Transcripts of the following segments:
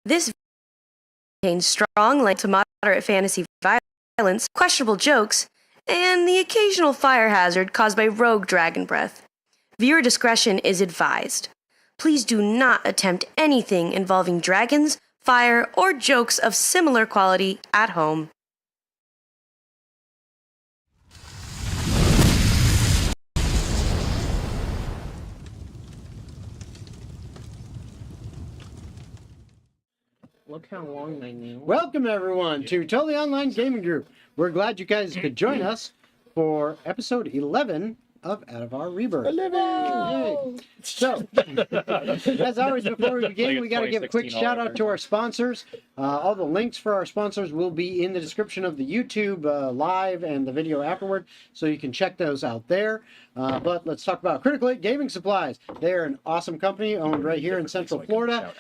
This contains strong, light to moderate fantasy violence, questionable jokes, and the occasional fire hazard caused by rogue dragon breath. Viewer discretion is advised. Please do not attempt anything involving dragons, fire, or jokes of similar quality at home. Look how long they knew. Welcome, everyone, to Totally Online Gaming Group. We're glad you guys could join us for episode 11 of Atavar Rebirth. Yay. So, as always, before we begin, we got to give a quick shout out to our sponsors. All the links for our sponsors will be in the description of the YouTube live and the video afterward, so you can check those out there. But let's talk about Critical Hit Gaming Supplies. They're an awesome company owned right here in Central Florida.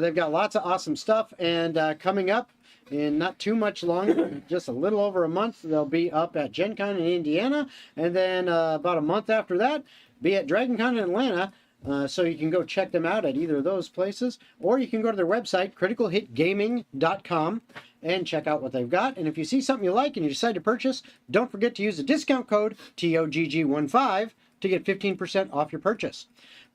They've got lots of awesome stuff, and coming up in not too much longer, just a little over a month, they'll be up at Gen Con in Indiana, and then about a month after that, be at Dragon Con in Atlanta. So you can go check them out at either of those places, or you can go to their website, criticalhitgaming.com, and check out what they've got. And if you see something you like and you decide to purchase, don't forget to use the discount code TOGG15 to get 15% off your purchase.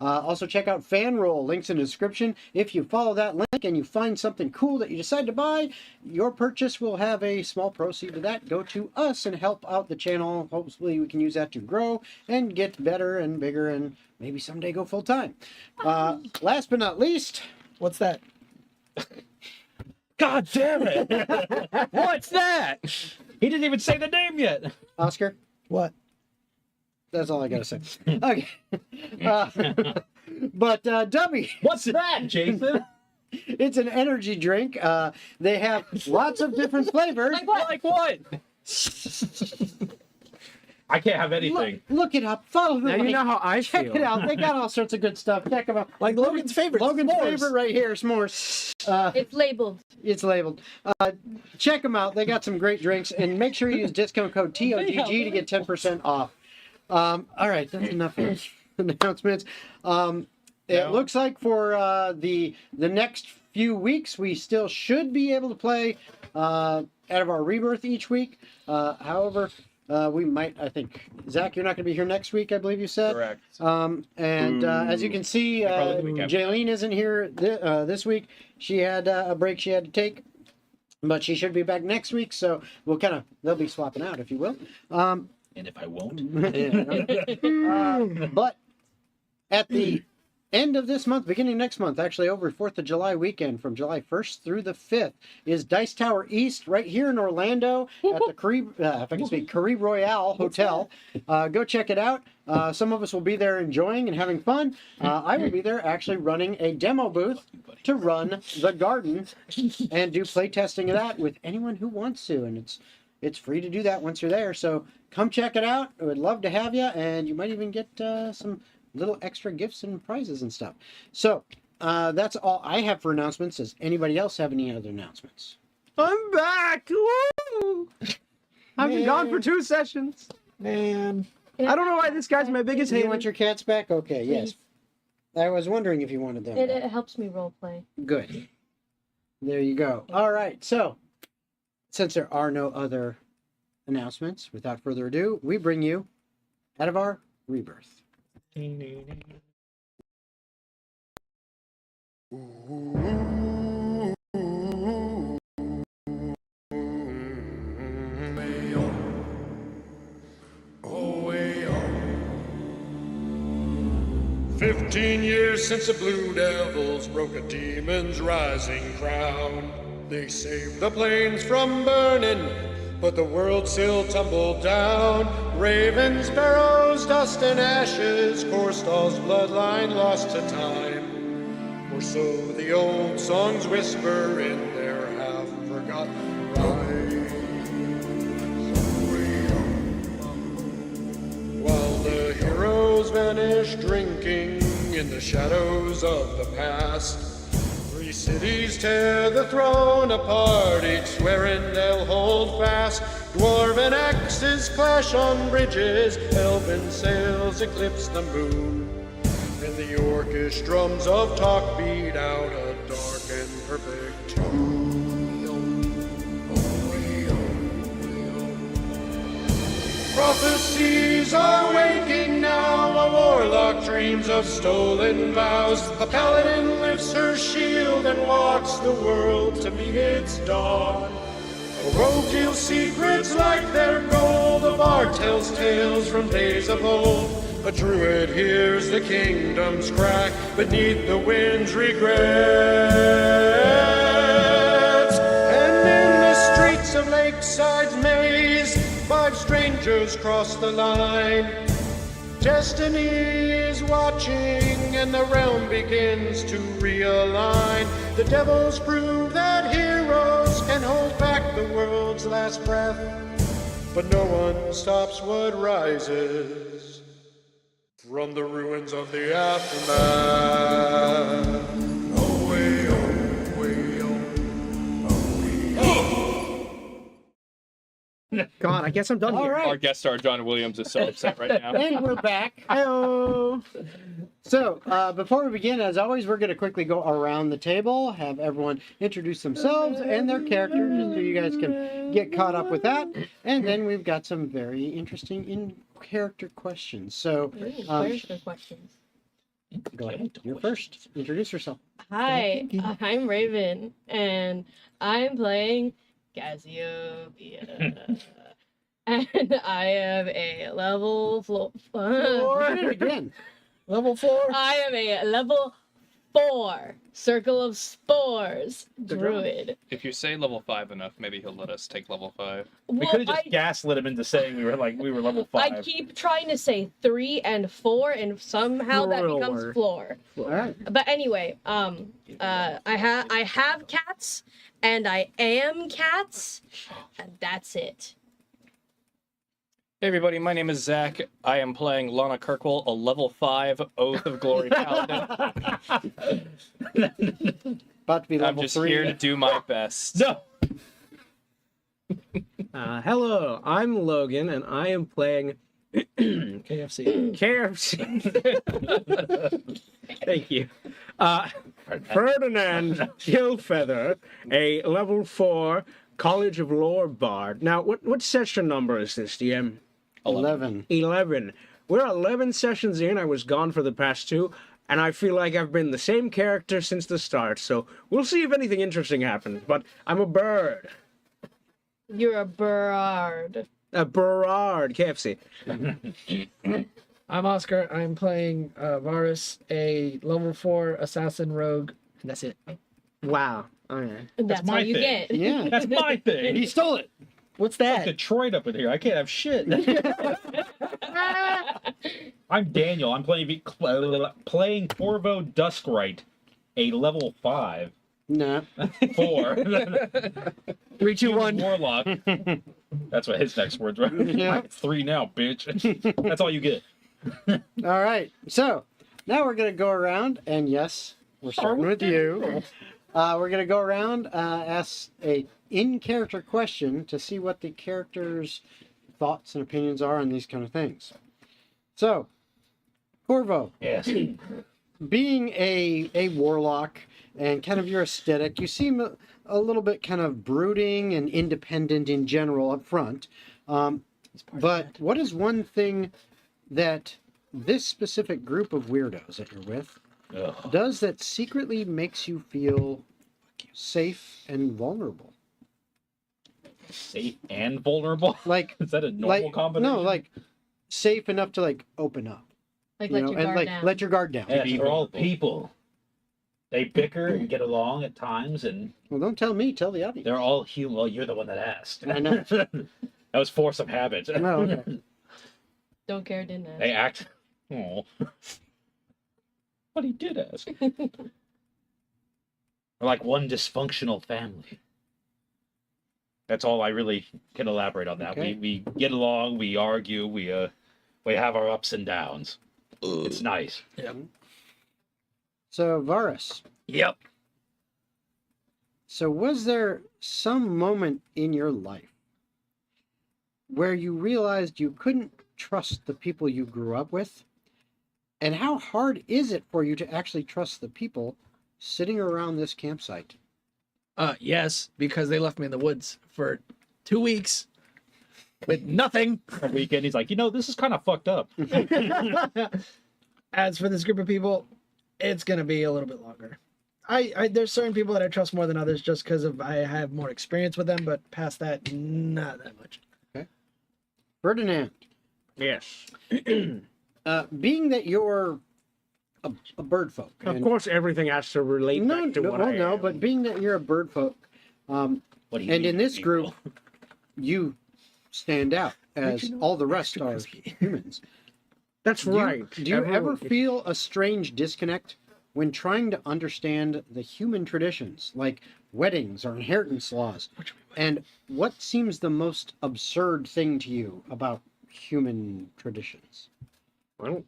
Also check out Fanroll, links in the description. If you follow that link and you find something cool that you decide to buy, your purchase will have a small proceed to that go to us and help out the channel. Hopefully we can use that to grow and get better and bigger and maybe someday go full time. Last but not least, What's that? God damn it! What's that? He didn't even say the name yet. Oscar. What? That's all I gotta say. Okay. But Dubby. What's that, Jason? It's an energy drink. They have lots of different flavors. Like what? I can't have anything. Look it up. Follow the Now link. you know how I Check feel. it out. They got all sorts of good stuff. Check them out. Like Logan's favorite. Logan's s'mores. favorite right here, s'mores. It's labeled. It's labeled. Check them out. They got some great drinks. And make sure you use discount code TOGG to get 10% off. All right, that's enough announcements. It looks like for the next few weeks, we still should be able to play Atavar Rebirth each week. However, we might, I think, Zach, you're not going to be here next week, I believe you said. Correct. As you can see, Jaylene isn't here this week. She had a break she had to take, but she should be back next week. So we'll they'll be swapping out, if you will. And if I won't? But at the end of this month, beginning next month, actually over 4th of July weekend, from July 1st through the 5th, is Dice Tower East right here in Orlando at the Caribe Royale Hotel. Go check it out. Some of us will be there enjoying and having fun. I will be there actually running a demo booth to run the garden and do play testing of that with anyone who wants to. And it's free to do that once you're there. So come check it out. I would love to have you. And you might even get some little extra gifts and prizes and stuff. So that's all I have for announcements. Does anybody else have any other announcements? I'm back! Woo! I've been gone for 2 sessions. Man. I don't know why this guy's my biggest You hater. want your cats back? Okay, yes. I was wondering if you wanted them It back. helps me role play. Good. There you go. All right. So, since there are no other announcements, without further ado, we bring you Atavar Rebirth. Oh, way on. 15 years since the Blue Devils broke a demon's rising crown. They saved the plains from burning, but the world still tumbled down. Ravens, sparrows, dust and ashes, Korstall's bloodline lost to time. Or so the old songs whisper in their half-forgotten rhymes. While the heroes vanish drinking in the shadows of the past, 3 cities tear the throne apart, each swearing they'll hold fast. Dwarven axes clash on bridges, elven sails eclipse the moon, and the orcish drums of talk beat out a dark and perfect tune. Prophecies are waking now, a warlock dreams of stolen vows. A paladin lifts her shield and walks the world to meet its dawn. A rogue deals secrets like their gold, a bard tells tales from days of old. A druid hears the kingdom's crack beneath the wind's regrets. And in the streets of Lakeside's maze, 5 strangers cross the line. Destiny is watching and the realm begins to realign. The devils prove that heroes can hold back the world's last breath, but no one stops what rises from the ruins of the aftermath. Oh, way, oh, way, oh, God, I guess I'm done All here. right. Our guest star John Williams is so upset right now. And we're back. Hello. So, before we begin, as always, we're going to quickly go around the table, have everyone introduce themselves and their character, just so you guys can get caught up with that. And then we've got some very interesting in-character questions. So, Character questions. go ahead. You're first. Introduce yourself. Hi, I'm Raven, and I'm playing Cassiopeia. And I am a level Do it again. Level 4. I am a level 4 Circle of Spores Good druid. If you say level 5 enough, maybe he'll let us take level 5. We Well, could have just I gaslit him into saying we were level 5. I keep trying to say 3 and 4, and somehow that becomes Floor. floor. All right. But anyway, I have cats, and I am cats, and that's it. Hey everybody, my name is Zach. I am playing Lana Kirkwell, a level 5 Oath of Glory Paladin. About to be I'm level just 3. here to do my best. No. Hello, I'm Logan, and I am playing KFC. Thank you. Ferdinand Gillfeather, a level 4 College of Lore Bard. Now, what session number is this, DM? 11. 11. We're 11 sessions in. I was gone for the past 2, and I feel like I've been the same character since the start, so we'll see if anything interesting happens. But I'm a bird. You're a bird. A Berard, KFC. I'm Oscar. I'm playing Varus, a level 4 assassin rogue, and that's it. Wow. Okay. That's my all you thing. get. Yeah. That's my thing. He stole it. What's that? Detroit up in here. I can't have shit. I'm Daniel. I'm playing Corvo Duskrite, a level 5. No. 4. 3, 2, 1. Warlock. That's what his next words were. Yeah. 3 now, bitch. That's all you get. All right. So, now we're going to go around, and yes, we're starting with you. We're going to go around, ask a in-character question to see what the character's thoughts and opinions are on these kind of things. So, Corvo, Yes. being a warlock and kind of your aesthetic, you seem a little bit kind of brooding and independent in general up front. But what is one thing that this specific group of weirdos that you're with does that secretly makes you feel safe and vulnerable? Safe and vulnerable? Like, Is that a normal combination? No, like safe enough to like open up, Like, you let know, your and guard like down. let your guard down. Yes, they're all people. They bicker and get along at times, and Well, don't tell me, tell the audience. they're all human. Well, you're the one that asked. I know. That was force of habit. Oh, okay. Don't care, didn't ask. They act. Oh. But he did ask. We're like one dysfunctional family. That's all I really can elaborate on that. Okay. We get along, we argue, we have our ups and downs. It's nice. So, Varus, Yep. so was there some moment in your life where you realized you couldn't trust the people you grew up with? And how hard is it for you to actually trust the people sitting around this campsite Yes, because they left me in the woods for 2 weeks with nothing. A weekend, he's like, this is kind of fucked up. As for this group of people, it's gonna be a little bit longer. I there's certain people that I trust more than others just because of I have more experience with them, but past that, not that much. Ferdinand, Yes. being that you're a bird folk, Of course, everything has to relate back to what I am. but being that you're a bird folk, What do you and mean, in this people? group, you stand out as all the rest are humans. That's right. Do you ever feel a strange disconnect when trying to understand the human traditions, like weddings or inheritance laws? And what seems the most absurd thing to you about human traditions? Well,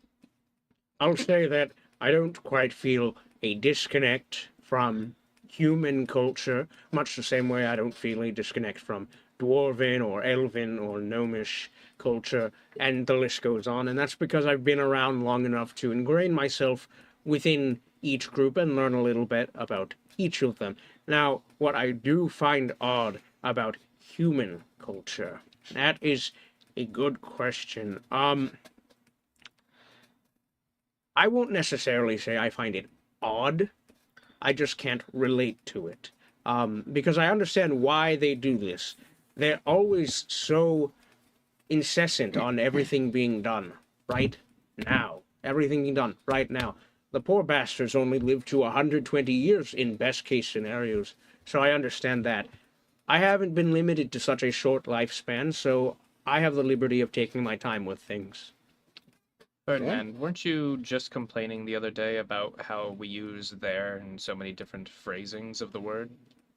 I'll say that I don't quite feel a disconnect from human culture, much the same way I don't feel a disconnect from dwarven or elven or gnomish culture, and the list goes on. And that's because I've been around long enough to ingrain myself within each group and learn a little bit about each of them. Now, what I do find odd about human culture, that is a good question. I won't necessarily say I find it odd. I just can't relate to it. Because I understand why they do this. They're always so incessant on everything being done right now. Everything being done right now. The poor bastards only live to 120 years in best case scenarios. So I understand that. I haven't been limited to such a short lifespan, so I have the liberty of taking my time with things. Ferdinand, weren't you just complaining the other day about how we use there and so many different phrasings of the word?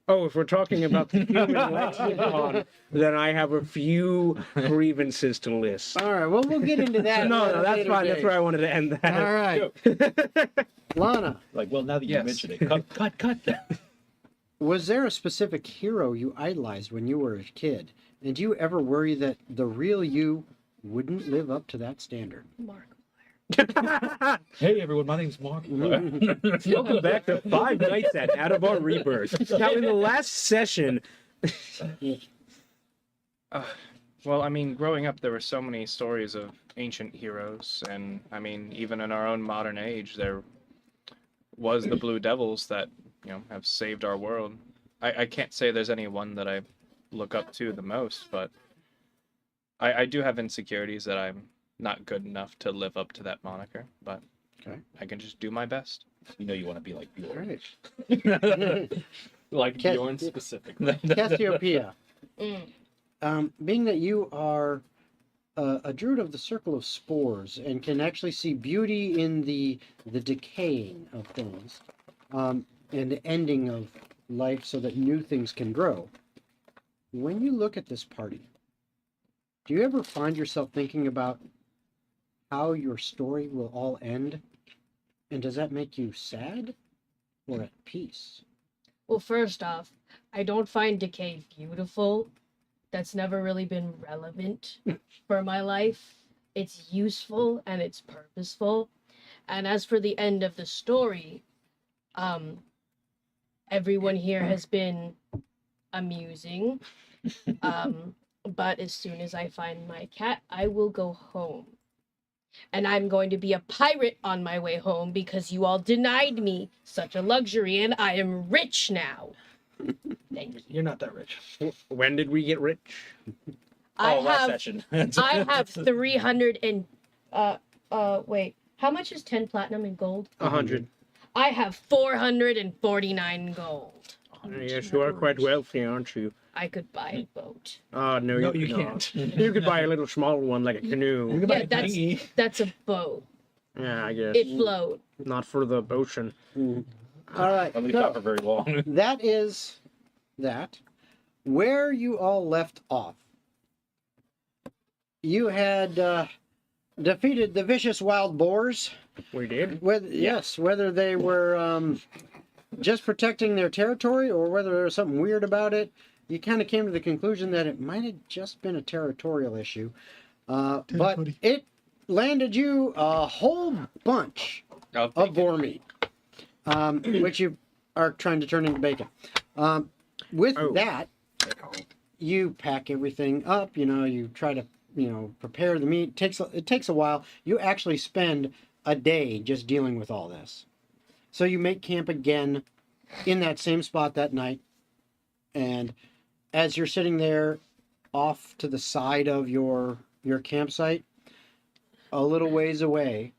Oh, if we're talking about the human lexicon, then I have a few grievances to list. All right, well, we'll get into that. No, that's fine. That's where I wanted to end that. All right. Lana, Like, well, now that you Yes. mention it, cut. was there a specific hero you idolized when you were a kid? And do you ever worry that the real you wouldn't live up to that standard? Mark. Hey, everyone, my name's Mark. Welcome back to 5 Nights at Atavar Rebirth. Now, in the last session, Well, I mean, growing up, there were so many stories of ancient heroes, and I mean, even in our own modern age, there was the Blue Devils that, have saved our world. I can't say there's any one that I look up to the most, but I do have insecurities that I'm not good enough to live up to that moniker, but Okay. I can just do my best. You want to be like All Bjorn. right. Like Cat- Bjorn specifically. Cassiopeia, Mm. being that you are a druid of the Circle of Spores and can actually see beauty in the decaying of things, and the ending of life so that new things can grow, when you look at this party, do you ever find yourself thinking about how your story will all end? And does that make you sad or at peace? Well, first off, I don't find decay beautiful. That's never really been relevant for my life. It's useful and it's purposeful. And as for the end of the story, everyone here has been amusing. But as soon as I find my cat, I will go home. And I'm going to be a pirate on my way home because you all denied me such a luxury and I am rich now. Thank you. You're not that rich. when did we get rich? Last session. I have 300 and wait, how much is 10 platinum in gold? 100. I have 449 gold. Yes, you are quite wealthy, aren't you? I could buy a boat. Oh, no, No, you you cannot. can't. You could buy a little small one like a canoe. Yeah, that's a boat. Yeah, I guess. It float. Not for the ocean. All right. At least not for very long. That is that. Where you all left off, you had defeated the vicious wild boars. We did? Yes, whether they were just protecting their territory or whether there was something weird about it, you kind of came to the conclusion that it might have just been a territorial issue. But it landed you a whole bunch of boar meat, which you are trying to turn into bacon. with Oh. that, you pack everything up. You try to prepare the meat. It takes a while. You actually spend a day just dealing with all this. So you make camp again in that same spot that night, and as you're sitting there off to the side of your campsite, a little ways away,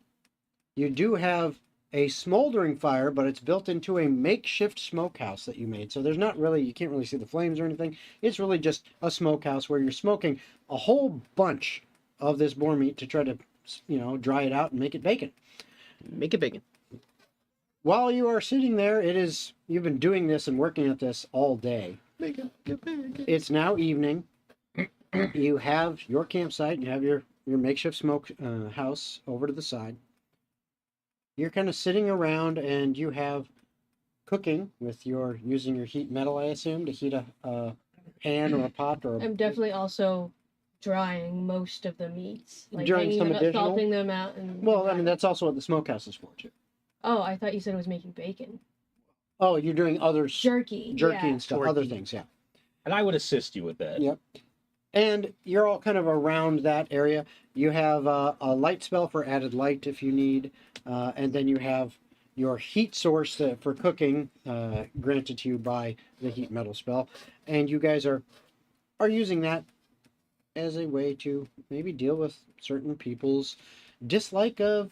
you do have a smoldering fire, but it's built into a makeshift smokehouse that you made. So you can't really see the flames or anything. It's really just a smokehouse where you're smoking a whole bunch of this boar meat to try to, dry it out and make it bacon. Make it bacon. While you are sitting there, you've been doing this and working at this all day. It's now evening. You have your campsite, you have your makeshift smoke house over to the side. You're kind of sitting around and you have cooking using your heat metal, I assume, to heat a pan or a pot or I'm definitely also drying most of the meats. Like Drying hanging some them, additional? salting them out. that's also what the smokehouse is for, too. Oh, I thought you said it was making bacon. Oh, you're doing other Jerky. jerky yeah. and stuff, other things, yeah. And I would assist you with that. Yep. And you're all kind of around that area. You have a light spell for added light if you need. And then you have your heat source for cooking granted to you by the heat metal spell. And you guys are using that as a way to maybe deal with certain people's dislike of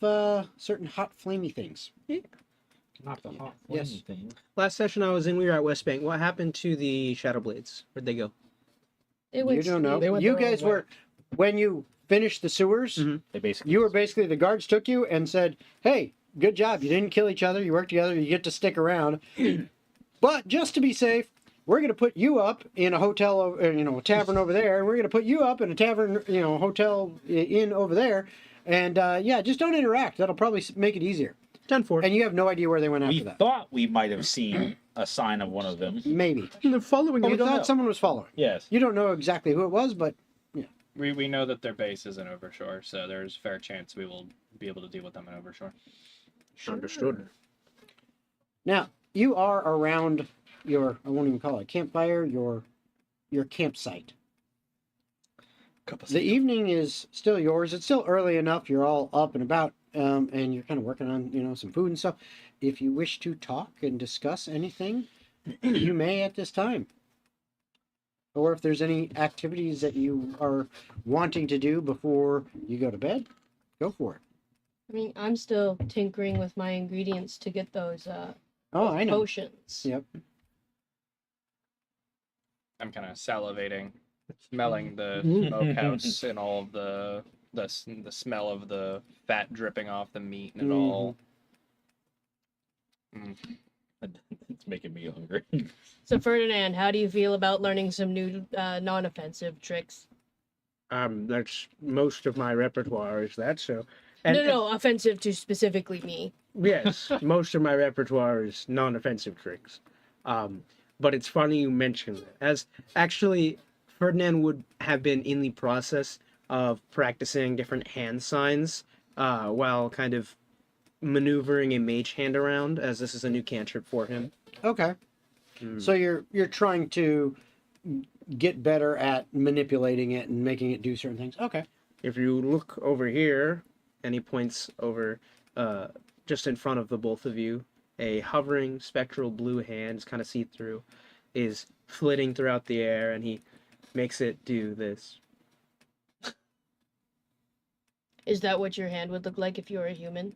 certain hot, flamey things. Not the hot Yes. flamey thing. Last session I was in, we were at West Bank. What happened to the Shadow Blades? Where'd they go? It went You don't know. They went You their own guys way. were, when you finished the sewers, They basically. you were basically, the guards took you and said, hey, good job. You didn't kill each other. You worked together. You get to stick around. But just to be safe, we're going to put you up in a hotel, a tavern over there. And we're going to put you up in a tavern, hotel inn over there. And just don't interact. That'll probably make it easier. 10-4. And you have no idea where they went after We that. thought we might have seen a sign of one of them. Maybe. They're following You you. don't thought know. someone was following. Yes. You don't know exactly who it was, but We know that their base is in Overshore, so there's a fair chance we will be able to deal with them in Overshore. Understood. now you are around your, I won't even call it a campfire, your campsite. The evening is still yours. It's still early enough. You're all up and about, and you're kind of working on, some food and stuff. If you wish to talk and discuss anything, you may at this time. Or if there's any activities that you are wanting to do before you go to bed, go for it. I mean, I'm still tinkering with my ingredients to get those Oh, I know. potions. Yep. I'm kind of salivating, smelling the smokehouse and all of the smell of the fat dripping off the meat and it all. It's making me hungry. So, Ferdinand, how do you feel about learning some new non-offensive tricks? That's most of my repertoire is that, so. No, offensive to specifically me. Yes, most of my repertoire is non-offensive tricks. But it's funny you mentioned that. As actually, Ferdinand would have been in the process of practicing different hand signs while kind of maneuvering a mage hand around, as this is a new cantrip for him. Okay. So you're trying to get better at manipulating it and making it do certain things. Okay. If you look over here, and he points over just in front of the both of you, a hovering spectral blue hand, it's kind of see-through, is flitting throughout the air, and he makes it do this. Is that what your hand would look like if you were a human?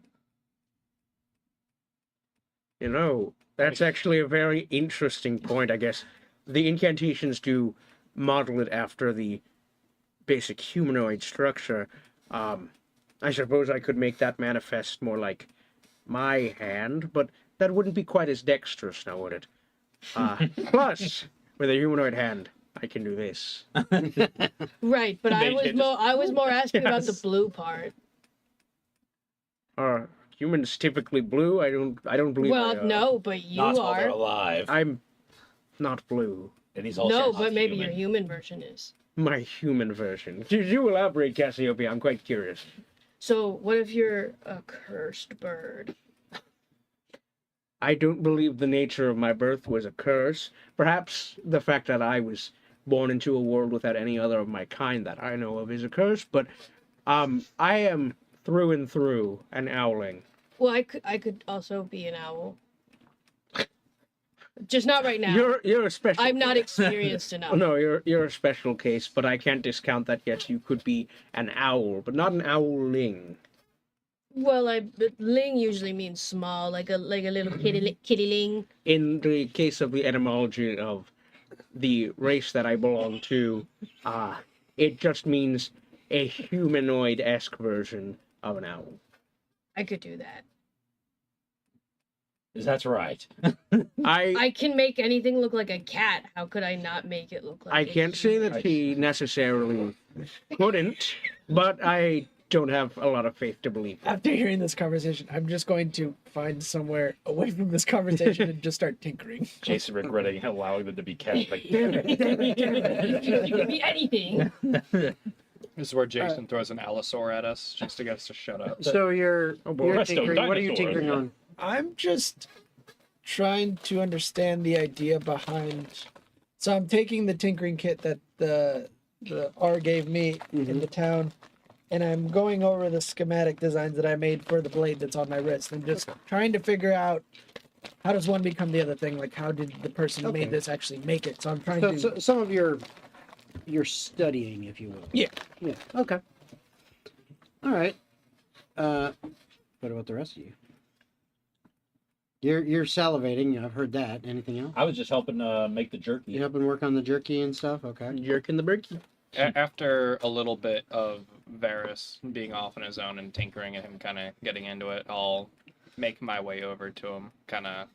You know, that's actually a very interesting point, I guess. The incantations do model it after the basic humanoid structure. I suppose I could make that manifest more like my hand, but that wouldn't be quite as dexterous now, would it? Plus, with a humanoid hand, I can do this. Right, but I was more asking about the Yes. blue part. Are humans typically blue? I don't believe they Well, are. no, but you Not while they're are. alive. I'm not blue. And he's also No, not but maybe human. your human version is. My human version. Did you elaborate, Cassiopeia? I'm quite curious. So, what if you're a cursed bird? I don't believe the nature of my birth was a curse. Perhaps the fact that I was born into a world without any other of my kind that I know of is a curse, but I am through and through an owling. Well, I could also be an owl. Just not right now. You're a special I'm not case. experienced enough. No, you're a special case, but I can't discount that. Yes, you could be an owl, but not an owling. Well, but ling usually means small, like a little kitty ling. In the case of the etymology of the race that I belong to, it just means a humanoid-esque version of an owl. I could do that. That's right. I can make anything look like a cat. How could I not make it look like? I a can't say human? that he necessarily couldn't, but I don't have a lot of faith to believe that. After hearing this conversation, I'm just going to find somewhere away from this conversation and just start tinkering. Jason regretting allowing them to be cats. Like, damn it. You could be anything. This is where Jason throws an allosaur at us just to get us to shut up. So you're Resto tinkering. What are you dinosaur. tinkering on? I'm just trying to understand the idea behind. So I'm taking the tinkering kit that the R gave me in the town, and I'm going over the schematic designs that I made for the blade that's on my wrist. I'm just trying to figure out how does one become the other thing. Like, how did the person who made this actually make it? So I'm trying to. So some of your studying, if you will. Yeah. Yeah. Okay. All right. What about the rest of you? You're salivating. I've heard that. Anything else? I was just helping make the jerky. You helping work on the jerky and stuff? Okay. Jerking the birkie. After a little bit of Varys being off on his own and tinkering and him kind of getting into it, I'll make my way over to him kind of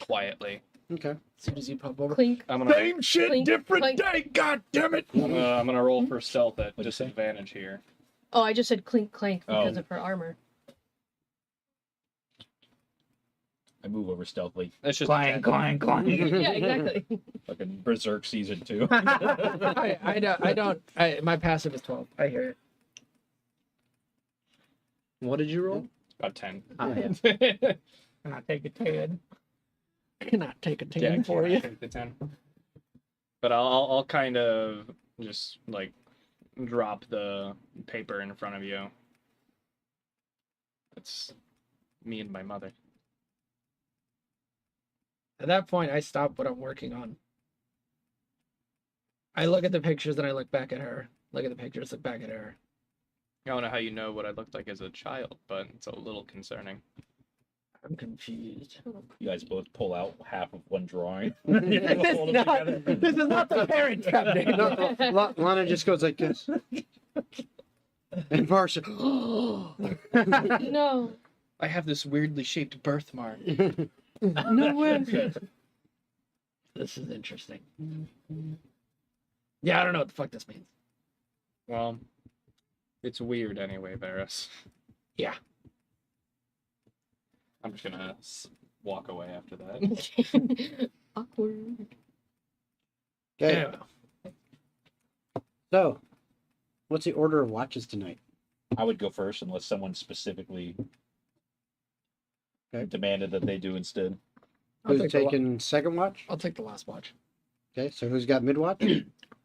quietly. Okay. As soon as you pop over. Clink. I'm gonna Same shit, Clink, different clink. day, god damn it! I'm gonna roll for stealth at What'd you say? disadvantage here. Oh, I just said clink clank because Oh. of her armor. I move over stealthily. It's just Clang, clang, clang. Yeah, exactly. Fucking Berserk season 2. I don't. My passive is 12. I hear it. What did you roll? about 10. Can I take a 10? Can I take a 10 for you? Take the 10. But I'll kind of just like drop the paper in front of you. It's me and my mother. At that point, I stop what I'm working on. I look at the pictures and I look back at her. Look at the pictures, look back at her. I don't know how you know what I looked like as a child, but it's a little concerning. I'm confused. You guys both pull out half of one drawing. This is not the parent trap, dude. No, Lana just goes like this. And Varsha, No. I have this weirdly shaped birthmark. no way. This is interesting. Yeah, I don't know what the fuck this means. Well, it's weird anyway, Varys. Yeah. I'm just gonna walk away after that. Awkward. Okay, Yeah. so what's the order of watches tonight? I would go first unless someone specifically Okay. demanded that they do instead. I'll Who's take, the, taking second watch? I'll take the last watch. Okay, so who's got mid watch?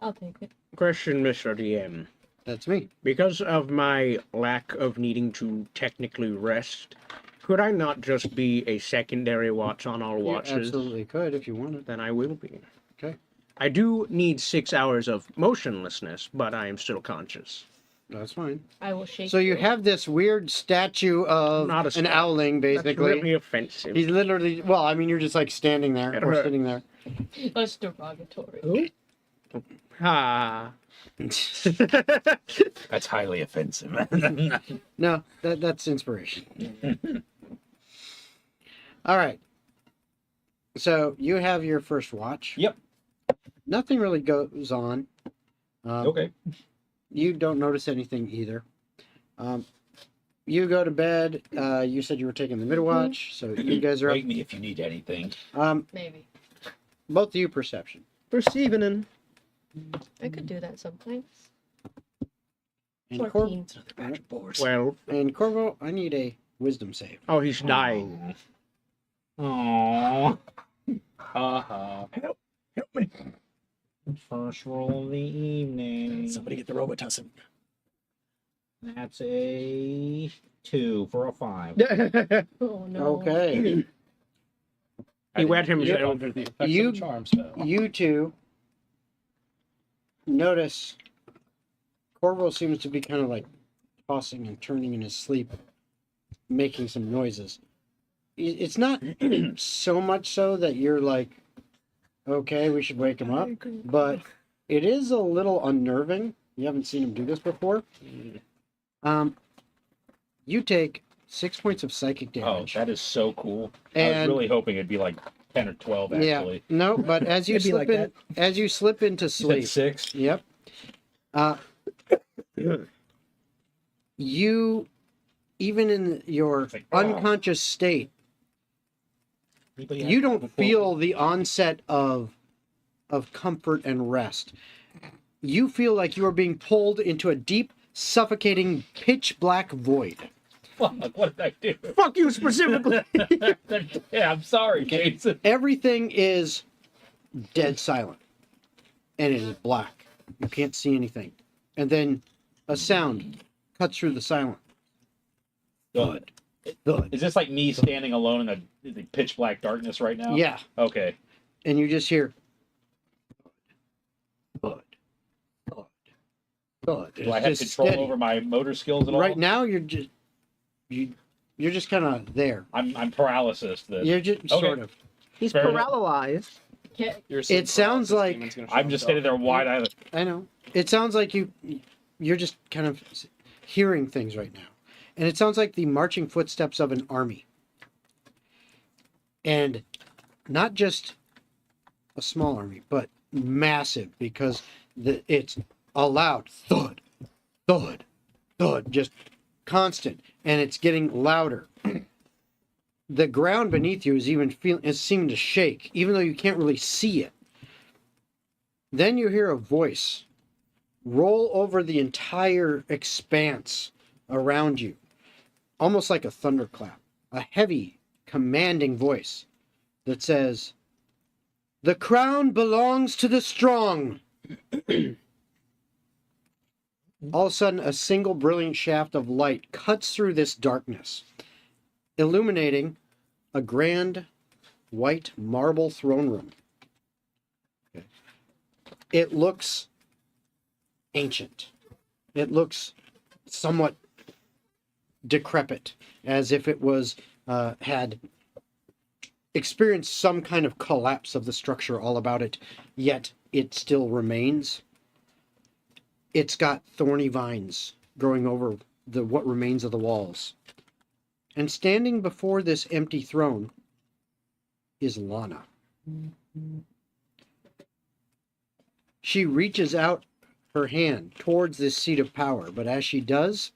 I'll take it. Question, Mr. DM. That's me. Because of my lack of needing to technically rest, could I not just be a secondary watch on all You watches? absolutely could if you wanted. Then I will be. Okay. I do need 6 hours of motionlessness, but I am still conscious. That's fine. I will shake. So you have this weird statue of Not a an statue. owling, That's basically. really offensive. He's literally, well, I mean, you're just like standing there It or hurt. sitting there. That's derogatory. Who? Ah. That's highly offensive. No, that's inspiration. All right. So you have your first watch. Yep. Nothing really goes on. Okay. You don't notice anything either. You go to bed. You said you were taking the mid watch, so you guys are up. Wake me if you need anything. Maybe. Both of you perception. Perceiving and I could do that sometimes. And, 14. well. and Corvo, I need a wisdom save. Oh, he's dying. Aww. Help me. First roll of the evening. Somebody get the Robitussin. That's a 2 for a 5. Oh no. Okay. I You wet didn't him get so- under the effects You- of a charm spell. You two notice Corvo seems to be kind of like tossing and turning in his sleep, making some noises. It's not so much so that you're like, okay, we should wake him up, but it is a little unnerving. You haven't seen him do this before. You take 6 points of psychic Oh, damage. that is so cool. I was And really hoping it'd be like 10 or 12, actually. yeah, no, but as you It'd be slip like in, as you slip into You said sleep, 6? yep. You, even in your It's like, oh. unconscious state, Anybody have you a don't quote? feel the onset of comfort and rest. You feel like you are being pulled into a deep, suffocating, pitch black void. Fuck, what did I do? Fuck you specifically. Yeah, I'm sorry, Jason. Everything is dead silent, and it is black. You can't see anything. And then a sound cuts through the silence. Thud. Thud. Is this like me standing alone in the pitch black darkness right now? Yeah. Okay. And you just hear thud, thud, thud. Do I It's have just control steady. over my motor skills at all? Right now, you're just kind of there. I'm paralysis. You're just sort of. He's Fair enough. paralyzed. Can't- Your sleep It sounds paralysis like- demon's gonna show I'm just himself. standing there wide eyed. I know. It sounds like you're just kind of hearing things right now, and it sounds like the marching footsteps of an army, and not just a small army, but massive, because it's a loud thud, thud, thud, just constant, and it's getting louder. The ground beneath you is seeming to shake, even though you can't really see it. Then you hear a voice roll over the entire expanse around you, almost like a thunderclap. A heavy, commanding voice that says, "The crown belongs to the strong." All of a sudden, a single brilliant shaft of light cuts through this darkness, illuminating a grand white marble throne room. Okay. It looks ancient. It looks somewhat decrepit, as if it was had experienced some kind of collapse of the structure all about it, yet it still remains. It's got thorny vines growing over what remains of the walls. And standing before this empty throne is Lana. She reaches out her hand towards this seat of power, but as she does,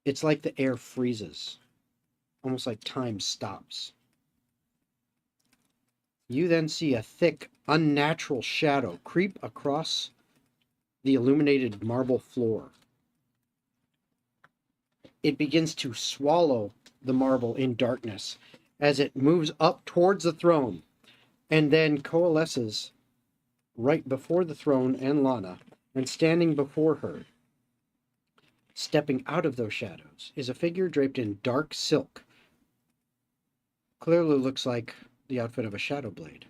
it's like the air freezes, almost like time stops. You then see a thick, unnatural shadow creep across the illuminated marble floor. It begins to swallow the marble in darkness as it moves up towards the throne and then coalesces right before the throne and Lana, and standing before her, stepping out of those shadows, is a figure draped in dark silk. Clearly looks like the outfit of a shadow blade.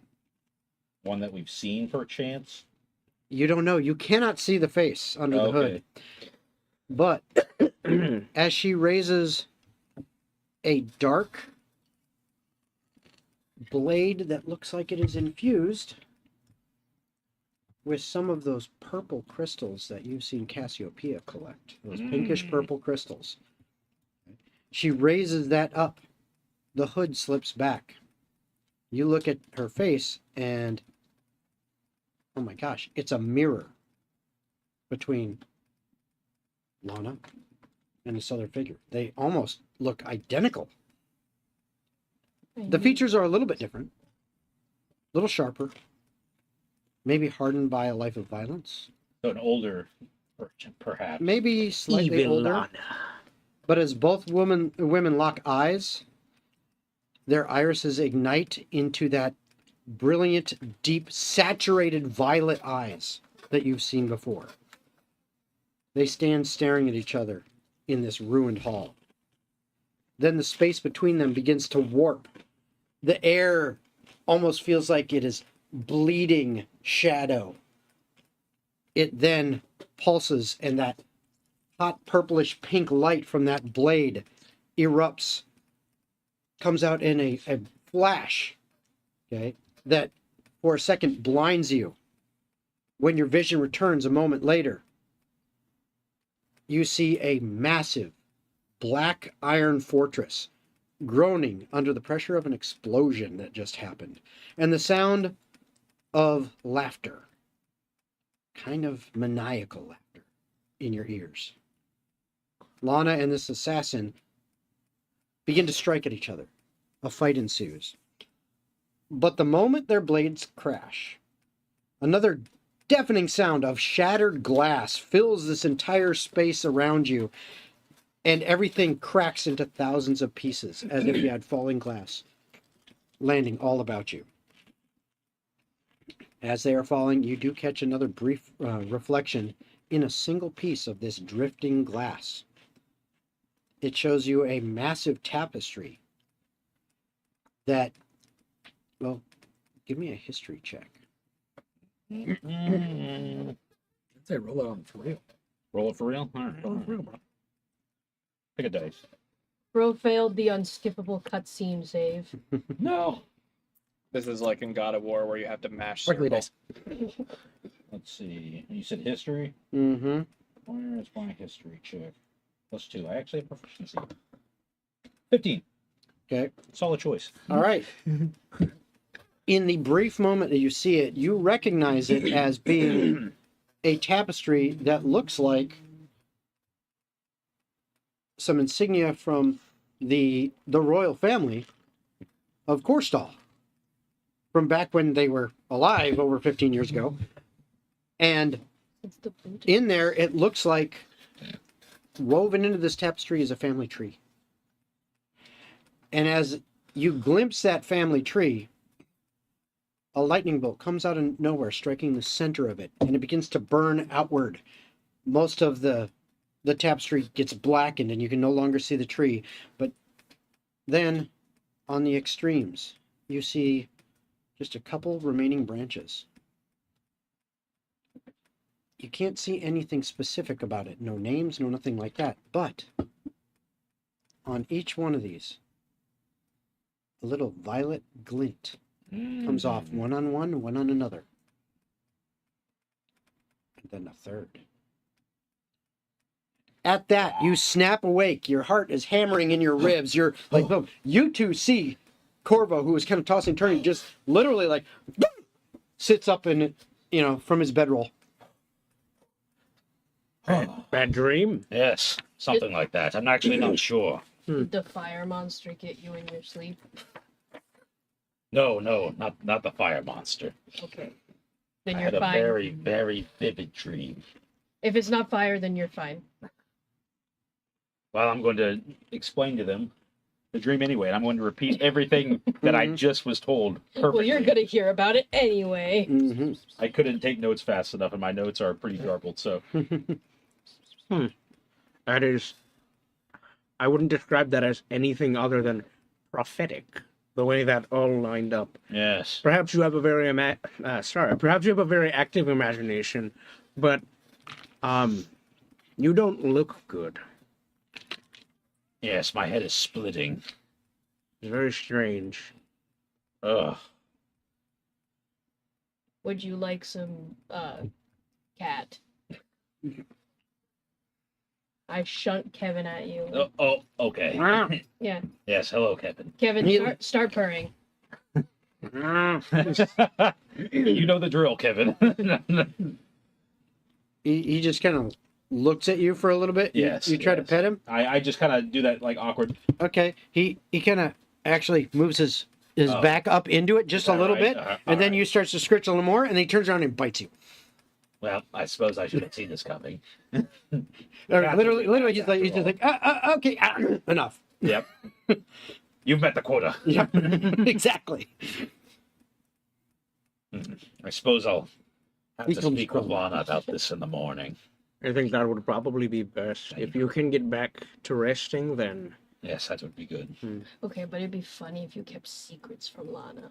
One that we've seen, perchance. You don't know. You cannot see the face under the hood. But as she raises a dark blade that looks like it is infused with some of those purple crystals that you've seen Cassiopeia collect, those pinkish purple crystals. She raises that up. The hood slips back. You look at her face and, oh my gosh, it's a mirror between Lana and this other figure. They almost look identical. The features are a little bit different, a little sharper, maybe hardened by a life of violence, So an older, perhaps. maybe slightly Evil older. Lana. But as both women lock eyes, their irises ignite into that brilliant, deep, saturated violet eyes that you've seen before. They stand staring at each other in this ruined hall. Then the space between them begins to warp. The air almost feels like it is bleeding shadow. It then pulses, and that hot purplish pink light from that blade erupts, comes out in a flash, okay, that for a second blinds you. When your vision returns a moment later, you see a massive black iron fortress groaning under the pressure of an explosion that just happened, and the sound of laughter, kind of maniacal laughter, in your ears. Lana and this assassin begin to strike at each other. A fight ensues. But the moment their blades crash, another deafening sound of shattered glass fills this entire space around you, and everything cracks into thousands of pieces as if you had falling glass landing all about you. As they are falling, you do catch another brief reflection in a single piece of this drifting glass. It shows you a massive tapestry that, well, give me a history check. Mm. I'd say roll it on for real. Roll it for real? All right. Roll it for real, bro. Pick a dice. Bro failed the unskippable cutscene save. No. This is like in God of War where you have to mash Sparkly circle. dice. Let's see. You said history? Mm-hmm. Where is my history check? +2. I actually have proficiency. 15. Okay. Solid choice. All right. In the brief moment that you see it, you recognize it as being a tapestry that looks like some insignia from the royal family of Korstal from back when they were alive over 15 years ago. And It's the blue in there, it looks like woven into this tapestry is a family tree. And as you glimpse that family tree, a lightning bolt comes out of nowhere, striking the center of it, and it begins to burn outward. Most of the tapestry gets blackened, and you can no longer see the tree. But then, on the extremes, you see just a couple remaining branches. You can't see anything specific about it. No names, no nothing like that. But on each one of these, a little violet glint comes off, one on one, one on another. And then a third. At that, you snap awake. Your heart is hammering in your ribs. You're like, boom. You two see Corvo, who is kind of tossing, turning, just literally like sits up in, from his bedroll. Bad dream? Yes, something like that. I'm actually not sure. Did the fire monster get you in your sleep? No, not the fire monster. Okay. Then I you're had a fine. very, very vivid dream. If it's not fire, then you're fine. Well, I'm going to explain to them the dream anyway, and I'm going to repeat everything that I just was told perfectly. Well, you're gonna hear about it anyway. Mm-hmm. I couldn't take notes fast enough, and my notes are pretty garbled, so... That is, I wouldn't describe that as anything other than prophetic. The way that all lined up. Yes. Perhaps you have a very perhaps you have a very active imagination, but you don't look good. Yes, my head is splitting. It's very strange. Ugh. Would you like some cat? I shunt Kevin at you. Oh, okay. Yeah. Yes, hello, Kevin. Kevin, start purring. You know the drill, Kevin. He just kind of looks at you for a little bit. Yes. You try to pet him. I just kind of do that, like, awkward... Okay. He kind of actually moves his back up into it just a little right? bit, and then you starts to scritch a little more, and he turns around and bites you. Well, I suppose I should have seen this coming. Literally, he's just like, okay, enough. Yep. You've met the quota. Yeah, exactly. I suppose I'll have He to comes speak with crawling. Lana about this in the morning. I think that would probably be best. If you can get back to resting, then Yes, that would be good. Okay, but it'd be funny if you kept secrets from Lana.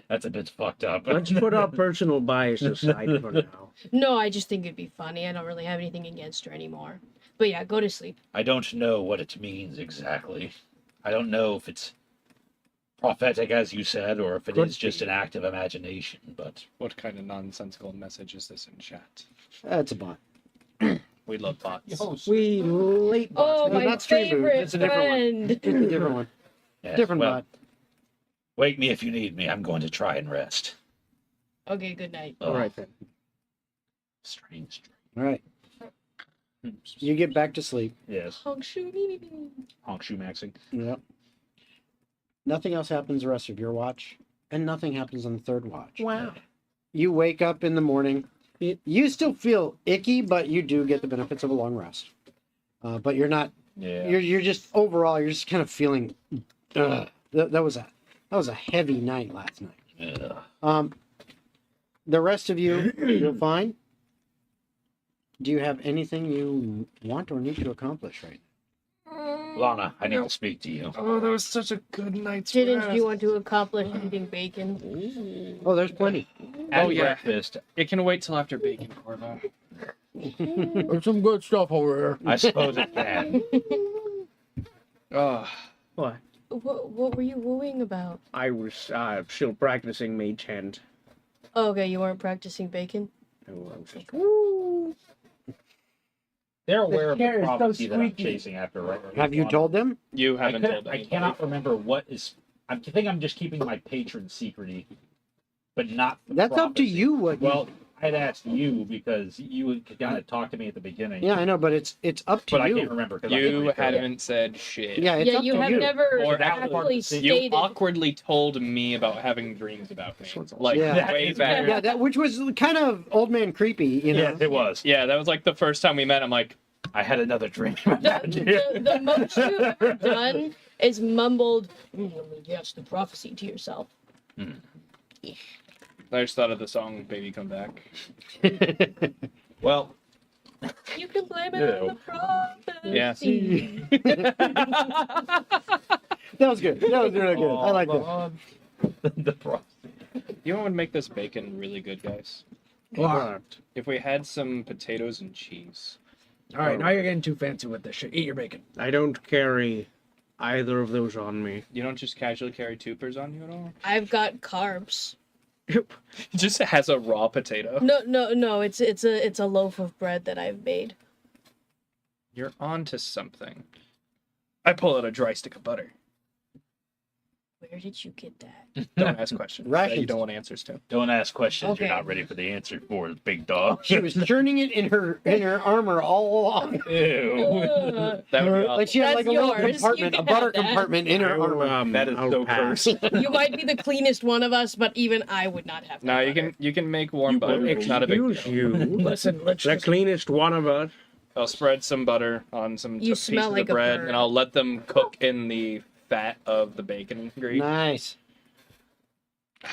That's a bit fucked up. let's put our personal bias aside for now. No, I just think it'd be funny. I don't really have anything against her anymore. But yeah, go to sleep. I don't know what it means exactly. I don't know if it's prophetic, as you said, or if it Could is just be. an act of imagination, but What kind of nonsensical message is this in chat? That's a bot. We love bots. We late Oh, No, my not Stream Booth. favorite It's a different one. friend. It's a different one. yes, Different well, bot. wake me if you need me. I'm going to try and rest. Okay, good night. All right then. Strange. All right. You get back to sleep. Yes. Honk shoo, me, me, me. Honk shoe maxing. Yep. Nothing else happens the rest of your watch, and nothing happens on the third watch. Wow. You wake up in the morning. You still feel icky, but you do get the benefits of a long rest. But you're not. Yeah. You're just overall. You're just kind of feeling. That was a heavy night last night. Ugh. The rest of you, you're fine. Do you have anything you want or need to accomplish right Lana, I need to speak to you. Oh, that was such a good night's Didn't you want to accomplish eating bacon? now? Oh, there's plenty. At Oh, yeah. breakfast, It can wait till after bacon, Corva. There's some good stuff over here. I suppose it can. Oh, What? What were you wooing about? I was still practicing Mage Hand. Oh, okay, you weren't practicing bacon? Oh, I was just- They're aware of the chair is so prophecy that I'm squeaky. chasing after, right? Have you told them? you I, haven't told I anybody. cannot remember what is. I think I'm just keeping my patron secret, but not. The That's up to prophecy. you. What? Well, I'd asked you because you kind of talked to me at the beginning. Yeah, I know, but it's up to but I you. can't remember. 'cause I You didn't record it. haven't said shit. Yeah, it's Yeah, up you to have you. never Or actually You stated. awkwardly told me about having dreams about me. Like, Yeah. way That back. Yeah, that which was kind of old man creepy, you know. Yes, it was. Yeah, that was like the first time we met. I'm like, I had another dream. The most you've ever done is mumbled, yes, the prophecy to yourself. I just thought of the song "Baby Come Back." Well, You can blame it on the prophecy. Yeah. That was good. That was really good. I like that. the prophecy. You know what would make this bacon really good, guys? What? If we had some potatoes and cheese. All right, now you're getting too fancy with this shit. Eat your bacon. I don't carry either of those on me. You don't just casually carry tupers on you at all? I've got carbs. It just has a raw potato. No. It's a loaf of bread that I've made. You're onto something. I pull out a dry stick of butter. Where did you get that? Don't ask questions that you Rations. don't want answers to. Don't ask questions Okay. you're not ready for the answer for, big dog. She was churning it in her armor all along. Ew. That would be Like she had That's like a little yours. compartment, You a can butter have that. compartment in her armor. That is I'll so pass. cursed. You might be the cleanest one of us, but even I would not have that. No, butter. you can make warm You butter. would It's not a big Excuse deal. you. Listen, let's The just cleanest one of us. I'll spread some butter on some You pieces smell like of a bread, bird. and I'll let them cook in the fat of the bacon grease. Nice. All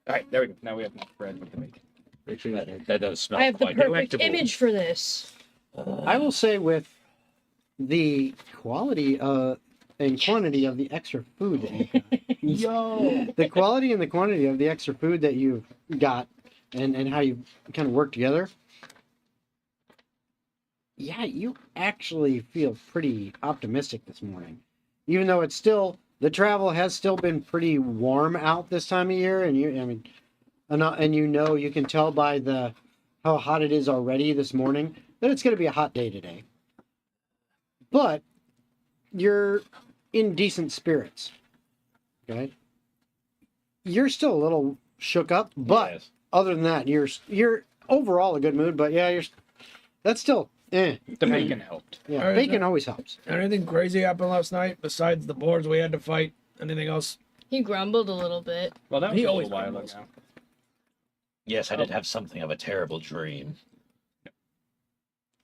right, there we go. Now we have enough bread with the bacon. Actually, that does smell I have the quite perfect delectable. image for this. I will say with the quality and quantity of the extra food that you got. The quality and the quantity of the extra food that you've got and how you kind of work together. Yeah, you actually feel pretty optimistic this morning. Even though it's still the travel has still been pretty warm out this time of year, and you can tell by how hot it is already this morning that it's going to be a hot day today. But you're in decent spirits. Okay? You're still a little shook up, but Yes. other than that, you're overall a good mood, but yeah, that's still The bacon helped. yeah, Alright, bacon no. always helps. anything crazy happened last night besides the boards we had to fight. Anything else? He grumbled a little bit. Well, that was He a always little while grumbles. ago. Yes, I did have something of a terrible dream.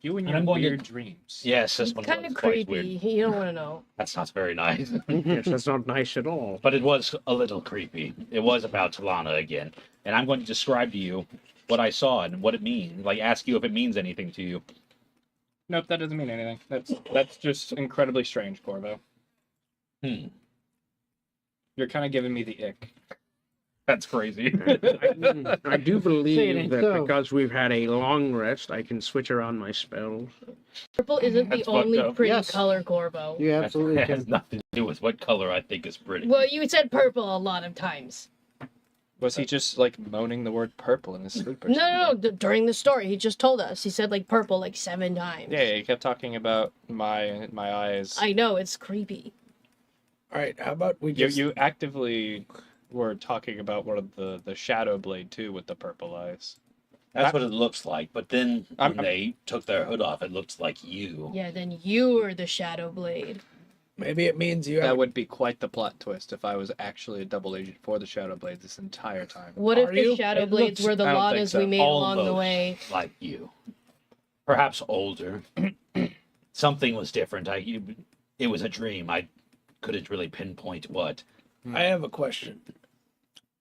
You and And your I'm going to- weird dreams. Yes, this It's one kind was of quite creepy. weird. You don't want to know. That's not very nice. Yes, that's not nice at all. But it was a little creepy. It was about Talana again. And I'm going to describe to you what I saw and what it means. Like, ask you if it means anything to you. Nope, that doesn't mean anything. That's just incredibly strange, Corvo. You're kind of giving me the ick. That's crazy. I do believe that So- because we've had a long rest, I can switch around my spells. Purple isn't the That's fucked only up. pretty Yes. color, Corvo. You absolutely It has can. nothing to do with what color I think is pretty. Well, you said purple a lot of times. Was he just like moaning the word purple in his sleep or No, something? no, no. During the story, he just told us. He said like purple like 7 times. Yeah, he kept talking about my eyes. I know, it's creepy. All right, how about we You just you actively were talking about one of the Shadow Blade too with the purple eyes. That's what it looks like. But then I'm- when they took their hood off, it looks like you. Yeah, then you are the Shadow Blade. maybe it means you That have would be quite the plot twist if I was actually a double agent for the Shadow Blade this entire time. What if Are the you? Shadow It Blades looks- were the I don't think Lanas so. we made along the Almost way? like you. Perhaps older. Something was different. It was a dream. I couldn't really pinpoint what. I have a question.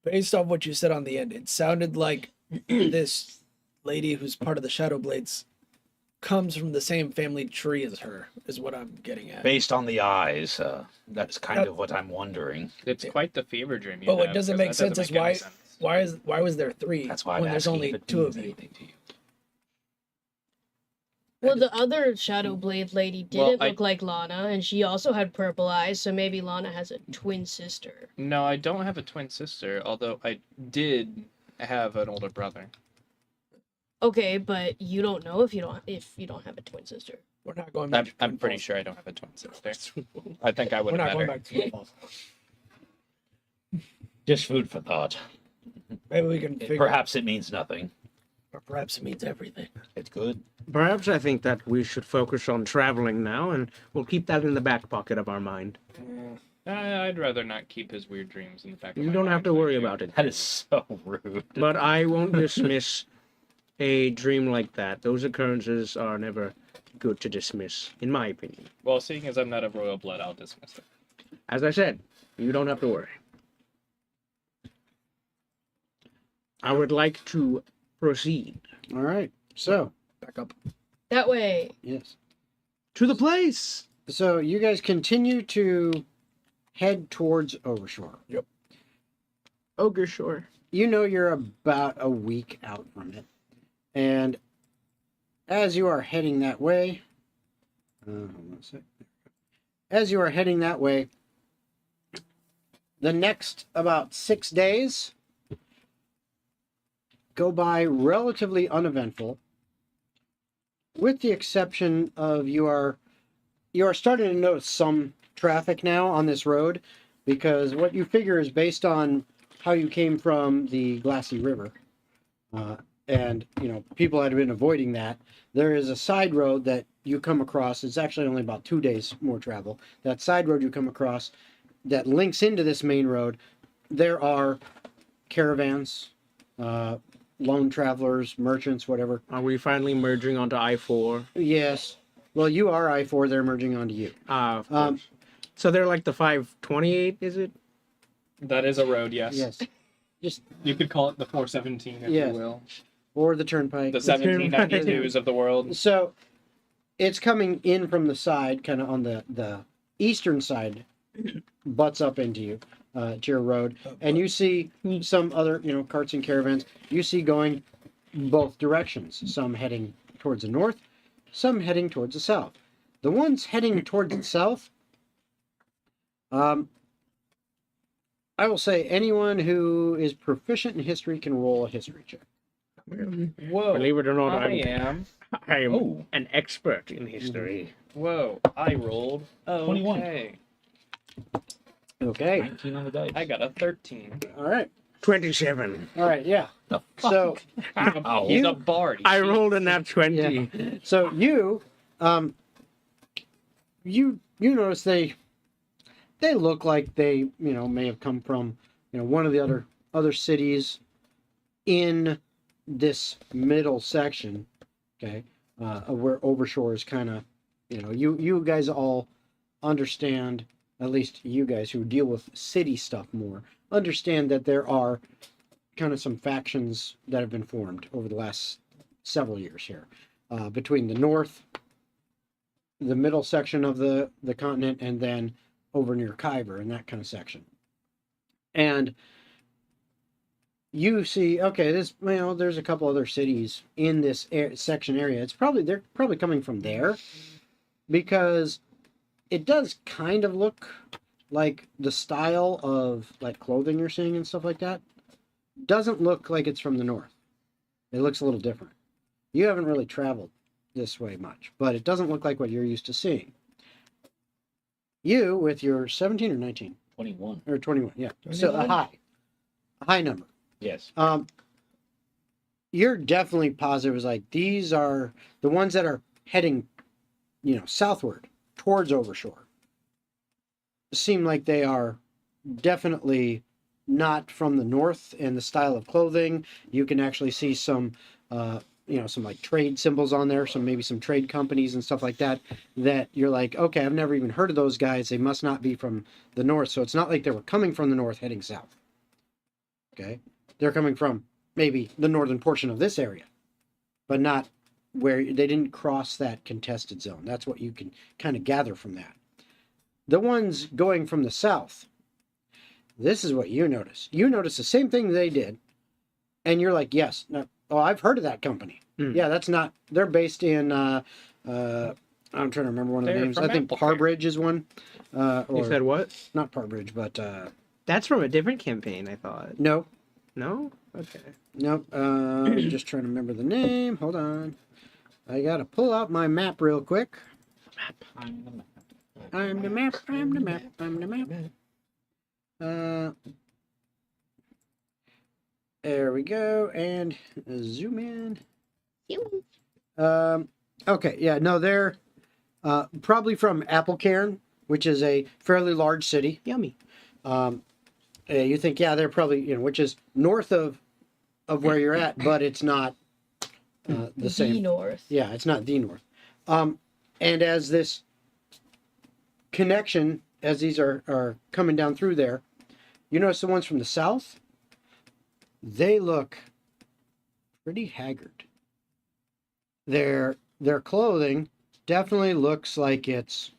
Based on what you said on the end, it sounded like this lady who's part of the Shadow Blades comes from the same family tree as her, is what I'm getting at. Based on the eyes, that's kind of what I'm wondering. It's quite the fever dream. You But what have, doesn't 'cause make that sense doesn't is make any sense. why was there 3 That's why I'm when there's asking only if it 2 means of you? anything to you. Well, the other Shadow Blade lady Well, didn't I- look like Lana, and she also had purple eyes, so maybe Lana has a twin sister. No, I don't have a twin sister, although I did have an older brother. Okay, but you don't know if you don't have a twin sister. We're not going back. I'm to pretty Twin sure I don't have a twin sister. I think I Falls. would We're have not met going her. back to Twin Falls. Just food for thought. Maybe we can figure. Perhaps it means nothing. Or perhaps it means everything. It's good. Perhaps I think that we should focus on traveling now, and we'll keep that in the back pocket of our mind. I'd rather not keep his weird dreams in the back of You my don't have mind, to worry thank you. about it. That is so rude. But I won't dismiss a dream like that. Those occurrences are never good to dismiss, in my opinion. Well, seeing as I'm not of royal blood, I'll dismiss it. As I said, you don't have to worry. I would like to proceed All right. So, Back up. That way. yes. to the place. So you guys continue to head towards Overshore. Overshore. You know you're about a week out from it. And as you are heading that way, hold on a sec. As you are heading that way, the next about 6 days go by relatively uneventful, with the exception of you are starting to notice some traffic now on this road, because what you figure is based on how you came from the Glassy River, and people had been avoiding that. There is a side road that you come across. It's actually only about 2 days more travel. That side road you come across that links into this main road. There are caravans, lone travelers, merchants, whatever. Are we finally merging onto I-4? Yes. Well, you are I-4. They're merging onto you. Of course. Um, So they're like the 528, is it? That is a road, yes. Yes. Just You could call it the 417, if Yes. you will. or the turnpike. The 1792s of the world. So it's coming in from the side, kind of on the eastern side, butts up into you, to your road, and you see some other, carts and caravans. You see going both directions. Some heading towards the north, some heading towards the south. The ones heading towards the south, I will say anyone who is proficient in history can roll a history check. Whoa. Believe it or not, I am. I'm Oh. an expert in history. Whoa. I rolled. Oh, 21. okay. Okay. 19 on the dice. I got a 13. All right. 27. All right. Yeah. The So Ow. He's a bard. He I cheats. rolled a nat 20. Yeah. So you notice they look like they may have come from one of the other cities in this middle section. Okay. where Overshore is kind of, you guys all understand, at least you guys who deal with city stuff more, understand that there are kind of some factions that have been formed over the last several years here, between the north, the middle section of the continent, and then over near Kyber and that kind of section. And you see, okay, there's a couple other cities in this section area. They're probably coming from there, because it does kind of look like the style of like clothing you're seeing and stuff like that doesn't look like it's from the north. It looks a little different. You haven't really traveled this way much, but it doesn't look like what you're used to seeing. You, with your 17 or 19? 21. Or 21, yeah. 21? So a high number. Yes. You're definitely positive. It's like these are the ones that are heading, southward towards Overshore. Seem like they are definitely not from the north in the style of clothing. You can actually see some, some like trade symbols on there, maybe some trade companies and stuff like that, that you're like, okay, I've never even heard of those guys. They must not be from the north. So it's not like they were coming from the north heading south. Okay. They're coming from maybe the northern portion of this area, but not where they didn't cross that contested zone. That's what you can kind of gather from that. The ones going from the south, this is what you notice. You notice the same thing they did, and you're like, yes, no, I've heard of that company. Yeah, that's not, they're based in, I'm trying to remember one of the names. I think Parbridge is one. You said what? Not Parbridge, but... That's from a different campaign, I thought. No. No? Okay. Nope. Just trying to remember the name. Hold on. I gotta pull out my map real quick. I'm the map. I'm the map. I'm the map. I'm the map. There we go. And zoom in. Okay. Yeah. No, they're probably from Applecairn, which is a fairly large city. Yummy. You think, yeah, they're probably, which is north of where you're at, but it's not the same. The north. Yeah, it's not the north. And as this connection, as these are coming down through there, you notice the ones from the south, they look pretty haggard. Their clothing definitely looks like it's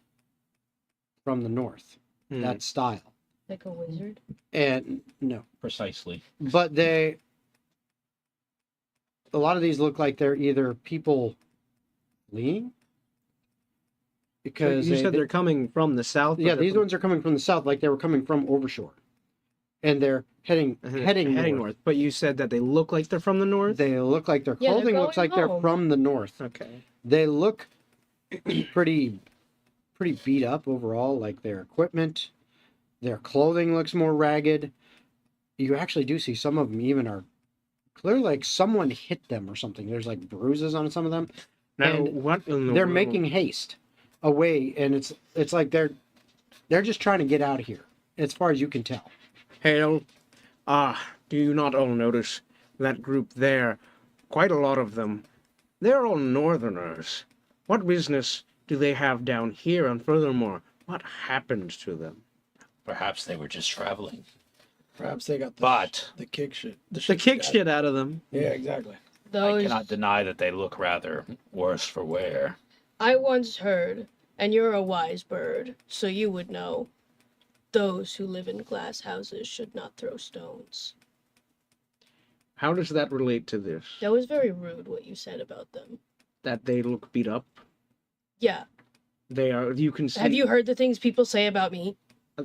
from the north, that style. Like a wizard? And no. Precisely. But a lot of these look like they're either people fleeing. Because you said they're coming from the south? Yeah, these ones are coming from the south, like they were coming from Overshore. And they're heading north. But you said that they look like they're from the north? They look like their clothing looks like they're from the north. Okay. They look pretty beat up overall, like their equipment. Their clothing looks more ragged. You actually do see some of them even are clearly like someone hit them or something. There's like bruises on some of them. Now, and what in the they're world? making haste away, and it's like they're just trying to get out of here, as far as you can tell. Hail. Do you not all notice that group there? Quite a lot of them. They're all northerners. What business do they have down here? And furthermore, what happened to them? Perhaps they were just traveling. Perhaps they got the kick shit. The kick shit out of them. Yeah, exactly. I cannot deny that they look rather worse for wear. I once heard, and you're a wise bird, so you would know, those who live in glass houses should not throw stones. How does that relate to this? That was very rude what you said about them. That they look beat up? Yeah. They are. You can see. Have you heard the things people say about me?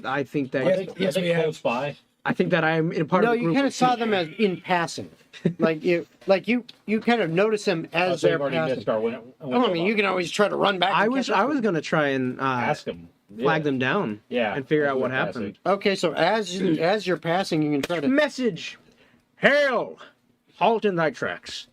I think that. Yes, we have. By? I think that I am in part of the No, group. you kind of saw them as in passing, like you kind of notice them as they're passing. I mean, you can always try to run back. I and was catch up with them. gonna try and Ask them. flag them down. Yeah. And figure out what Passing. happened. Okay, so as you're passing, you can try to. Message. Hail! Halt in thy tracks.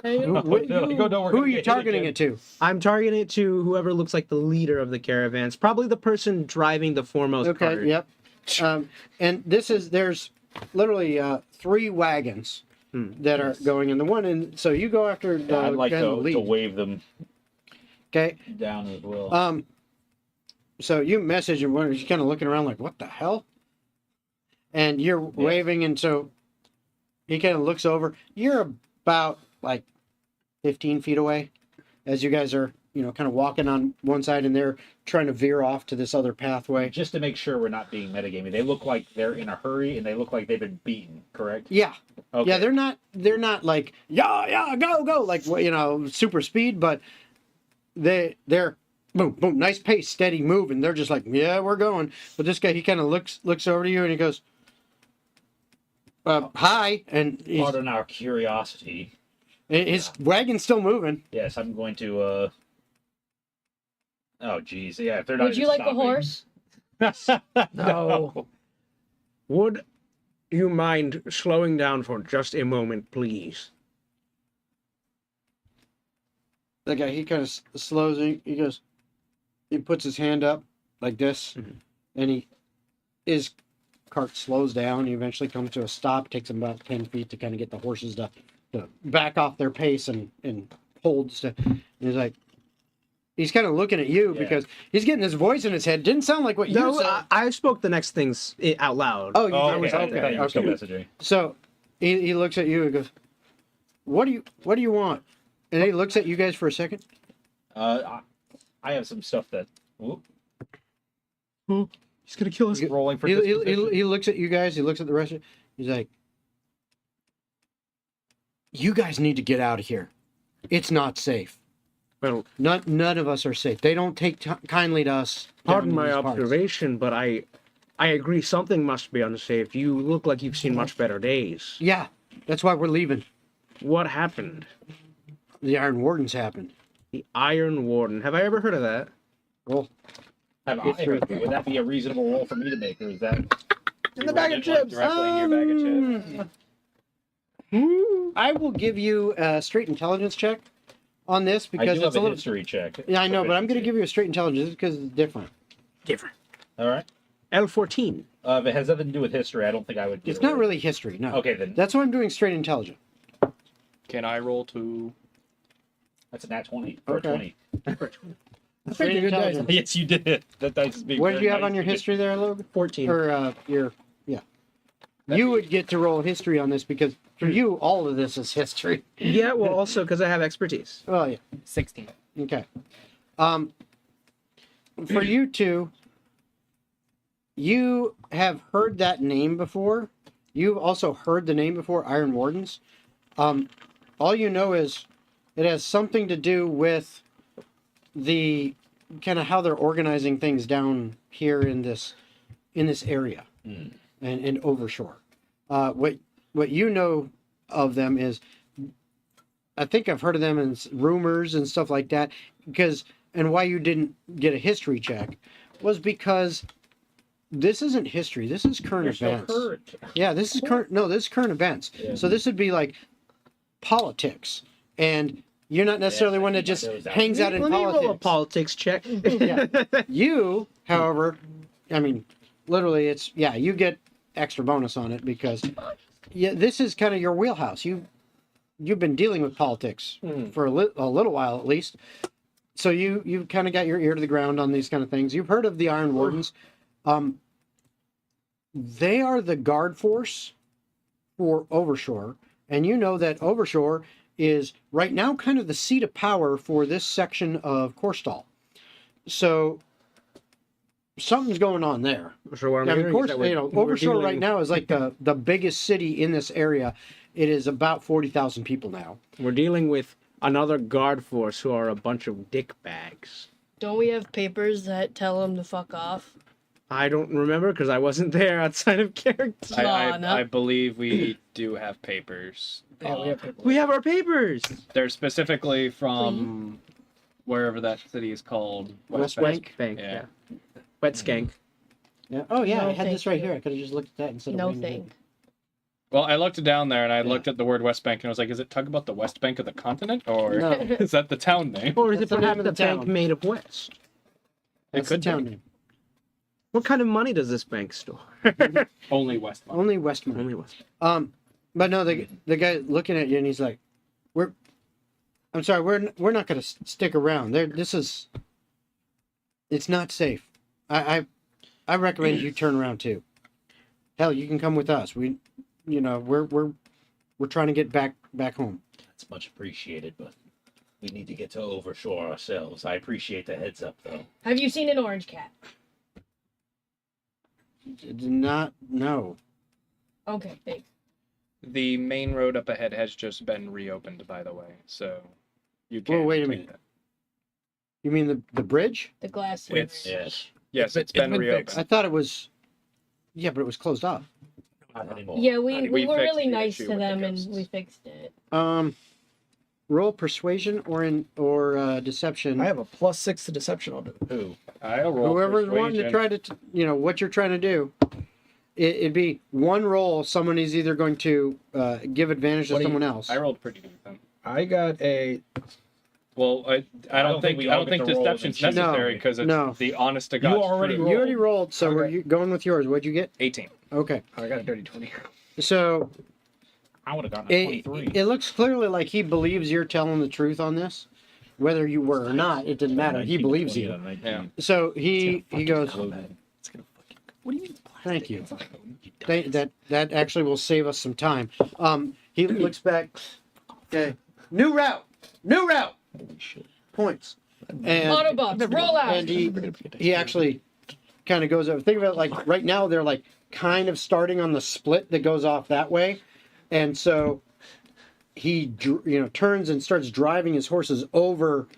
Who are you targeting it to? I'm targeting it to whoever looks like the leader of the caravans. Probably the person driving the foremost cart. Okay, yep. And there's literally 3 wagons that are going in the one, and so you go after the I'd like guy in the to lead. wave them Okay. down as well. So you message him when he's kind of looking around like, what the hell? And you're waving, and so he kind of looks over. You're about like 15 feet away as you guys are, kind of walking on one side, and they're trying to veer off to this other pathway. Just to make sure we're not being metagaming, they look like they're in a hurry and they look like they've been beaten, correct? Yeah. Okay. Yeah, they're not like, go, like, super speed, but they're boom, boom, nice pace, steady move, and they're just like, yeah, we're going. But this guy, he kind of looks over to you and he goes, hi, and Pardon our curiosity. his wagon's still moving. Yes, I'm going to. Oh, geez. Yeah, if they're not. Would you like a horse? No. Would you mind slowing down for just a moment, please? The guy, he kind of slows, he goes, he puts his hand up like this, and his cart slows down. He eventually comes to a stop. Takes him about 10 feet to kind of get the horses to back off their pace and holds. And he's kind of looking at you because he's getting this voice in his head. Didn't sound like what you said. I spoke the next things out loud. Oh, you Oh, did? okay. I thought you were still Okay. messaging. So he looks at you and goes, what do you want? And he looks at you guys for a second. I have some stuff that. Whoop, He's gonna kill us. rolling for He disposition. looks at you guys. He looks at the rest of you. He's like, you guys need to get out of here. It's not safe. Well, None of us are safe. They don't take kindly to us. pardon down in my these parts. observation, but I agree something must be unsafe. You look like you've seen much better days. Yeah, that's why we're leaving. What happened? The Iron Wardens happened. The Iron Warden. Have I ever heard of that? Well, Have I heard of it? Would that be a reasonable roll for me to make, or is that In the bag of chips. Directly in your bag of chips. I will give you a straight intelligence check on this I because do it's have a a little. history check. Yeah, I know, but I'm going to proficiency. give you a straight intelligence because it's different. Different. All right. L14. If it has nothing to do with history, I don't think I would. Get It's not away. really history, no. Okay, then That's why I'm doing straight intelligence. Can I roll to? that's a nat 20 or Okay. 20. Straight a good dice. intelligence. Yes, you did. That dice is being. What did very you have nice on your to me. history there, Logan? 14. Or your you would get to roll history on this because for you all of this is history. Yeah, well, also because I have expertise. Oh yeah. 16. Okay. For you two, you have heard that name before. You've also heard the name before, Iron Wardens. All you know is it has something to do with the kind of how they're organizing things down here in this area and in Overshore. What you know of them is, I think I've heard of them in rumors and stuff like that. And why you didn't get a history check was because this isn't history. This is current You're still events. current. Yeah, this is current. No, this is current events. Yeah. So this would be like politics, and you're not necessarily Yes, I one that keep my just nose out. hangs out in Let me roll a politics. politics check. Yeah. You, however, I mean, literally, it's you get extra bonus on it because this is kind of your wheelhouse. You've been dealing with politics for a little while at least, so you kind of got your ear to the ground on these kind of things. You've heard of the Iron Wardens. They are the guard force for Overshore, and you know that Overshore is right now kind of the seat of power for this section of Korstal. So something's going on there. So what I'm I mean, hearing of course, is that we're Overshore dealing- right now is like the biggest city in this area. It is about 40,000 people now. We're dealing with another guard force who are a bunch of dick bags. Don't we have papers that tell them to fuck off? I don't remember because I wasn't there outside of character. Lana. I believe we do have papers. Yeah, we have people. We have our papers. They're specifically from wherever that city is called. West Bank. Bank. Bank, Yeah. yeah. Wet skank. Yeah. Oh yeah, No, I had this thank right you. here. I could have just looked at that instead of No reading it. thing. Well, I looked it down there and I looked at the word West Bank and I was like, is it talk about the West Bank of the continent or No. is that the town name? Or is That's it the name perhaps of the the bank town. made of West? That's could the town be. name. What kind of money does this bank store? Only West. Monk. Only Westmont. Only West. But no, the guy looking at you and he's like, I'm sorry, we're not going to stick around. It's not safe. I recommend you turn around too. Hell, you can come with us. We're trying to get back home. That's much appreciated, but we need to get to Overshore ourselves. I appreciate the heads up, though. Have you seen an orange cat? No. Okay, thanks. The main road up ahead has just been reopened, by the way, so you can. Whoa, wait a take minute. that. You mean the bridge? The glass. It's- Yes. Yes, It's it's been been reopened. fixed. I thought it was. Yeah, but it was closed off. Not anymore. Yeah, we We were fixed really the nice issue to with the them and ghosts. we fixed it. Roll persuasion or deception. I have a +6 to deception. I'll do it. Who? I'll roll Whoever's wanting to persuasion. try to, what you're trying to do. It'd be one roll. Someone is either going to give advantage to What do you- someone else. I rolled pretty decent. I got a. Well, I don't think we all get to roll deception's and choose. necessary because it's No. the honest to God. You already truth. You already rolled, so Okay. we're going with yours. What'd you get? 18. Okay, I got a dirty 20. so I would have gotten a it 23. looks clearly like he believes you're telling the truth on this, whether you were or not. It didn't matter. He 19, believes 20, you. and 19. Yeah. So he goes. It's gonna fucking. What do you mean? Thank you. Plastic? That actually will save us some time. He looks back. Okay, new route. Points. And Autobots, roll out! and he actually kind of goes over. Think of it like right now they're like kind of starting on the split that goes off that way, and so he turns and starts driving his horses over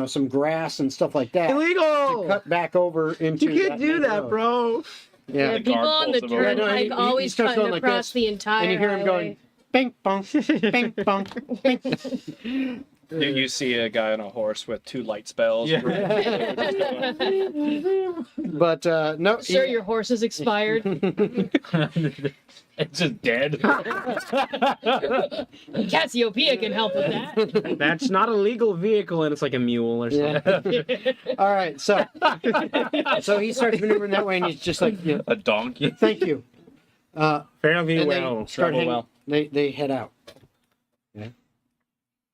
some grass and stuff like that. Illegal! Cut back over into. You can't do main that, road. bro. Yeah. The People guard on the pulls him over. Yeah, no, turnpike he always starts cutting going like across this, the entire and you hear him going, bing bong, bing bong. Bing. You see a guy on a horse with 2 light spells. Yeah. But no, Sir, your horse is expired. It's just dead. Cassiopeia can help with that. That's not a legal vehicle, and it's like a mule or something. yeah. All right, so he starts maneuvering that way, and he's just like, A donkey. thank you. Fare thee And well. they start Travel hanging, well. they head out.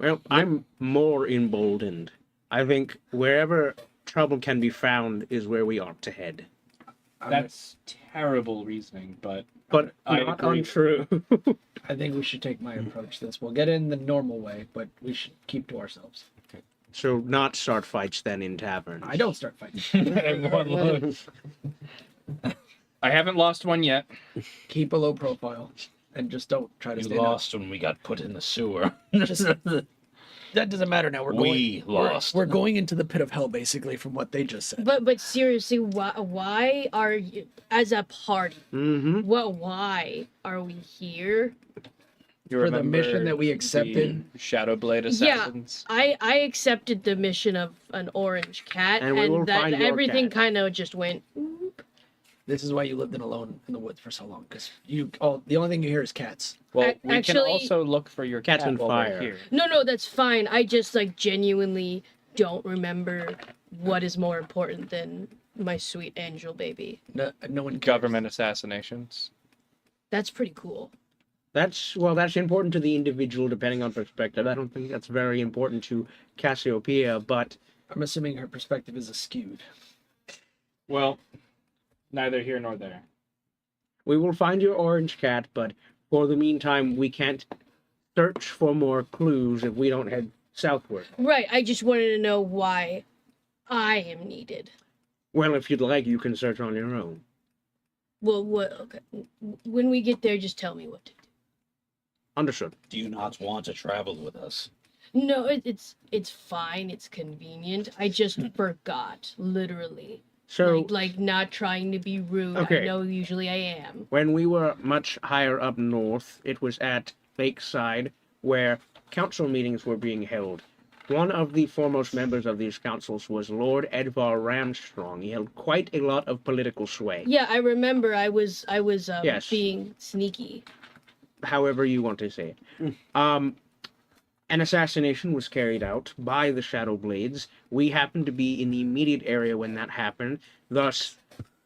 Well, I'm more emboldened. I think wherever trouble can be found is where we ought to head. That's terrible reasoning, but But I not agree. untrue. I think we should take my approach to this. We'll get in the normal way, but we should keep to ourselves. So not start fights then in taverns. I don't start fighting. Everyone looks. I haven't lost one yet. Keep a low profile, and just don't try to You stand out. lost when we got put in the sewer. That doesn't matter now. We lost. We're going into the pit of hell, basically, from what they just said. But seriously, why are you, as a party, Mm-hmm. why are we here? You For the remember mission that we accepted? the Shadowblade Assassins? I accepted the mission of an orange cat, And we will that find your everything cat. kind of just went. This is why you lived alone in the woods for so long, because the only thing you hear is cats. Well, Ac- we can actually- also look for your Cats cat on while fire. we're here. No, that's fine. I just genuinely don't remember what is more important than my sweet angel baby. No one cares. Government assassinations. That's pretty cool. That's important to the individual depending on perspective. I don't think that's very important to Cassiopeia, but I'm assuming her perspective is skewed. Well, neither here nor there. we will find your orange cat, but for the meantime we can't search for more clues if we don't head southward. Right, I just wanted to know why I am needed. Well, if you'd like, you can search on your own. Well, okay. When we get there, just tell me what to do. Understood. Do you not want to travel with us? No, it's fine. It's convenient. I just forgot, literally. So Like not trying to be rude. Okay. I know usually I am. when we were much higher up north, it was at Lakeside where council meetings were being held. One of the foremost members of these councils was Lord Edvar Ramstrong. He held quite a lot of political sway. Yeah, I remember. I was Yes. being sneaky. However you want to say it. An assassination was carried out by the Shadowblades. We happened to be in the immediate area when that happened. Thus,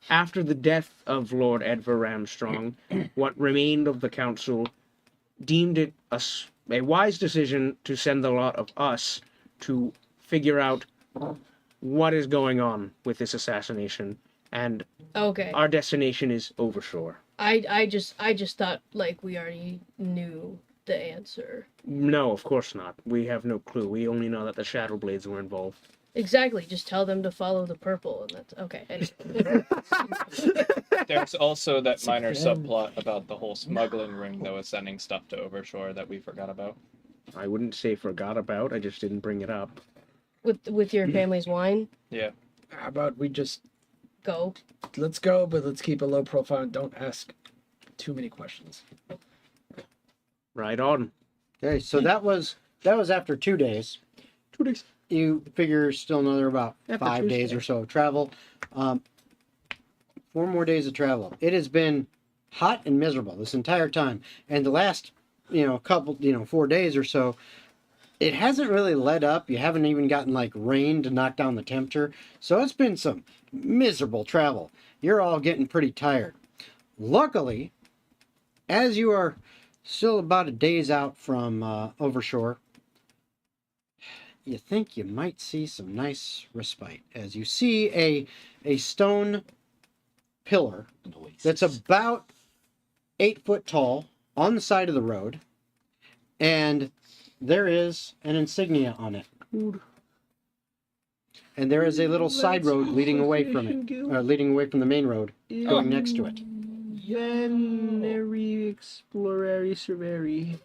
after the death of Lord Edvar Ramstrong, what remained of the council deemed it a wise decision to send the lot of us to figure out what is going on with this assassination. And Okay. our destination is Overshore. I just thought like we already knew the answer. No, of course not. We have no clue. We only know that the Shadow Blades were involved. Exactly. Just tell them to follow the purple, and that's okay. Anyway. There's also that minor subplot about the whole smuggling ring that was sending stuff to Overshore that we forgot about. I wouldn't say forgot about. I just didn't bring it up. with your family's wine, Yeah. How about we just go. let's go, but let's keep a low profile and don't ask too many questions. Right on. Okay, so that was after 2 days. 2 days. You figure still another about After 5 days Tuesday. or so of travel. 4 more days of travel. It has been hot and miserable this entire time, and the last couple 4 days or so, it hasn't really let up. You haven't even gotten like rain to knock down the temperature, so it's been some miserable travel. You're all getting pretty tired. Luckily, as you are still about a days out from Overshore, you think you might see some nice respite as you see a stone pillar that's about 8 foot tall on the side of the road, and there is an insignia on it. And there is a little side road leading away from it, leading away from the main road, going next to it. Venere explorare servere.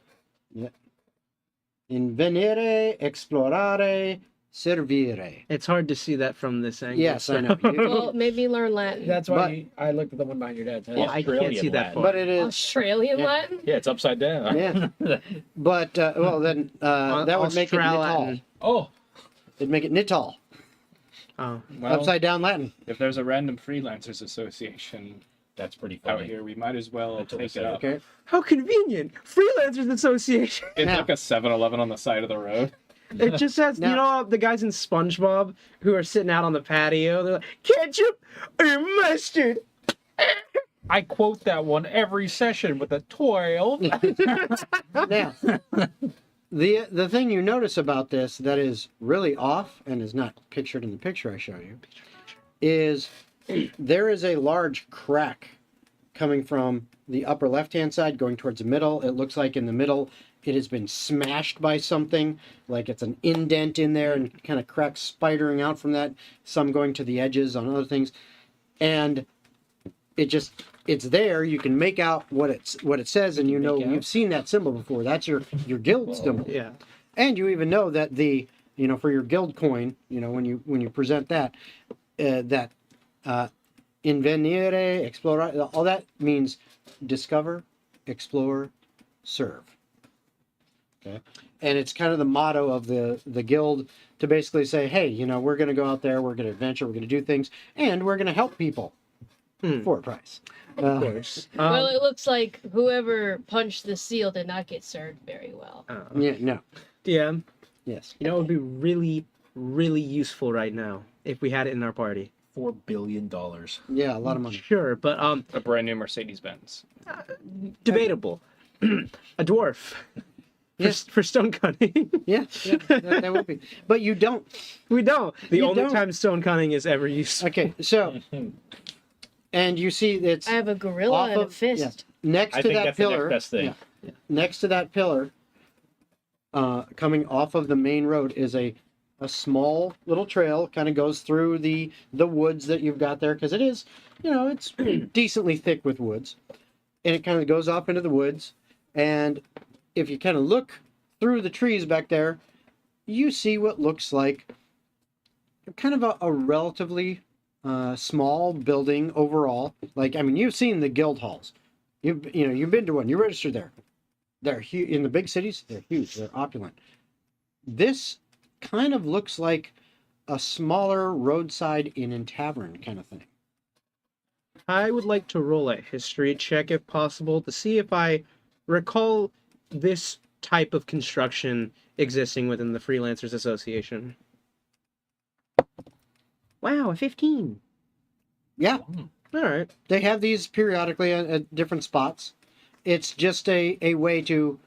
Invenire, explorare, servire. It's hard to see that from this angle. Yes, I know. Well, maybe learn Latin. That's why I looked at the one behind your dad's head. Yeah, I can't Australian see that Latin. far. But it is, Australian Yeah. Latin. Yeah, it's upside down. yeah. But well, then that would make it Australatin. Nital. Oh, It'd make it Nital, Oh, Well, upside down Latin. if there's a random freelancers association that's pretty out funny. here, we might as well That's what I take it said. up. Okay. how convenient! Freelancers Association. It's Now- like a 7-Eleven on the side of the road. It just says, you Now- know, the guys in SpongeBob who are sitting out on the patio. They're like, ketchup or mustard. I quote that one every session with a 12. Now, the thing you notice about this that is really off and is not pictured in the picture I showed you is there is a large crack coming from the upper left-hand side going towards the middle. It looks like in the middle it has been smashed by something, like it's an indent in there and kind of cracks spidering out from that, some going to the edges on other things. And it's there. You can make out what it says, and you've seen that symbol before. That's your guild symbol. Yeah. And you even know that for your guild coin, when you present that, invenire, explore, all that means discover, explore, serve. Okay. And it's kind of the motto of the guild to basically say, hey, we're going to go out there, we're going to adventure, we're going to do things, and we're going to help people for a price. Of course. Well, it looks like whoever punched the seal did not get served very well. Yeah, no. DM, Yes. you know, it would be really, really useful right now if we had it in our party. $4 billion. Yeah, a lot of money. Sure, but A brand new Mercedes-Benz. debatable. A dwarf. Yes. For stone cutting. Yeah, that would be. But you don't. We don't. The You only don't. time stone cutting is ever used. Okay, so, and you see it's I have a gorilla off and a of- fist. next I to think that that's pillar. the next best thing. Yeah. Next to that pillar, coming off of the main road is a small little trail. Kind of goes through the woods that you've got there because it is, it's decently thick with woods, and it kind of goes off into the woods. And if you kind of look through the trees back there, you see what looks like kind of a relatively small building overall. Like, I mean, you've seen the guild halls. You've been to one. You're registered there. They're huge in the big cities. They're huge. They're opulent. This kind of looks like a smaller roadside inn and tavern kind of thing. I would like to roll a history check if possible to see if I recall this type of construction existing within the Freelancers Association. Wow, a 15. Yeah, All right. they have these periodically at different spots. It's just a way to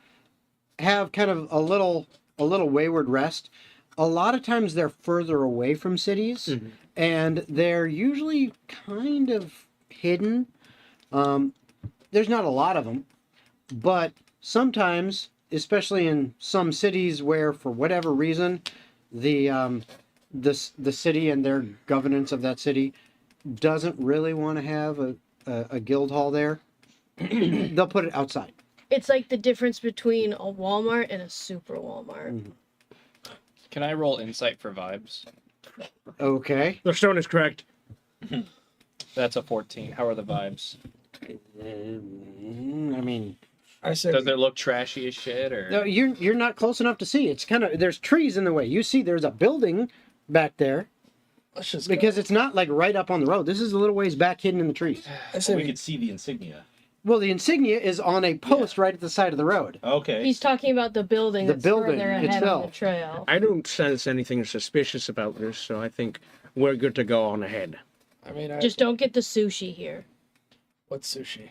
have kind of a little wayward rest. A lot of times they're further away from cities, and they're usually kind of hidden. There's not a lot of them, but sometimes, especially in some cities where, for whatever reason, the city and their governance of that city doesn't really want to have a guild hall there, they'll put it outside. It's like the difference between a Walmart and a super Walmart. Can I roll insight for vibes? Okay. The stone is correct. That's a 14. How are the vibes? I mean, I say Does it look trashy as shit, or no, you're not close enough to see. It's kind of, there's trees in the way. You see, there's a building back there let's just because it's not like right up on the road. This is a little ways back, hidden in the trees. I say we we could see the insignia. Well, the insignia is on a post right at the side of the road. Okay. He's talking about the building The that's building further ahead on the itself. trail. I don't sense anything suspicious about this, so I think we're good to go on ahead. I mean, Just don't get the sushi here. what's sushi?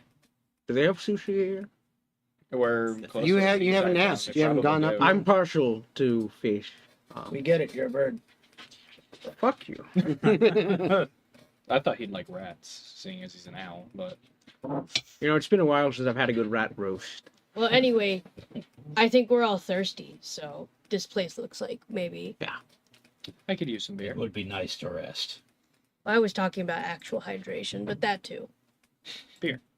Do they have sushi here? we're close You to have- you the haven't side, asked. they You haven't probably gone up. do. I'm partial to fish. We get it. You're a bird. Fuck you. I thought he'd like rats, seeing as he's an owl, but You know, it's been a while since I've had a good rat roast. Well, anyway, I think we're all thirsty, so this place looks like maybe. I could use some beer. It would be nice to rest. I was talking about actual hydration, but that too.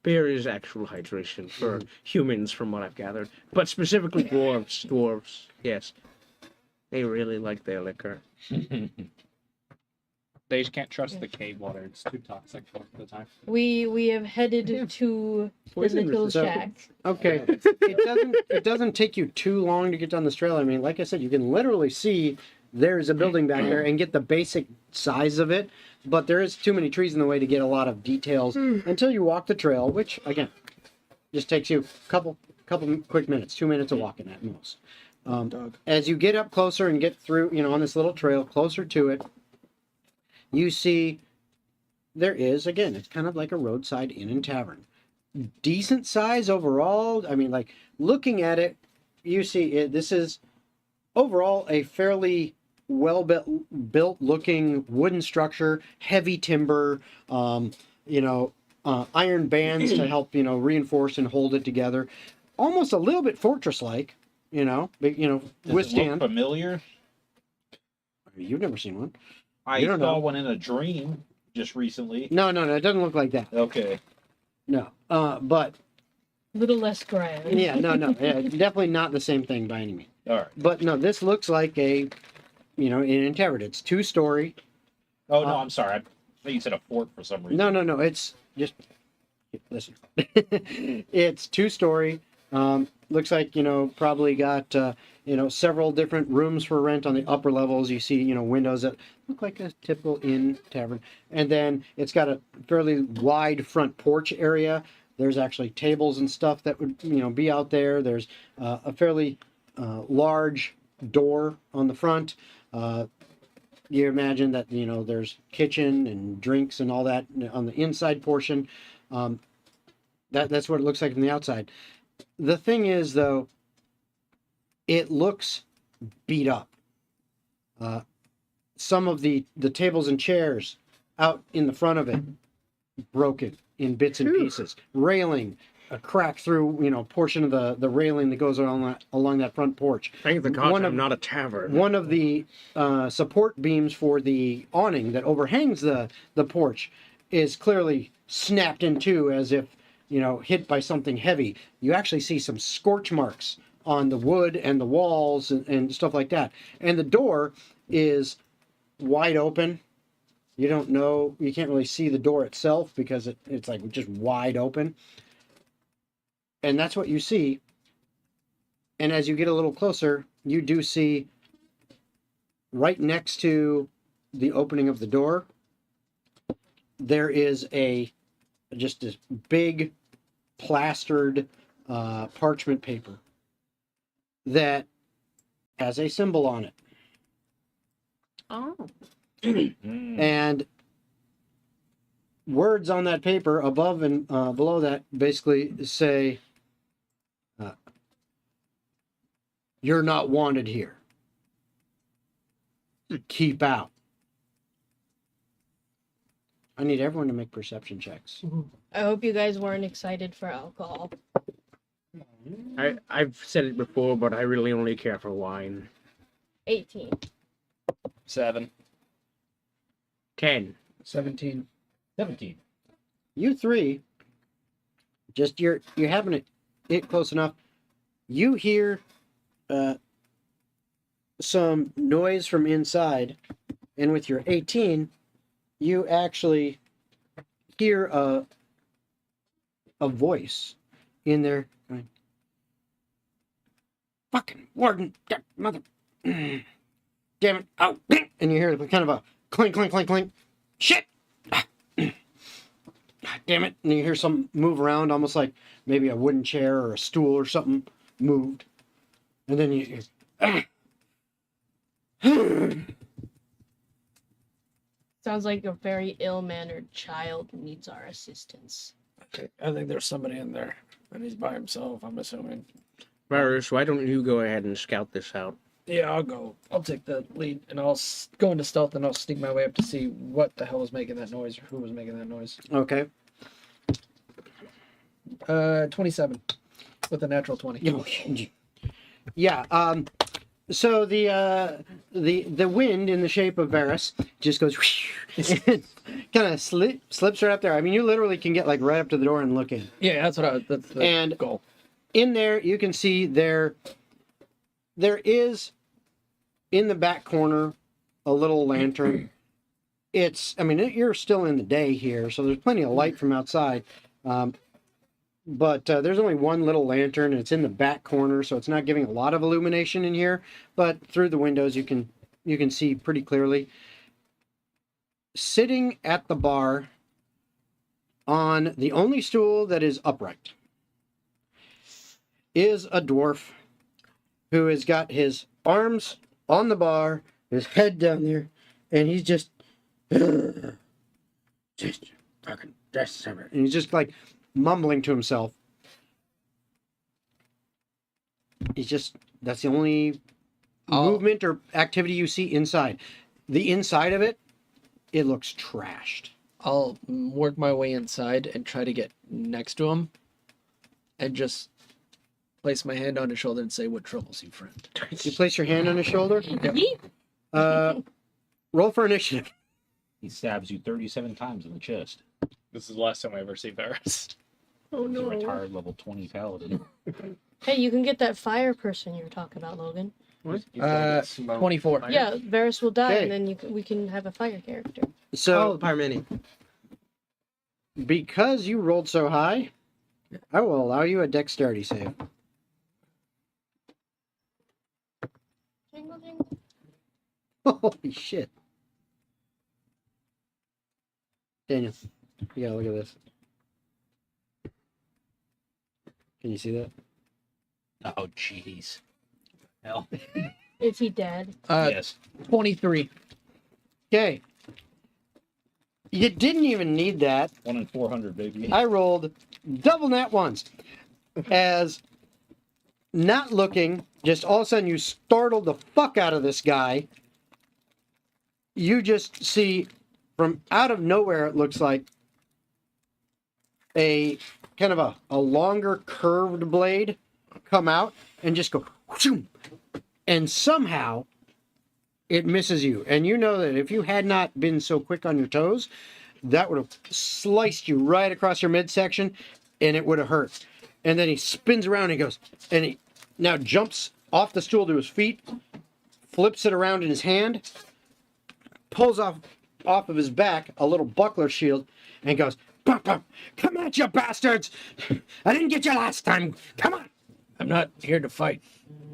Beer is actual hydration for humans, from what I've gathered. But specifically dwarves, yes. They really like their liquor. They just can't trust the cave water. It's too toxic most of the time. We have headed to the Poison little resistant. shack. Okay. It doesn't take you too long to get down this trail. I mean, like I said, you can literally see there's a building back there and get the basic size of it, but there is too many trees in the way to get a lot of details until you walk the trail, which again just takes you a couple quick minutes, 2 minutes of walking at most. As you get up closer and get through, on this little trail closer to it, you see there is, again, it's kind of like a roadside inn and tavern. Decent size overall. I mean, like, looking at it, you see this is overall a fairly well-built looking wooden structure, heavy timber, iron bands to help, reinforce and hold it together. Almost a little bit fortress-like, Does withstand. it look familiar? You've never seen one. I You don't saw know. one in a dream just recently. No, it doesn't look like that. Okay. No, but Little less grand. yeah, no, yeah, definitely not the same thing by any means. All right. But no, this looks like an inn tavern. It's 2-story. Oh, no, I'm sorry. I thought you said a fort for some reason. No, it's just listen. It's 2-story. Looks like probably got several different rooms for rent on the upper levels. You see windows that look like a typical inn tavern, and then it's got a fairly wide front porch area. There's actually tables and stuff that would be out there. There's a fairly large door on the front. You imagine that there's kitchen and drinks and all that on the inside portion. That's what it looks like from the outside. The thing is, though, it looks beat up. Some of the tables and chairs out in the front of it broken in bits and pieces. Railing, a crack through portion of the railing that goes along that front porch. Thank the gods One of- I'm not a tavern. One of the support beams for the awning that overhangs the porch is clearly snapped in two, as if hit by something heavy. You actually see some scorch marks on the wood and the walls and stuff like that. And the door is wide open. You can't really see the door itself because it's like just wide open. And that's what you see. And as you get a little closer, you do see right next to the opening of the door, there is just this big plastered parchment paper that has a symbol on it. Oh. And words on that paper above and below that basically say You're not wanted here. Keep out. I need everyone to make perception checks. I hope you guys weren't excited for alcohol. I've said it before, but I really only care for wine. 18. 7. 10. 17. 17. You three, just you're having it close enough. You hear some noise from inside, and with your 18, you actually hear a voice in there going, "Fucking warden, mother, damn it, out!" And you hear kind of a clink, clink, clink, clink. Shit! Damn it! And you hear something move around, almost like maybe a wooden chair or a stool or something moved, and then you hear. Sounds like a very ill-mannered child needs our assistance. Okay, I think there's somebody in there, and he's by himself, I'm assuming. Varus, why don't you go ahead and scout this out? Yeah, I'll go. I'll take the lead, and I'll go into stealth, and I'll sneak my way up to see what the hell was making that noise, or who was making that noise. Okay. 27 with a natural 20. Yeah. So the wind in the shape of Varus just goes kind of slips right up there. I mean, you literally can get like right up to the door and look in. Yeah, that's that's the And goal. in there, you can see there is in the back corner a little lantern. You're still in the day here, so there's plenty of light from outside. But there's only one little lantern, and it's in the back corner, so it's not giving a lot of illumination in here. But through the windows, you can see pretty clearly. Sitting at the bar on the only stool that is upright is a dwarf who has got his arms on the bar, his head down there, and he's just fucking and he's just like mumbling to himself. That's the only movement or activity you see inside. The inside of it looks trashed. I'll work my way inside and try to get next to him and just place my hand on his shoulder and say, "What troubles you, friend?" You place your hand on his shoulder. Yeet. Roll for initiative. He stabs you 37 times in the chest. This is the last time I ever see Varus. Oh He's a no. retired level 20 paladin. Hey, you can get that fire person you were talking about, Logan. What? 24. Yeah, Varus will die, Okay. and then we can have a fire character. So Oh, Pyromani. because you rolled so high, I will allow you a dexterity save. Jingle, jingle. Holy shit. Daniel, you gotta look at this. Can you see that? Oh, jeez. Hell. Is he dead? Yes. 23. Okay. You didn't even need that. 1 in 400, baby. I rolled double nat ones. As not looking, just all of a sudden you startled the fuck out of this guy. You just see from out of nowhere, it looks like a kind of a longer curved blade come out and just go whoosh, and somehow it misses you. And you know that if you had not been so quick on your toes, that would have sliced you right across your midsection and it would have hurt. And then he spins around and he goes, and he now jumps off the stool to his feet, flips it around in his hand, pulls off of his back a little buckler shield, and goes, "Bum, bum. Come at you bastards! I didn't get you last time. Come on!" I'm not here to fight.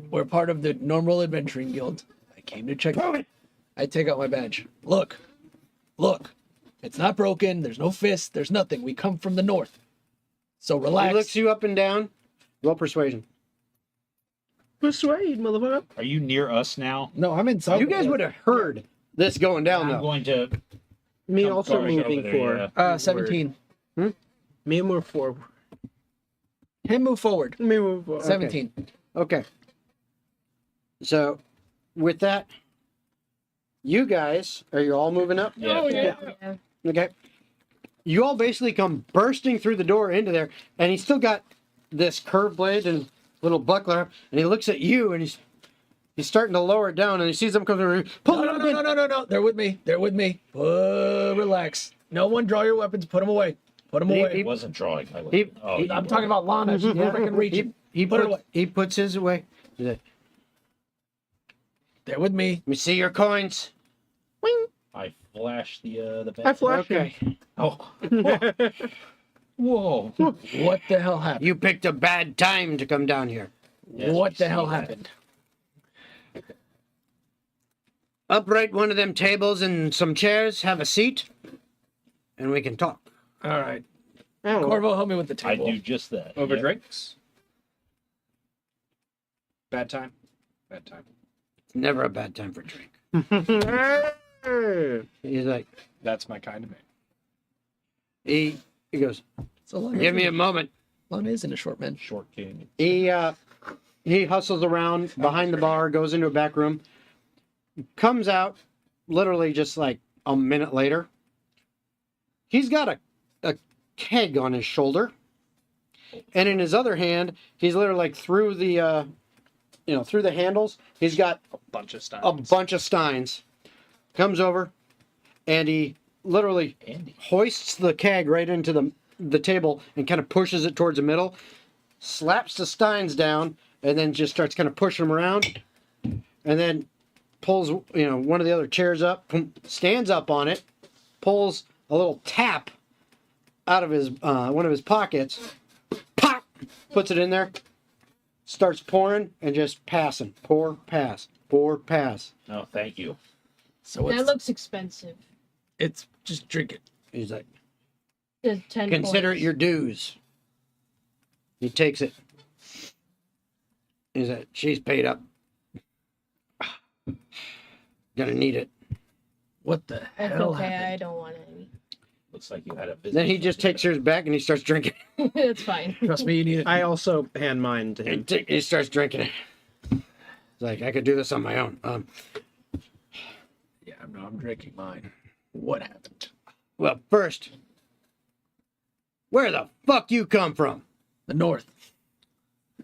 We're part of the normal adventuring guild. I came to check. Prove it. I take out my badge. Look. It's not broken. There's no fist. There's nothing. We come from the north. So relax. He looks you up and down. Roll persuasion. Persuade, motherfucker. Are you near us now? No, I'm inside. You guys would have heard this going down, I'm though. going to. Me come also forward moving over for. there, 17. Me move forward. Him move forward. Me move forward. 17. Okay. So, with that, you guys, are you all moving up? Yeah. Oh, yeah. Yeah. Okay. You all basically come bursting through the door into there, and he's still got this curved blade and little buckler, and he looks at you, and he's starting to lower it down, and he sees them coming. Pull it up. No. They're with me. Relax. No one draw your weapons. Put them away. Put them away. He wasn't drawing. I'm talking about Lana. She's freaking reaching. He puts his away. He's like, They're with me. let me see your coins. I flashed the bag. I flashed him. Okay. Oh. Whoa. What the hell happened? You picked a bad time to come down here. Yes, What we the hell see that. happened? Upright one of them tables and some chairs. Have a seat, and we can talk. All right. Oh, Corvo, help me with the I table. do just that. Over Yep. drinks. Bad time. Bad time. It's never a bad time for a drink. He's like, That's my kind of man. he goes, So Lana give me a moment. Lana isn't a short man. Short king. He hustles around behind the bar, goes into a back room, comes out literally just like a minute later. He's got a keg on his shoulder, and in his other hand, he's literally like through the through the handles, he's got A bunch of steins. a bunch of steins. Comes over, and he literally Andy. hoists the keg right into the table and kind of pushes it towards the middle, slaps the steins down, and then just starts kind of pushing them around, and then pulls one of the other chairs up, stands up on it, pulls a little tap out of his one of his pockets, pop, puts it in there, starts pouring and just passing, pour, pass, pour, pass. No, thank you. So That looks expensive. it's just drink it. He's like, The 10 consider it points. your dues. He takes it. He's like, she's paid up. Gonna need it. What the That's hell okay. I happened? don't want any. Looks like you had a business. Then he just takes hers back and he starts drinking. It's fine. Trust me, you need it. I also hand mine to him. He starts drinking it. It's like, I could do this on my own. Yeah, I'm drinking mine. What happened? Well, first, where the fuck you come from? The North.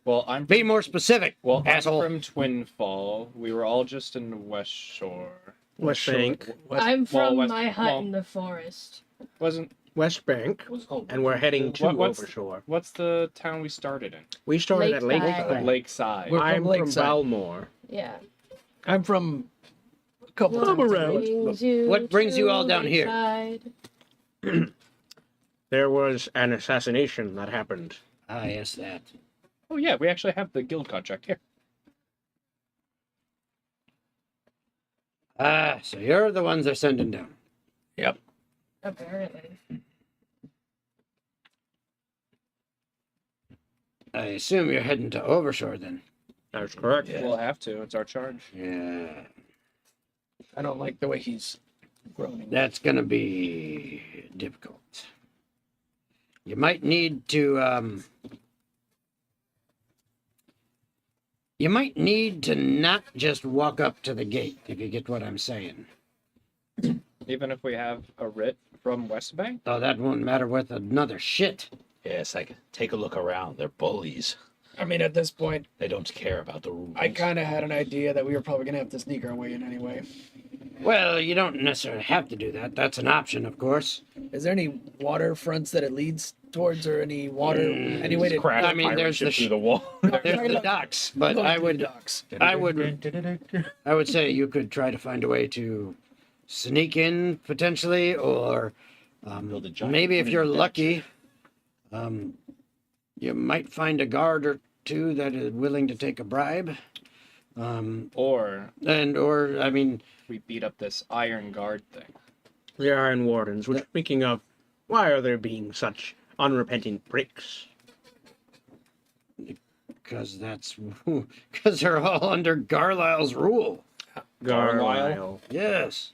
Well, I'm Be more specific, well, asshole. I'm from Twin Fall. We were all just in West Shore. West Bank. I'm well, from West- my hut well- in the forest. Wasn't West Bank. And we're heading to What's- Overshore. what's the town we started in? We started at Lakeside. Lakeside. Lakeside. We're from I'm from Lakeside. Balmore. Yeah. I'm from a couple What towns. What brings you all to down here? Lakeside? There was an assassination that happened. Ah, yes, that. Oh yeah, we actually have the guild contract here. Ah, so you're the ones they're sending down. Apparently. I assume you're heading to Overshore then. That's correct. We'll have to. It's our charge. Yeah. I don't like the way he's groaning. That's gonna be difficult. You might need to not just walk up to the gate, if you get what I'm saying. Even if we have a writ from West Bank. Oh, that won't matter worth another shit. Yes, I can take a look around. They're bullies. I mean, at this point, They don't care about the rules. I kind of had an idea that we were probably going to have to sneak our way in anyway. Well, you don't necessarily have to do that. That's an option, of course. Is there any waterfronts that it leads towards, or any water, any way to crash I mean, pirate there's ship the through the wall. There's the docks, but Going I to the would docks? I would say you could try to find a way to sneak in potentially, or Build a giant maybe if wooden you're deck. lucky, you might find a guard or two that is willing to take a bribe. Or Or I mean, we beat up this Iron Guard thing. The Iron Wardens. Which, speaking of, why are there being such unrepentant pricks? because they're all under Garlisle's rule. Garlisle. Yes.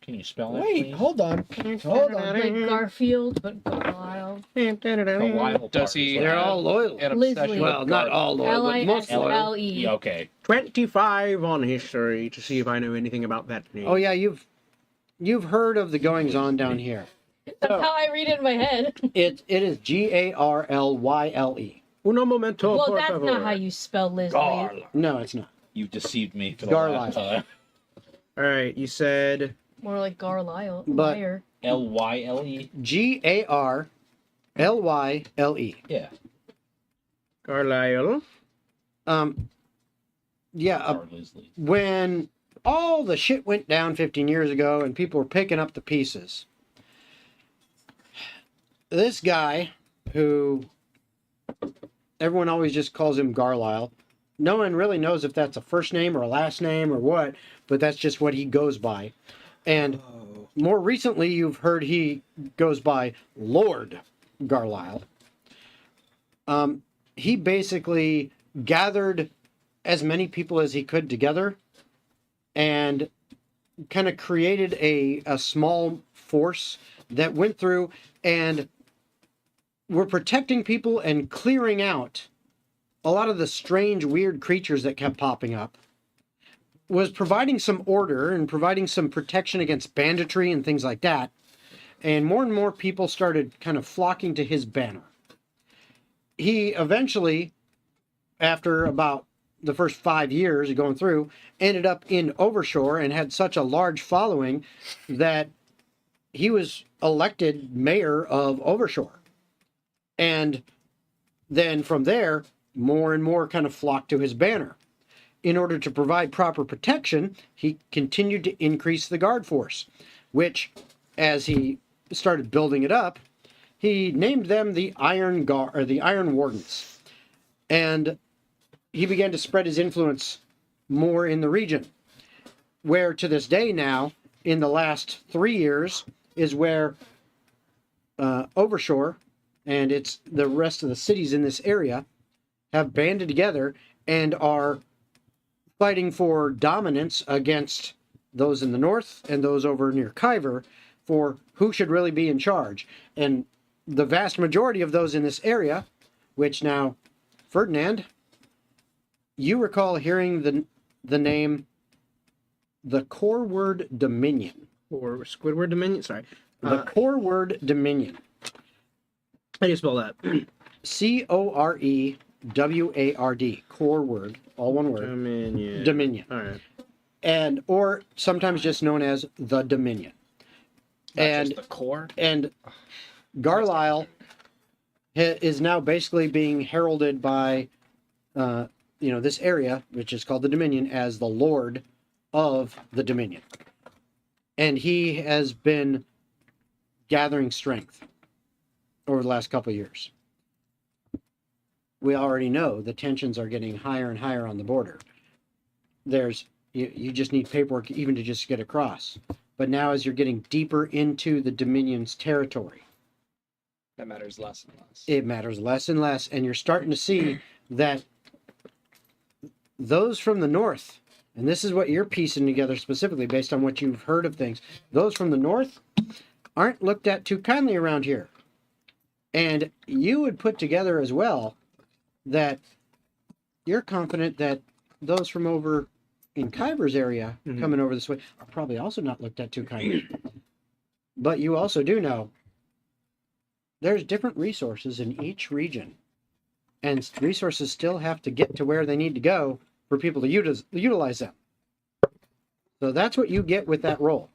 Can you spell that, Wait, please? hold on. Hold on. Like Garfield, but Carlisle. The wild Does part he is They're what- all loyal. An Leslie. obsession Well, with not Garfield. all loyal, but most loyal. Lisle. Yeah, okay. 25 on history to see if I know anything about that name. Oh yeah, you've heard of the goings on down here. That's how I read it in my head. It is Garlyle. Uno momento, Well, por that's favor. not how you spell Leslie. Garl. No, it's not. You deceived me for the Garlic. last time. All right, you said More like Garlisle. But- Liar. Lyle. Garlyle. Yeah. Carlisle. Yeah, Leslie. when all the shit went down 15 years ago and people were picking up the pieces, this guy who everyone always just calls him Garlisle, no one really knows if that's a first name or a last name or what, but that's just what he goes by. And more recently, you've heard he goes by Lord Garlisle. He basically gathered as many people as he could together and kind of created a small force that went through and were protecting people and clearing out a lot of the strange, weird creatures that kept popping up, was providing some order and providing some protection against banditry and things like that. And more people started kind of flocking to his banner. He eventually, after about the first 5 years of going through, ended up in Overshore and had such a large following that he was elected mayor of Overshore. And then from there, more and more kind of flocked to his banner. In order to provide proper protection, he continued to increase the guard force, which, as he started building it up, he named them the Iron Guard or the Iron Wardens. And he began to spread his influence more in the region, where to this day now, in the last 3 years, is where Overshore and it's the rest of the cities in this area have banded together and are fighting for dominance against those in the north and those over near Kyver for who should really be in charge. And the vast majority of those in this area, which now, Ferdinand, you recall hearing the name, the core word Dominion. or Squidward Dominion. Sorry. The core word Dominion. How do you spell that? Coreward. Core word. All one word. Dominion. Dominion. All right. And or sometimes just known as the Dominion. Not And just the core. and Garlisle is now basically being heralded by this area, which is called the Dominion, as the Lord of the Dominion. And he has been gathering strength over the last couple of years. We already know the tensions are getting higher and higher on the border. You just need paperwork even to just get across. But now as you're getting deeper into the Dominion's territory, That matters less and less. it matters less and less, and you're starting to see that those from the north, and this is what you're piecing together specifically based on what you've heard of things, those from the north aren't looked at too kindly around here. And you would put together as well that you're confident that those from over in Kyver's area coming over this way are probably also not looked at too kindly. But you also do know there's different resources in each region, and resources still have to get to where they need to go for people to utilize them. So that's what you get with that role.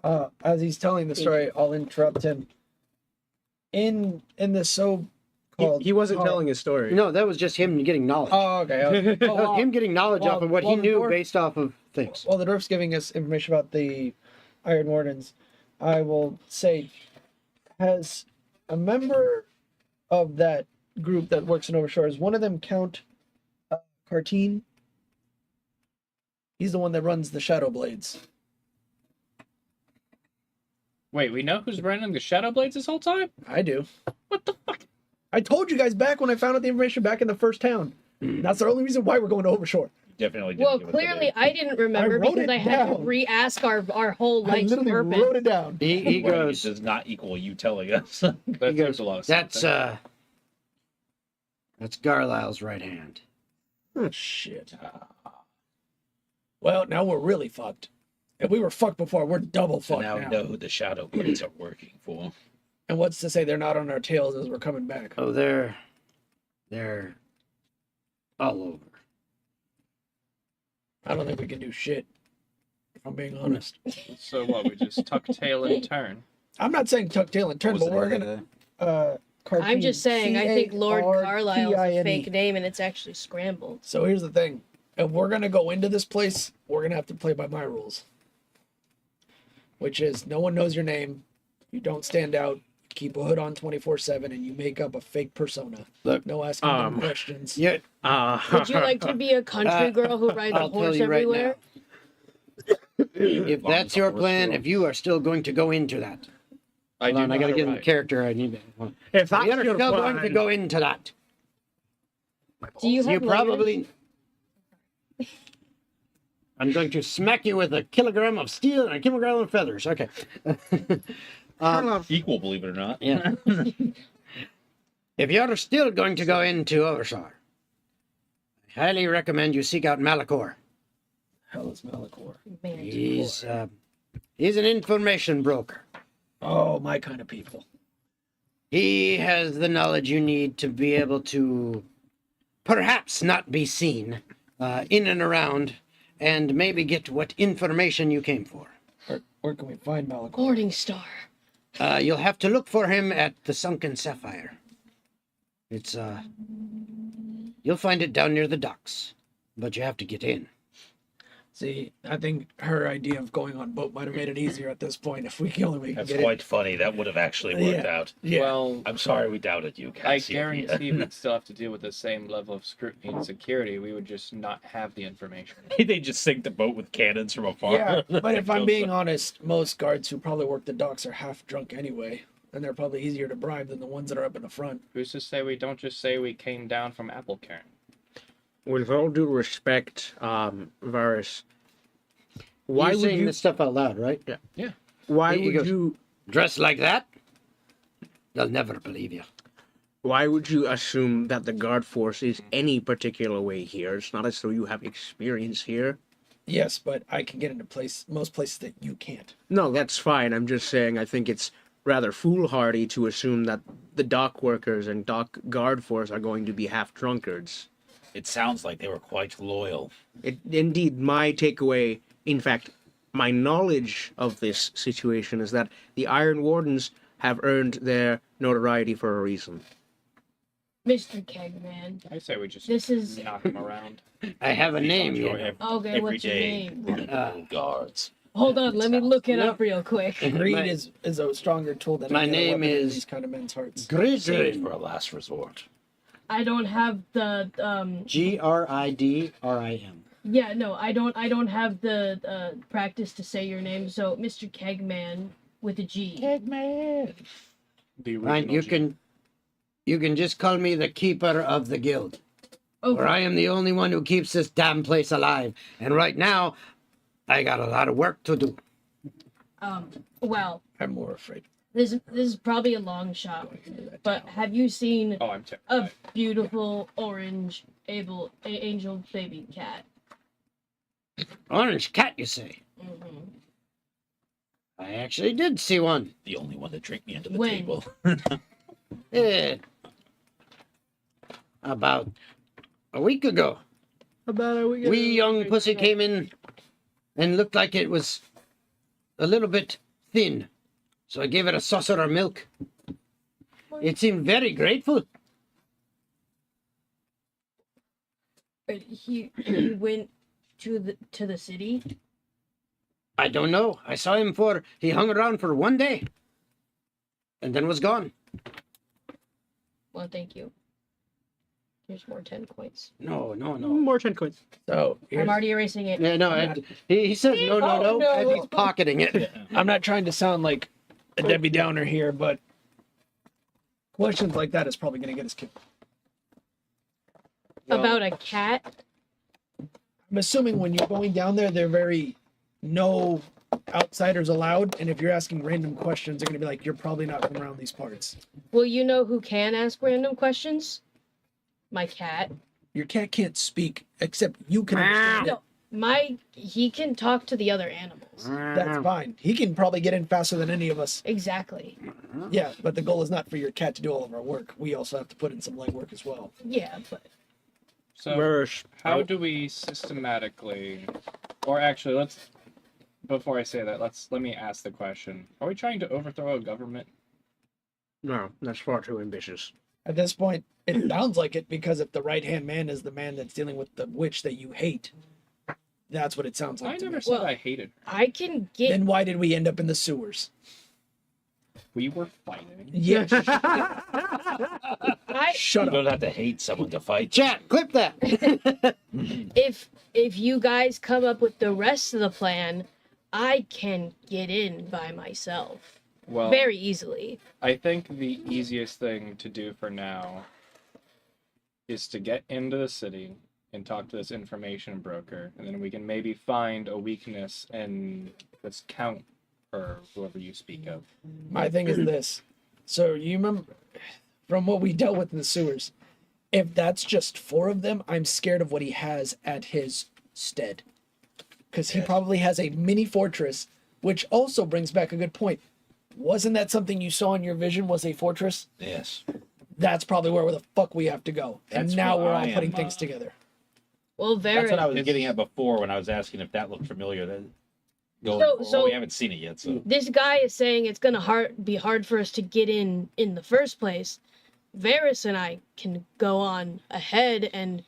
As he's telling the story, I'll interrupt him. In the so-called He wasn't telling his story. No, that was just him getting knowledge. Oh, okay. okay. That was him getting knowledge off of what he the knew dwarf- based off of things. While the dwarf's giving us information about the Iron Wardens, I will say, has a member of that group that works in Overshore, is one of them Count Cartine? He's the one that runs the Shadow Blades. Wait, we know who's running the Shadow Blades this whole time? I do. What the fuck? I told you guys back when I found out the information back in the first town. That's the only reason why we're going to Overshore. definitely didn't Well, give us clearly I didn't remember wrote because it I had to down. re-ask our whole I life's literally purpose. wrote it down. He Well, goes, it does not equal you telling us. That he makes goes, a lot of sense. that's Garlisle's right hand. Shit. Well, now we're really fucked. If we were fucked before, we're double So fucked now we know who the Shadow Blades are working for. And what's to say they're not on our tails as we're coming back? Oh, they're all over. I don't think we can do shit, if I'm being honest. So what? We just tuck tail and turn. I'm not saying tuck tail and turn, What's but the we're name gonna. of that? I'm just saying, I think Lord Carlisle is a Carlisle fake name and it's actually scrambled. So here's the thing. If we're gonna go into this place, we're gonna have to play by my rules. Which is no one knows your name, you don't stand out, you keep a hood on 24/7, and you make up a fake persona. Look, no asking them questions. Yeah, Would you like to be a country girl who rides a I'll tell horse you right everywhere? now. If that's your plan, if you are still going to go into that. Hold on, I gotta get in the character. I need to. If that's You're your still going to plan, go into that. Do you have You probably. I'm going to smack you with a kilogram of steel and a kilogram of feathers. Okay. Equal, believe it or not. Yeah. If you're still going to go into Overshore, I highly recommend you seek out Malachor. Hell is Malachor? He's an information broker. Oh, my kind of people. He has the knowledge you need to be able to perhaps not be seen in and around and maybe get what information you came for. Where can we find Malachor? Morning Star. You'll have to look for him at the Sunken Sapphire. It's, you'll find it down near the docks, but you have to get in. See, I think her idea of going on boat might have made it easier at this point if we can only make That's get quite funny. That would have actually worked out. Yeah. Well, I'm sorry we doubted you, I Cassiopeia. guarantee we'd still have to deal with the same level of scrutiny and security. We would just not have the information. They just sink the boat with cannons from afar. Yeah, but if I'm being honest, most guards who probably work the docks are half drunk anyway, and they're probably easier to bribe than the ones that are up in the front. Who's to say we don't just say we came down from Apple Cairn? with all due respect, Varus, why You're would saying you? this stuff out loud, right? Yeah. Why He would goes- you? Dressed like that? They'll never believe you. Why would you assume that the guard force is any particular way here? It's not as though you have experience here. Yes, but I can get into most places that you can't. No, that's fine. I'm just saying I think it's rather foolhardy to assume that the dock workers and dock guard force are going to be half drunkards. It sounds like they were quite loyal. Indeed, my takeaway, in fact, my knowledge of this situation is that the Iron Wardens have earned their notoriety for a reason. Mr. Kegman. I say we just This is knock him around. I have a name, you know. okay. Every What's your day, name? little guards. Hold on, let me look it No. up real quick. Greed My- is a stronger tool than My any other name weapon in is- these kind of men's hearts. Saved Gridrin. for a last resort. I don't have the Gridrim. yeah, no, I don't have the practice to say your name. So, Mr. Kegman with a G. Kegman. The Fine, original you can just call me the keeper of the guild. For Okay. I am the only one who keeps this damn place alive. And right now, I got a lot of work to do. Well, I'm more afraid. this is probably a long shot, but have you seen Oh, I'm a terrified. beautiful orange angel baby cat? Orange cat, you say? Mm-hmm. I actually did see one. The only one to drink me under the When? table. Eh, about a week ago. About a week Wee young pussy came in and looked like it was a little bit thin. So I gave it a saucer of milk. It seemed very grateful. But he went to the city. I don't know. I saw him he hung around for one day and then was gone. Well, thank you. Here's more 10 coins. No. More 10 coins. So I'm already erasing it. Yeah, no, he says no, Oh, no. as he's pocketing it. I'm not trying to sound like a Debbie Downer here, but questions like that is probably going to get us kicked. About a cat. I'm assuming when you're going down there, they're very no outsiders allowed. And if you're asking random questions, they're gonna be like, you're probably not from around these parts. Well, you know who can ask random questions? My cat. Your cat can't speak, except you can understand it. No, he can talk to the other animals. That's fine. He can probably get in faster than any of us. Exactly. Yeah, but the goal is not for your cat to do all of our work. We also have to put in some legwork as well. Yeah, but So, Whereas, how do we systematically, or actually, before I say that, let me ask the question: are we trying to overthrow a government? no, that's far too ambitious. At this point, it sounds like it because if the right-hand man is the man that's dealing with the witch that you hate, that's what it sounds like I to never me. said I hated her. I can get. Then why did we end up in the sewers? We were fighting. Yeah, shut You up. don't have to hate someone to fight. Chat, clip that. If you guys come up with the rest of the plan, I can get in by myself Well, very easily. I think the easiest thing to do for now is to get into the city and talk to this information broker, and then we can maybe find a weakness in this count or whoever you speak of. My thing is this. So you remember from what we dealt with in the sewers, if that's just 4 of them, I'm scared of what he has at his stead. Because he probably has a mini fortress, which also brings back a good point. Wasn't that something you saw in your vision was a fortress? Yes. That's probably where the fuck we have to go. And That's now what we're all I putting am, things together. Well, That's what I was It's- getting at before when I was asking if that looked familiar. Then So- we haven't seen it yet, so this guy is saying it's gonna be hard for us to get in the first place. Varys and I can go on ahead and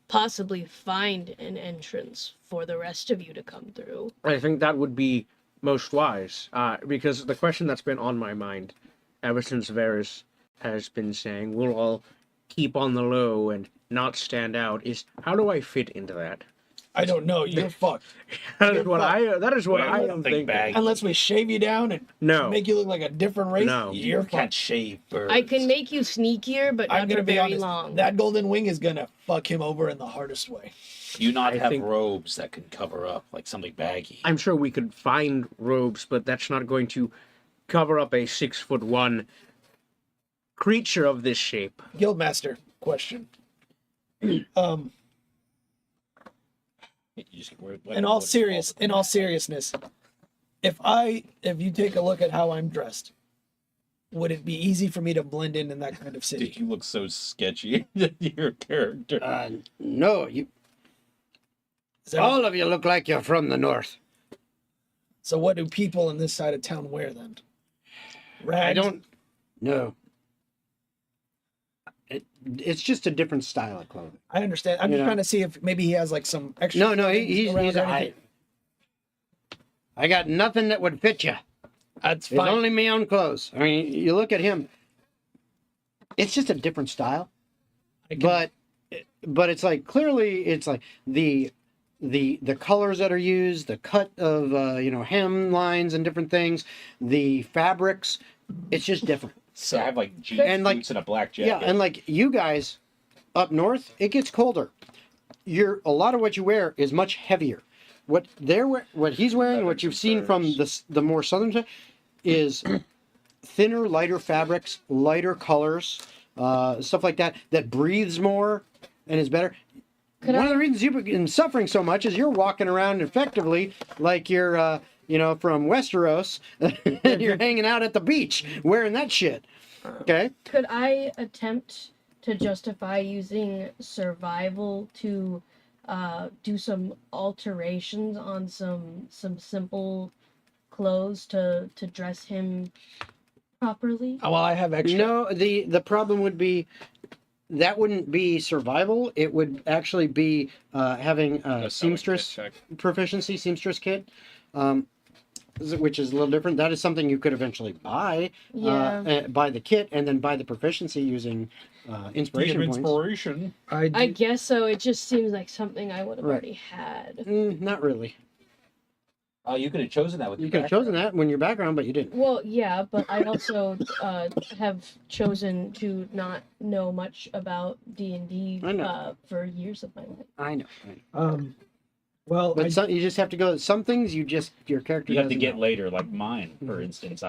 possibly find an entrance for the rest of you to come through. I think that would be most wise, because the question that's been on my mind ever since Varys has been saying we'll all keep on the low and not stand out is how do I fit into that? I don't know. You're fucked. That is what I am Think thinking. bag. Unless we shave you down and No, make you look like a different race, No. you're you can't fucked. shave birds. I can make you sneakier, but I'm not gonna for be very honest. long. That golden wing is gonna fuck him over in the hardest way. Do you not I have think- robes that can cover up like something baggy? I'm sure we could find robes, but that's not going to cover up a 6'1" creature of this shape. Guildmaster, question. You just wear, In all seriousness, if you take a look at how I'm dressed, would it be easy for me to blend in that kind of Dude, city? you look so sketchy. Your character. No, you. Is that- All of you look like you're from the north. So what do people in this side of town wear then? Rags? I don't. No. It's just a different style of clothing. I understand. I'm You just know. trying to see if maybe he has like some extra. No, things he's around or I anything. got nothing that would fit you. That's It's fine. only my own clothes. I mean, you look at him. It's just a different style, I can- but it's like clearly it's like the colors that are used, the cut of hem lines and different things, the fabrics. It's just different. So I have like jeans And, like- boots and a black jacket. Yeah, and like you guys up north, it gets colder. A lot of what you wear is much heavier. What he's wearing, what you've seen from the more southern side, is thinner, lighter fabrics, lighter colors, stuff like that breathes more and is better. One of the reasons you've been suffering so much is you're walking around effectively like you're from Westeros and you're hanging out at the beach wearing that shit. Okay. Could I attempt to justify using survival to do some alterations on some simple clothes to dress him properly? Oh, well, I have extra. No, the problem would be that wouldn't be survival. It would actually be having a A sewing seamstress kit check. proficiency, seamstress kit, which is a little different. That is something you could eventually buy. Yeah. Buy the kit and then buy the proficiency using inspiration points. inspiration. I guess so. It just seems like something I would have Right. already had. Not really. Oh, you could have chosen that with You your could have chosen background. that when your background, but you didn't. Well, yeah, but I also have chosen to not know much about D&D I know. for years of my life. I know. Well, But you just have to go. Some things your character. You have to doesn't get know. later, like mine, for instance.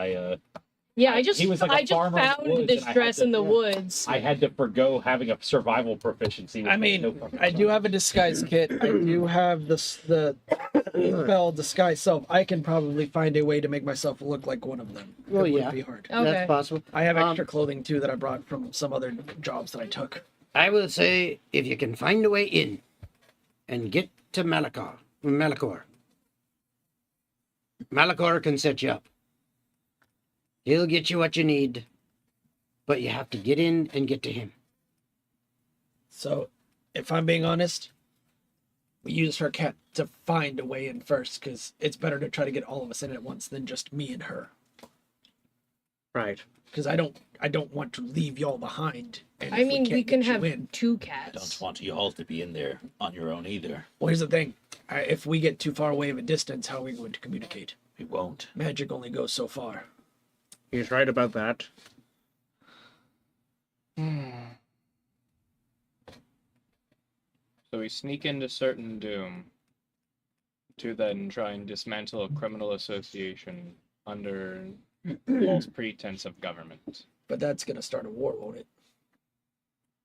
Yeah, I just he was like a I just farmer in the found woods, this and I had dress to- in the yeah. woods. I had to forgo having a survival proficiency. Which I made mean, no fucking I do sense. have a disguise kit. I do have the spell disguise self. I can probably find a way to make myself look like one of them. Well, it yeah. wouldn't be hard. Okay. That's possible. I have extra clothing too that I brought from some other jobs that I took. I will say, if you can find a way in, and get to Malachor, Malachor can set you up. He'll get you what you need, but you have to get in and get to him. So, if I'm being honest, we used her cat to find a way in first, because it's better to try to get all of us in at once than just me and her. Right. Because I don't want to leave y'all behind. And I if mean, we can't can get you have in, 2 I cats. don't want you all to be in there on your own either. well, here's the thing: if we get too far away of a distance, how are we going to communicate? We won't. Magic only goes so far. He's right about that. So we sneak into certain doom to then try and dismantle a criminal association under false pretense of government. But that's gonna start a war, won't it?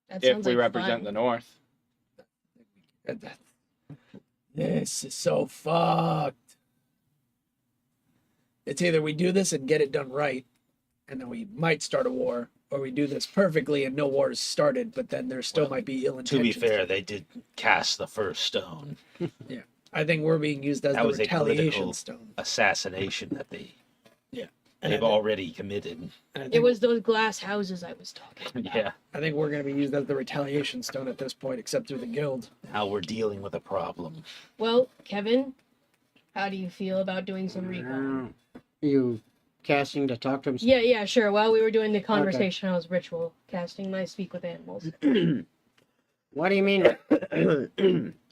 That If sounds we like represent fun. the North. This is so fucked. It's either we do this and get it done right, and then we might start a war, or we do this perfectly and no war is started, but then there still might be ill To be intentions. fair, they did cast the first stone. I think we're being used as That the was a retaliation political stone. assassination that And they've already committed. and I It think, was those glass houses I was talking about. Yeah. I think we're going to be used as the retaliation stone at this point, except through the guild. Now we're dealing with a problem. Well, Kevin, how do you feel about doing some recon? You casting to talk to him? Yeah, sure. While we were doing the conversation, I was ritual casting my speak with animals. What do you mean?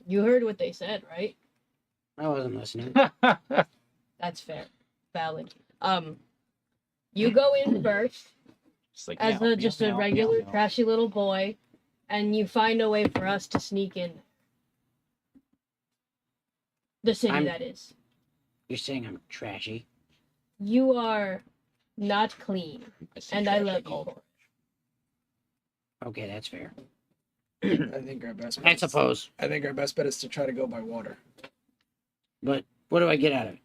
You heard what they said, right? I wasn't listening. That's fair. Valid. You go in first Just like as meow, just meow, a meow, regular meow, meow. trashy little boy, and you find a way for us to sneak in. The city, that is. You're saying I'm trashy? You are not clean, see and I trash, love call you. it. Okay, that's fair. I think our best. I suppose. I think our best bet is to try to go by water. But what do I get out of it?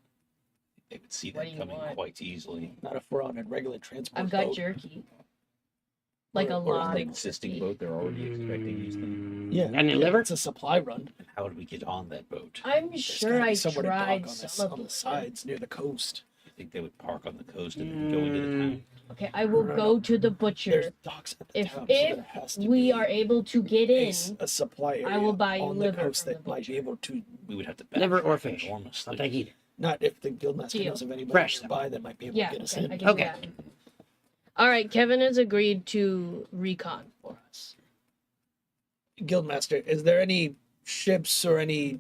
They would see What that do you coming want? quite easily. Not if we're on a regular transport. I've got boat. jerky. Like a Or lot an of existing jerky. boat, they're already expecting these things. Yeah, Any liver? It's a supply run. And how would we get on that boat? I'm There's sure gotta be I somewhere to dock tried on some on of the sides near the coast. I think they would park on the coast and then go into the town. Okay, I will go to the There's butcher. docks at the If town, so there has to we be are able to get a, in, a supply area I will buy you on the liver coast from that the might be butcher. able to. We would have to Liver or backtrack fish? enormously. I'll take either. Not if the guildmaster Deal. knows of anybody Fresh. nearby that might be able yeah, to get us okay, in. I can Okay. do that. All right, Kevin has agreed to recon for us. Guildmaster, is there any ships or any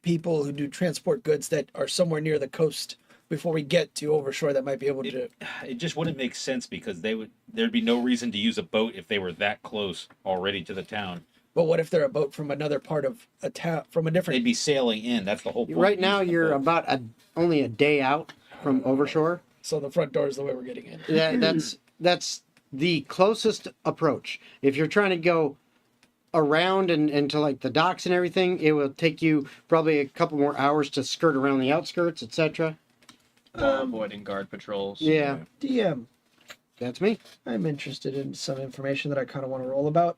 people who do transport goods that are somewhere near the coast before we get to Overshore that might be able to? It just wouldn't make sense because there'd be no reason to use a boat if they were that close already to the town. But what if they're a boat from another part of a town, from a different? They'd be sailing in. That's the whole point. Right of now, using a you're boat. about only a day out from Overshore. So the front door is the way we're getting in. That's the closest approach. If you're trying to go around and to like the docks and everything, it will take you probably a couple more hours to skirt around the outskirts, etc. While avoiding guard patrols. Yeah, DM, that's me. I'm interested in some information that I kind of want to roll about.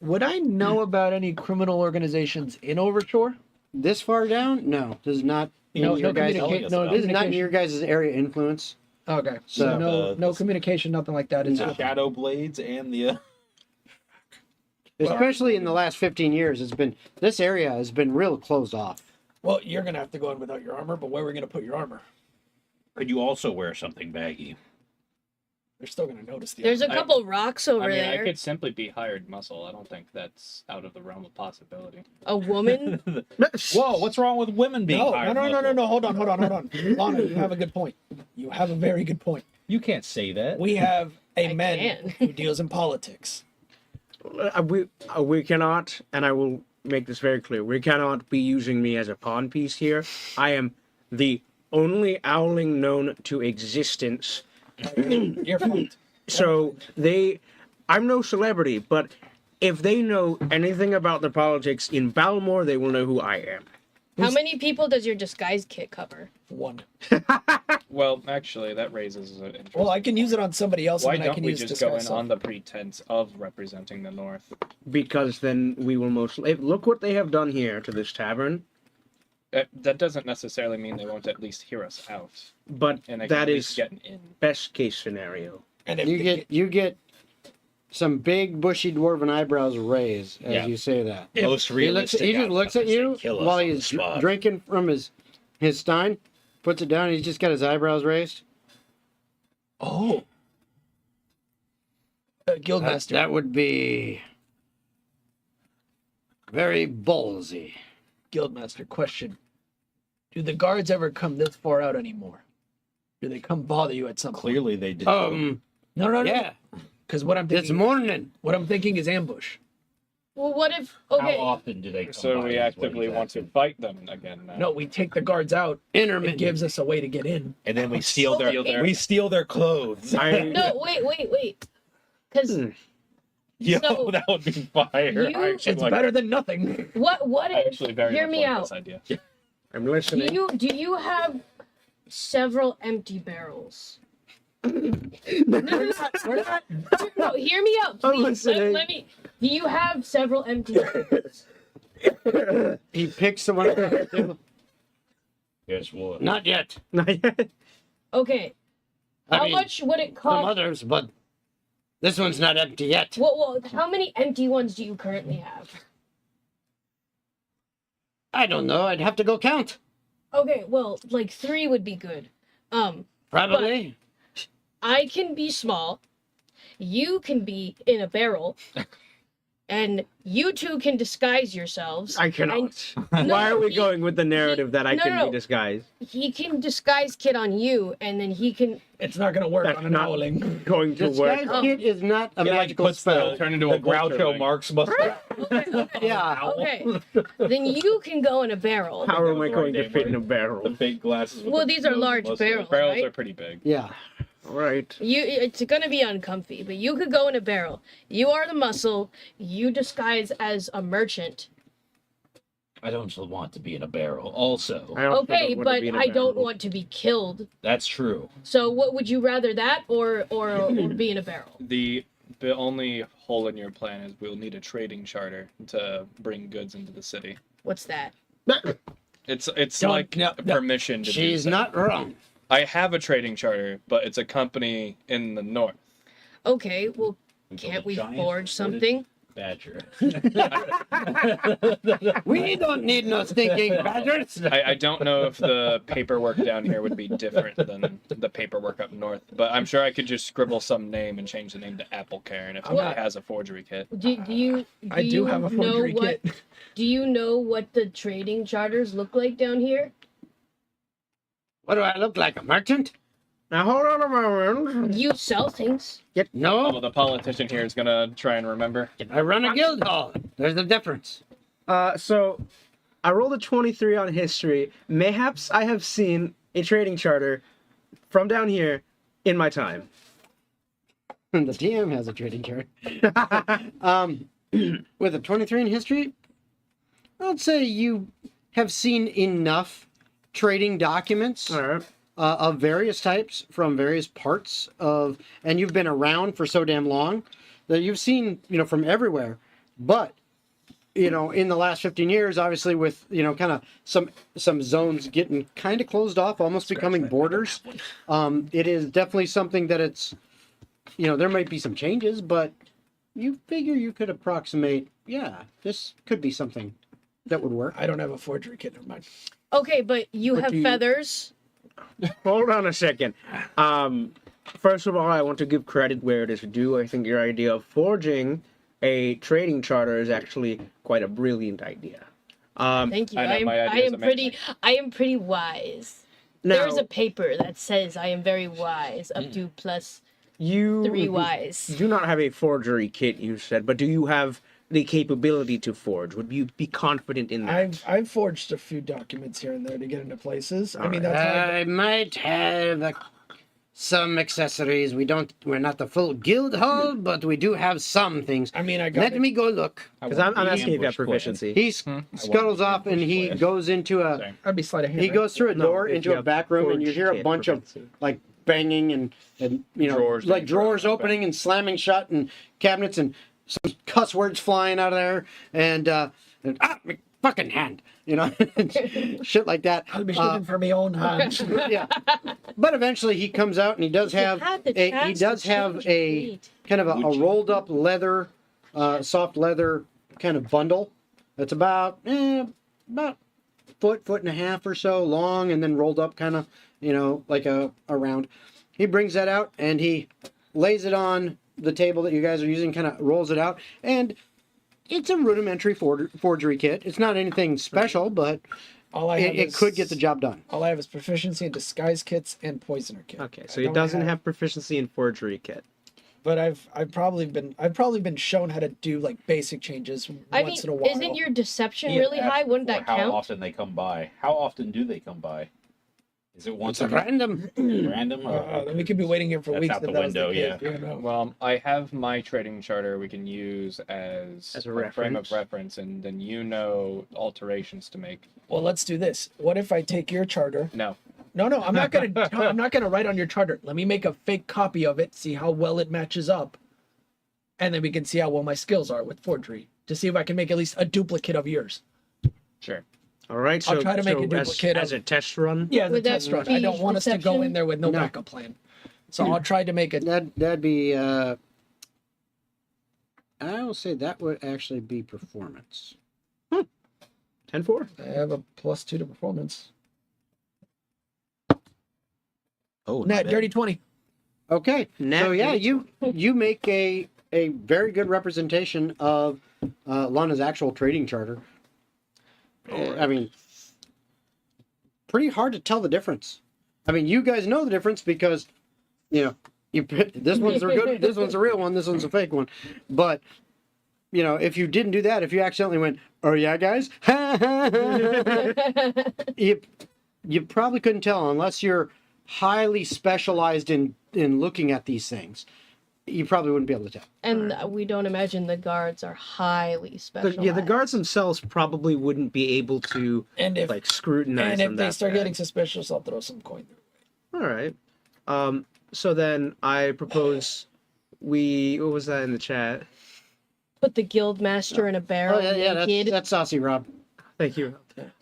Would I know about any criminal organizations in Overshore? This far down? No, this is not. No, your no, guys. communica- no This is not in communication. your guys' area of influence. Okay, So, so no, the- no communication, nothing like that. It's The just, shadow blades and the. Especially in the last 15 years, this area has been real closed off. well, you're gonna have to go in without your armor. But where are we gonna put your armor? Could you also wear something baggy? They're still gonna notice the. There's a armor. couple rocks over I mean, there. I could simply be hired muscle. I don't think that's out of the realm of possibility. A woman. Whoa! What's wrong with women being No, hired? no, no, no, muscle? no. Hold on. Lana, you have a good point. You have a very good point. You can't say that. We have a I man can. who deals in politics. We cannot, and I will make this very clear. We cannot be using me as a pawn piece here. I am the only owling known to existence. Your fault. So I'm no celebrity, but if they know anything about the politics in Balmore, they will know who I am. How many people does your disguise kit cover? 1. Well, actually, that raises an interest. Well, I can use it on somebody else, Why and then I don't can we use just go in disguise on the pretense of representing the North? Because then we will look what they have done here to this tavern. That doesn't necessarily mean they won't at least hear us out. But And they can that at least is get in. best case scenario. And if You get some big bushy dwarven eyebrows raised as Yeah. you say that. Most realistic. He just looks at you Kill us while on the he's spot. drinking from his stein, puts it down, and he's just got his eyebrows raised. Oh. Guildmaster. That would be very ballsy. Guildmaster, question. Do the guards ever come this far out anymore? Do they come bother you at some point? Clearly, they did. No. Yeah, Because what I'm this thinking, morning. what I'm thinking is ambush. Well, what if? How Okay, often do they come So by we is what actively he's want to asking. fight them again now. No, we take the guards out. It Intermittent. gives us a way to get in. And then we steal Okay. we steal their clothes. no, wait. Because Yo, So, that would be fire. you- I actually It's like better than nothing. what I if? actually very Hear much me like out. this idea. I'm Do listening. you have several empty barrels? No, hear me out, I'm please. listening. Let me. Do you have several empty barrels? He picks the one up on the table. Guess what? Not yet. Not yet. Okay. I How mean, much would it Some cost? others, but this one's not empty yet. Well, how many empty ones do you currently have? I don't know. I'd have to go count. Okay, well, like 3 would be good. Probably. I can be small. You can be in a barrel. And you two can disguise yourselves. I cannot. No, Why are we he- going with the narrative that I no, can no. be disguised? He can disguise Kid on you, and then he can. It's not going to work That's on an not owling. going to work. Disguise kit is not a It, like, magical puts spell. Turn into the a vulture Groucho thing. Marx mustache. Okay. Yeah. Okay. Then you can go in a barrel. How am I the right going to name, fit in a The barrel? fake glasses. with Well, the these are nose large mustache. barrels, Barrels right? are pretty big. Yeah. All right. It's gonna be uncomfy, but you could go in a barrel. You are the muscle. You disguise as a merchant. I don't want to be in a barrel. Also, I also Okay, don't want to but be in a I don't barrel. want to be killed. that's true. So, what would you rather, that or be in a barrel? The only hole in your plan is we'll need a trading charter to bring goods into the city. What's that? It's Don't- like no, no. permission to do She's so. not wrong. I have a trading charter, but it's a company in the north. Okay, well, We built can't a we giant forge wooded something? Badger. We don't need no stinking badgers. I don't know if the paperwork down here would be different than the paperwork up north, but I'm sure I could just scribble some name and change the name to Apple Karen if somebody What? has a forgery kit. Do you? I do you have a know forgery what? kit. Do you know what the trading charters look like down here? What do I look like, a merchant? Now hold on a moment. You sell things. Oh, No, well, the politician here is gonna try and remember. I run a guild hall. There's a difference. So I rolled a 23 on history. Mayhaps I have seen a trading charter from down here in my time. The TM has a trading chart. With a 23 in history, I'd say you have seen enough trading documents All right. of various types from various parts of, and you've been around for so damn long that you've seen, from everywhere. But, in the last 15 years, obviously with, kind of some zones getting kind of closed off, almost becoming borders, it is definitely something that it's, there might be some changes, but you figure you could approximate, this could be something that would work. I don't have a forgery kit. Never mind. Okay, but you What have do you- feathers. Hold on a second. First of all, I want to give credit where it is due. I think your idea of forging a trading charter is actually quite a brilliant idea. Thank you. I know, my idea is amazing. I am pretty wise. Now, There's a paper that says I am very wise, up to plus you 3 wise. do not have a forgery kit, you said, but do you have the capability to forge? Would you be confident in that? I've forged a few documents here and there to get into places. I mean, that's how I might have some accessories. We're not the full guild hall, but we do have some things. I mean, I got Let me go look. Because I'm asking if you have proficiency. He scuttles off and he goes into a. Sorry. I'd be sleight of hand. He right? goes through a No, door if into you a have back room, and you forged hear a kit bunch of proficiency. like banging and Drawers like being drawers thrown opening and slamming shut and cabinets and some cuss words flying out of there and my fucking hand, shit like that. I'll be shooting for my own hand. Yeah, but eventually he comes out and he does have a kind of a rolled up leather, soft leather kind of bundle that's about foot and a half or so long and then rolled up kind of like a round. He brings that out and he lays it on the table that you guys are using, kind of rolls it out, and it's a rudimentary forgery kit. It's not anything special, but All I have it could get the job done. All I have is proficiency in disguise kits and poisoner kit. Okay, so I he don't doesn't have proficiency in forgery kit. But I've probably been shown how to do like basic changes once in a while. Isn't your deception really high? Wouldn't that How count? often they come by? How often do they come by? Is it once It's a random. random? Or... Then we could be waiting here for That's weeks. out if the that was window, case, yeah. you know? Well, I have my trading charter we can use as As a frame reference. of reference, and then alterations to make. Well, let's do this. What if I take your charter? No. No, I'm not gonna. I'm not gonna write on your charter. Let me make a fake copy of it, see how well it matches up, and then we can see how well my skills are with forgery to see if I can make at least a duplicate of yours. Sure. All right, so I'll try to make a as duplicate as of- a test run. Yeah, the Would that test run. I be don't want us to go deception? in there with no No. backup plan. So I'll try to make a. That'd be. I will say that would actually be performance. 10-4. I have a +2 to performance. Oh, Net dirty 20. Okay. Nat So yeah, 20. you make a very good representation of Lana's actual trading charter. I mean, pretty hard to tell the difference. I mean, you guys know the difference because this one's a good, this one's a real one, this one's a fake one. But if you didn't do that, if you accidentally went, "Oh yeah, guys," you probably couldn't tell unless you're highly specialized in looking at these things. You probably wouldn't be able to tell. And we don't imagine the guards are highly special. The guards themselves probably wouldn't be able to And if scrutinize and them if they that start bad. getting suspicious, I'll throw some coin. All right. So then I propose what was that in the chat? Put the guild master in a barrel. naked. That's saucy, Rob. Thank you.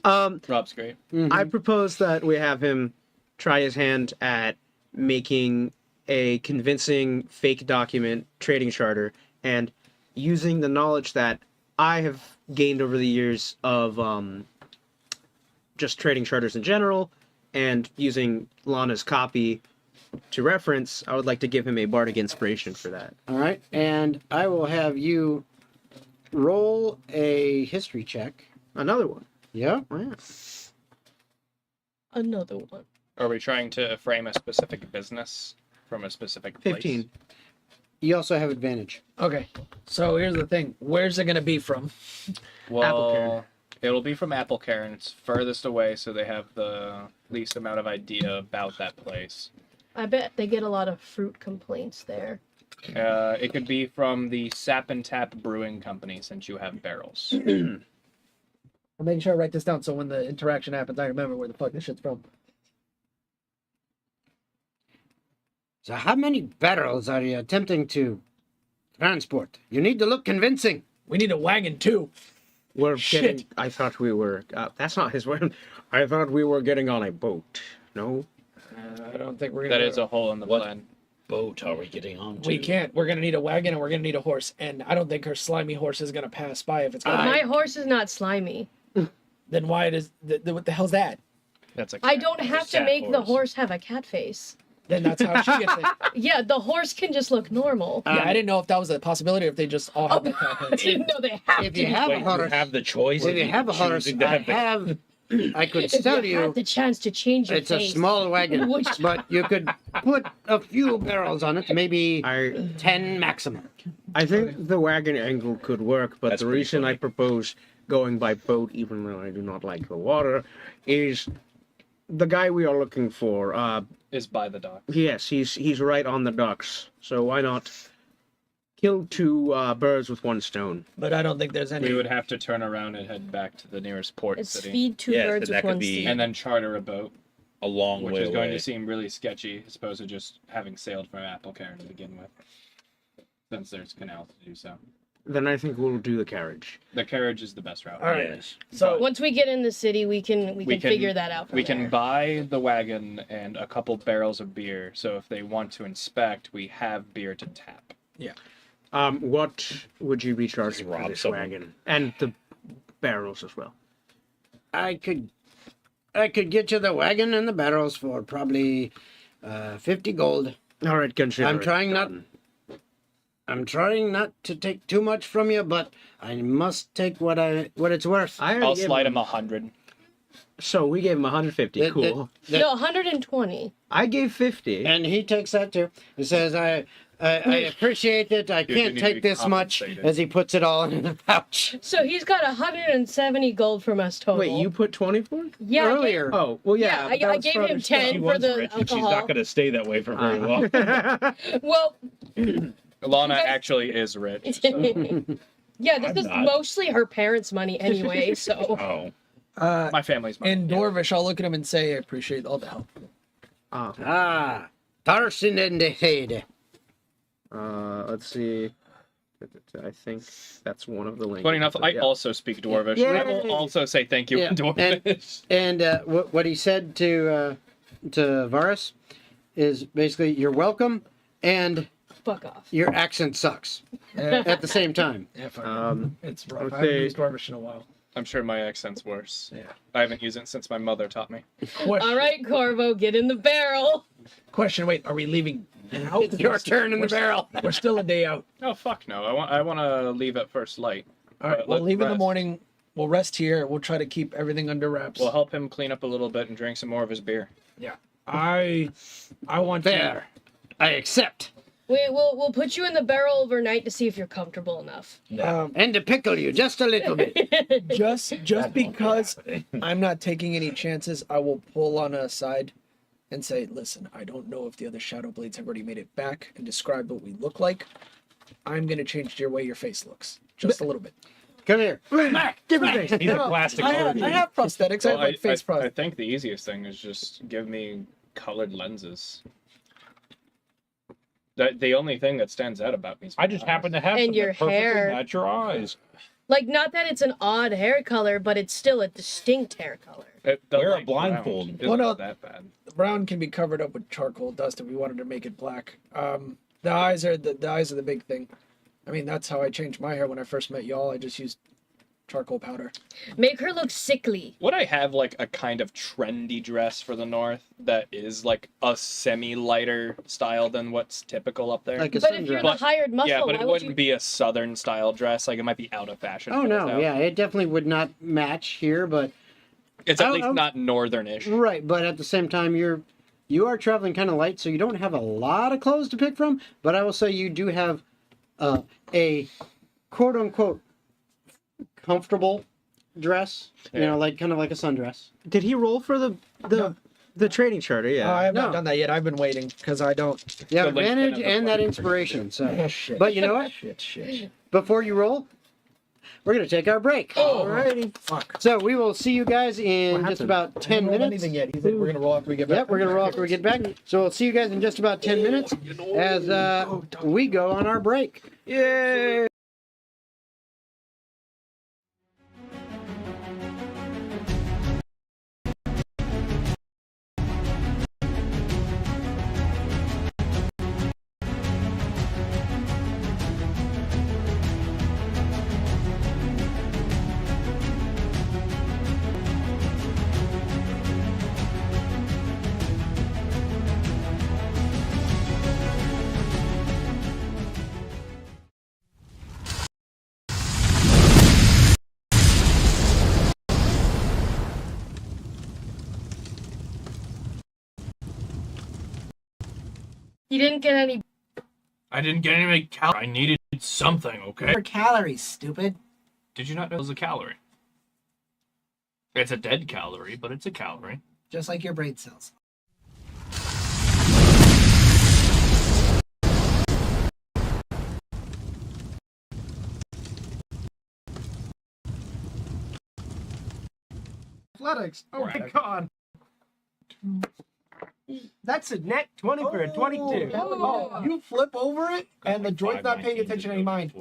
Rob's great. I propose that we have him try his hand at making a convincing fake document trading charter and using the knowledge that I have gained over the years of just trading charters in general and using Lana's copy to reference. I would like to give him a bardic inspiration for that. All right, and I will have you roll a history check. Another one. Yeah. Oh, yeah. Another one. Are we trying to frame a specific business from a specific place? 15. You also have advantage. Okay, so here's the thing. Where's it gonna be from? Well, it'll be from Apple Cairn. It's furthest away, so they have the least amount of idea about that place. I bet they get a lot of fruit complaints there. It could be from the Sap and Tap Brewing Company, since you have barrels. I'm making sure I write this down so when the interaction happens, I remember where the fuck this shit's from. So how many barrels are you attempting to transport? You need to look convincing. We need a wagon too. We're Shit. getting. I thought we were. That's not his word. I thought we were getting on a boat. No. I don't think we're gonna. That is a hole in the What? plan. Boat are we getting on to? We can't. We're gonna need a wagon and we're gonna need a horse. And I don't think her slimy horse is gonna pass by if it's. Gonna My horse is not slimy. Then why does what the hell's that? That's a I cat. don't have to cat make the horse. horse have a cat face. Then that's how she gets it. Yeah, the horse can just look normal. Yeah, I didn't know if that was a possibility or if they just all have that I happen. didn't know they have If to. you have a Wait, you horse, have the choice. if you of have a horse, choosing to I have the- have. I could If tell you had you the chance to change your it's a face. small wagon, Which- but you could put a few barrels on it, maybe 10 maximum. I think the wagon angle could work, but That's the pretty reason funny. I propose going by boat, even though I do not like the water, is the guy we are looking for. Is by the dock. Yes, he's right on the docks. So why not kill two birds with one stone? But I don't think there's any. We would have to turn around and head back to the nearest port It's city. feed two Yes, birds and that with could one be- stone. And then charter a boat, A long which way is going away. to seem really sketchy as opposed to just having sailed from Applecare to begin with. Since there's canals to do so. Then I think we'll do the carriage. The carriage is the best route. All right. Yes. So Once we get in the city, we can figure that out. From We can there. buy the wagon and a couple barrels of beer, so if they want to inspect, we have beer to tap. What would you be charging for rob this someone. wagon and the barrels as well? I could get you the wagon and the barrels for probably 50 gold. All right, consider. I'm it trying not- done. I'm trying not to take too much from you, but I must take what it's worth. I already I'll gave slide him 100. So we gave him 150. That- Cool. No, 120. I gave 50. And he takes that too. He says, I appreciate it. I Dude, you can't need to take be this much, compensated. as he puts it all in a pouch. So he's got 170 gold from us total. Wait, you put 20 for it? Yeah, Earlier. Oh, well, yeah. Yeah, but that I was gave for him other stuff. 10 She for was the rich, and she's alcohol. not going to stay that way for very long. Well, Lana You guys- actually is rich. So. yeah, this I'm is not. mostly her parents' money anyway. So Oh. My family's money. in Dwarvish, I'll look at him and say, I appreciate all the help. Tarsin and the Heide. Let's see. I think that's one of the links. Funny enough, I yeah. also speak Dwarvish. Yay! I will also say thank you Yeah, in Dwarvish. And what he said to Varus is basically, you're welcome, and fuck off. your accent sucks at the same time. Yeah, fuck it's I rough. would I haven't say- used Dwarvish in a while. I'm sure my accent's worse. Yeah. I haven't used it since my mother taught me. Question, All right, Corvo, get in the barrel. question, wait, are we leaving now? It's your turn in the barrel. We're still a day out. Oh fuck no! I want to leave at first light. All right, we'll let's leave in the rest. morning. We'll rest here. We'll try to keep everything under wraps. We'll help him clean up a little bit and drink some more of his beer. Yeah. I want There. I accept. We'll put you in the barrel overnight to see if you're comfortable enough. to And to pickle you just a little bit. just because I'm not taking any chances, I will pull on a side and say, listen, I don't know if the other Shadow Blades have already made it back and described what we look like. I'm gonna change your way your face looks. Just a little bit. Come here. Different face. He's a plastic I have prosthetics. I have like face I prosthetics. think the easiest thing is just give me colored lenses. The only thing that stands out about me is my I just eyes. happen to have And some your that perfectly hair. match your eyes. Like, not that it's an odd hair color, but it's still a distinct hair color. The Wear a light brown blindfold. isn't Well, no. that bad. The brown can be covered up with charcoal dust if we wanted to make it black. The eyes are the big thing. I mean, that's how I changed my hair when I first met y'all. I just used charcoal powder. Make her look sickly. Would I have like a kind of trendy dress for the north that is like a semi-lighter style than what's typical up there? Like a But if you're the sundress. hired muscle, yeah, but why it would wouldn't you? be a southern style dress. Like it might be out of fashion. Oh for the no, south. yeah, it definitely would not match here, but It's at I- least I- not northern-ish. right. But at the same time, you are traveling kind of light, so you don't have a lot of clothes to pick from. But I will say you do have a quote unquote comfortable dress. You Yeah. know, like kind of like a sundress. Did he roll for the trading charter? Oh, I Yeah. have not No. done that yet. I've been waiting because I don't. You have The length advantage of the and that plate. inspiration. So, Shit. but you know what? Shit. Before you roll, we're gonna take our break. Alrighty. Fuck. So we will see you guys in What just happened? about 10 Roll minutes. anything yet? He said we're gonna roll after we get back. Yep, we're gonna roll after we get back. So we'll see you guys in just about 10 minutes as we go on our break. Yay! He didn't get any. I didn't get any calories. I needed something, okay? For calories, stupid. Did you not know it was a calorie? It's a dead calorie, but it's a calorie. Just like your brain cells. Athletics. Oh my god. That's a net 20 for a 22. Oh, you flip over it, and the droid's not paying attention to any mind.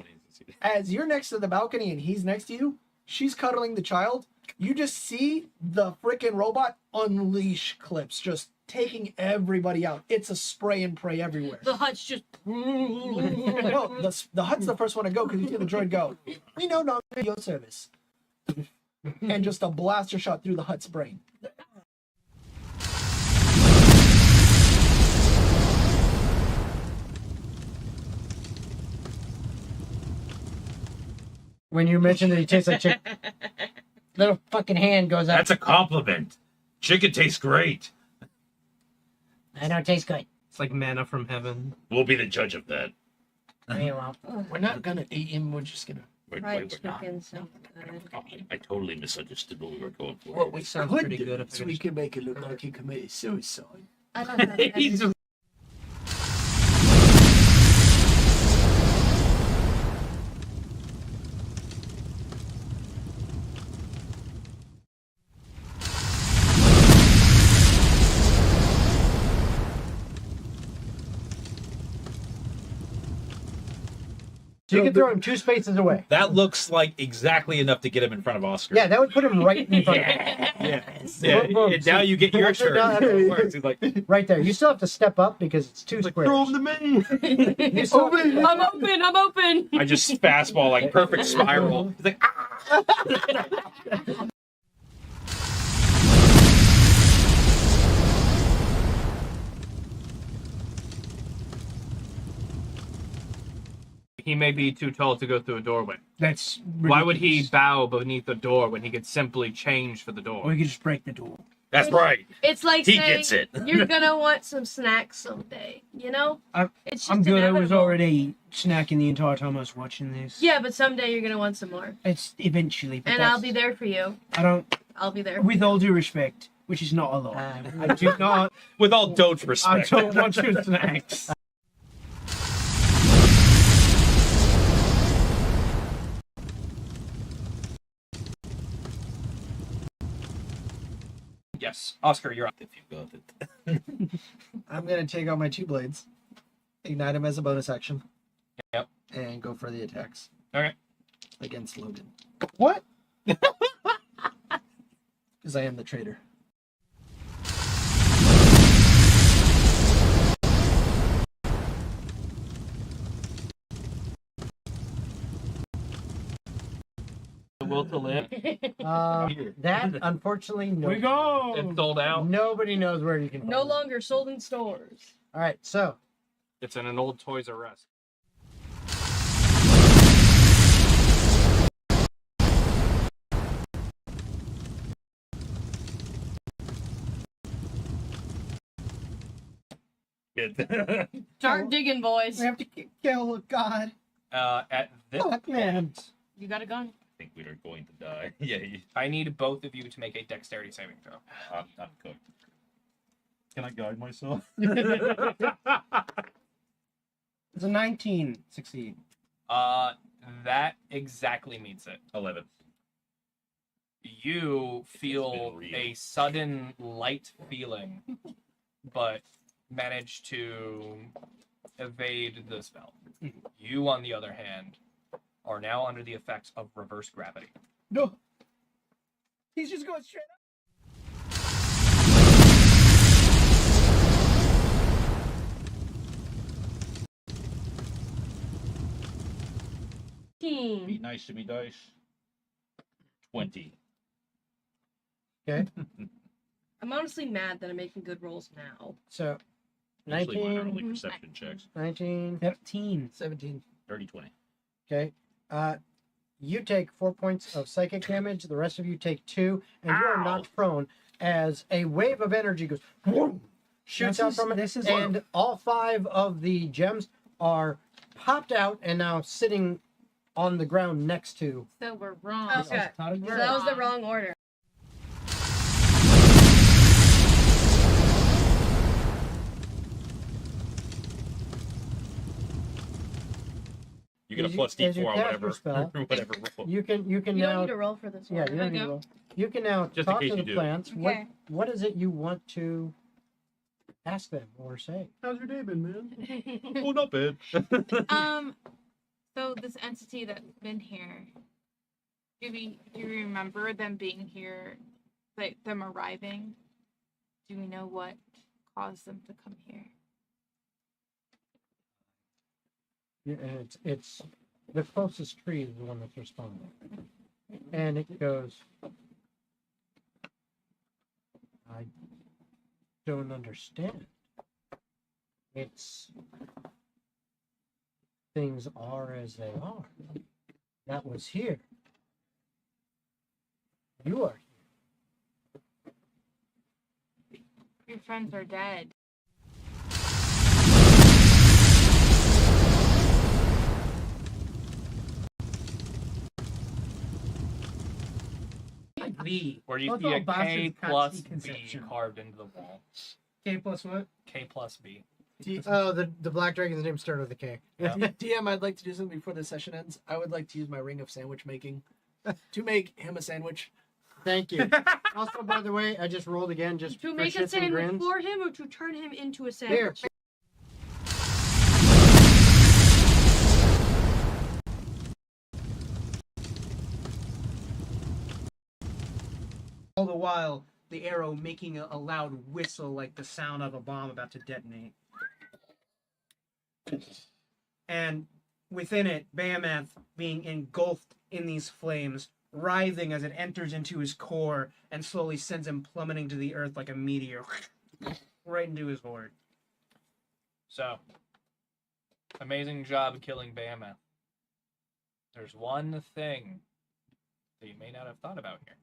As you're next to the balcony and he's next to you, she's cuddling the child. You just see the freaking robot unleash clips, just taking everybody out. It's a spray and pray everywhere. The hut's just. No, the hut's the first one to go because you see the droid go, we no longer your service. And just a blaster shot through the hut's brain. When you mentioned that he tastes like chicken, little fucking hand goes up. That's a compliment. Chicken tastes great. I know it tastes good. It's like manna from heaven. We'll be the judge of that. Very well. We're not gonna eat him, we're just gonna... Wait, I totally misunderstood what we were going for. What we Sounds could pretty do good if is it we is. could make it look like he committed suicide. I don't know. He's just- So you can throw him 2 spaces away. That looks like exactly enough to get him in front of Oscar. Yeah, that would put him right in front of him. Yeah. And now you get your turn. That's how it works. He's like, Right there. You still have to step up because it's 2 squares. Throw him to me. You still have to- I'm open. I just fastball like perfect spiral. He's like, ah! He may be too tall to go through a doorway. That's Why would he bow beneath the door when he could simply change for the door? We could just break the door. That's right. It's like He saying gets it. you're gonna want some snacks someday. You know? It's just I'm good. I was inevitable. already snacking the entire time I was watching this. Yeah, but someday you're gonna want some more, It's eventually. But and I'll be there for you. I don't. I'll be there. With all due respect, which is not a lot. I do not. With all doge I respect. don't want your snacks. Yes, Oscar, you're up. If you got it. I'm gonna take out my 2 blades, ignite them as a bonus action. Yep. And go for the attacks. Okay. Against Logan. What? Because I am the traitor. The will to live. That, unfortunately, no. go. It's sold out. Nobody knows where you can find No it. longer sold in stores. All right, so It's in an old Toys R Us. Good. Start digging, boys. We have to kill God. At this Fuck, man. You got a gun? I think we are going to die. Yeah, I need both of you to make a dexterity saving throw. I'm cooked. Can I guide myself? It's a 19. Succeed. That exactly meets it. 11. You feel real. a sudden light feeling, but manage to evade the spell. You, on the other hand, are now under the effects of reverse gravity. No. He's just going straight up. Be nice to me, dice. 20. I'm honestly mad that I'm making good rolls now. So, Usually mine are 19, only perception checks. 19. 17. 30, 20. Okay. You take 4 points of psychic damage. The rest of you take 2, and you are knocked prone as a wave of energy goes, whoom, shoots out from it, and all 5 of the gems are popped out and now sitting on the ground next to. So we're wrong. Okay. So We're that was the wrong. wrong order. You get a As plus as D4 or cast whatever. your spell, or whatever roll. you can You now. don't need to roll for this one. Yeah, you don't need to roll. You can now Just in talk case to you the do. plants. Okay. What is it you want to ask them or say? How's your day been, man? Oh, not bad. So this entity that's been here, do you remember them being here, like them arriving? Do we know what caused them to come here? Yeah, and it's the closest tree is the one that's responding, and it goes. I don't understand. It's things are as they are. That was here. You are here. Your friends are dead. V. Where you Both see all a K bastards can't plus see B conception. carved into the wall. K plus what? K plus B. Oh, the black dragon's name started with a K. Yeah. DM, I'd like to do something before the session ends. I would like to use my ring of sandwich making to make him a sandwich. Thank you. Also, by the way, I just rolled again just To for make a shits and sandwich grins. for him or to turn him into a Here. sandwich? All the while, the arrow making a loud whistle like the sound of a bomb about to detonate. And within it, Behemoth being engulfed in these flames, writhing as it enters into his core and slowly sends him plummeting to the earth like a meteor. Right into his horde. So, amazing job killing Behemoth. There's one thing that you may not have thought about here.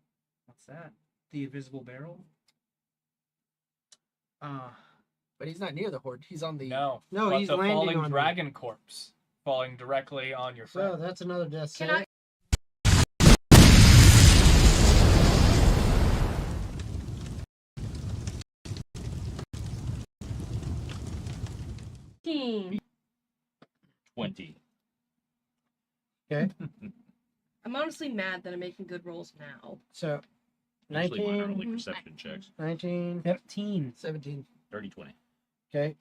What's that? The invisible barrel? But he's not near the horde. He's on the. No, No, but he's the landing falling on you. dragon corpse falling directly on your So friend. that's another death Can save. Team. 20. Okay. I'm honestly mad that I'm making good rolls now. So Usually mine are 19, only perception checks. 19, 15. 17. 30, 20. okay.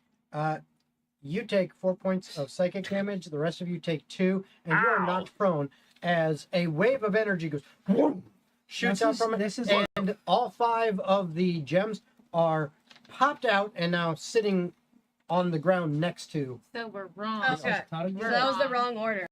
You take 4 points of psychic damage. The rest of you take 2, and you are knocked prone as a wave of energy goes, whoom, shoots out from it, and all 5 of the gems are popped out and now sitting on the ground next to. So we're wrong. Okay. So We're that was the wrong. wrong order.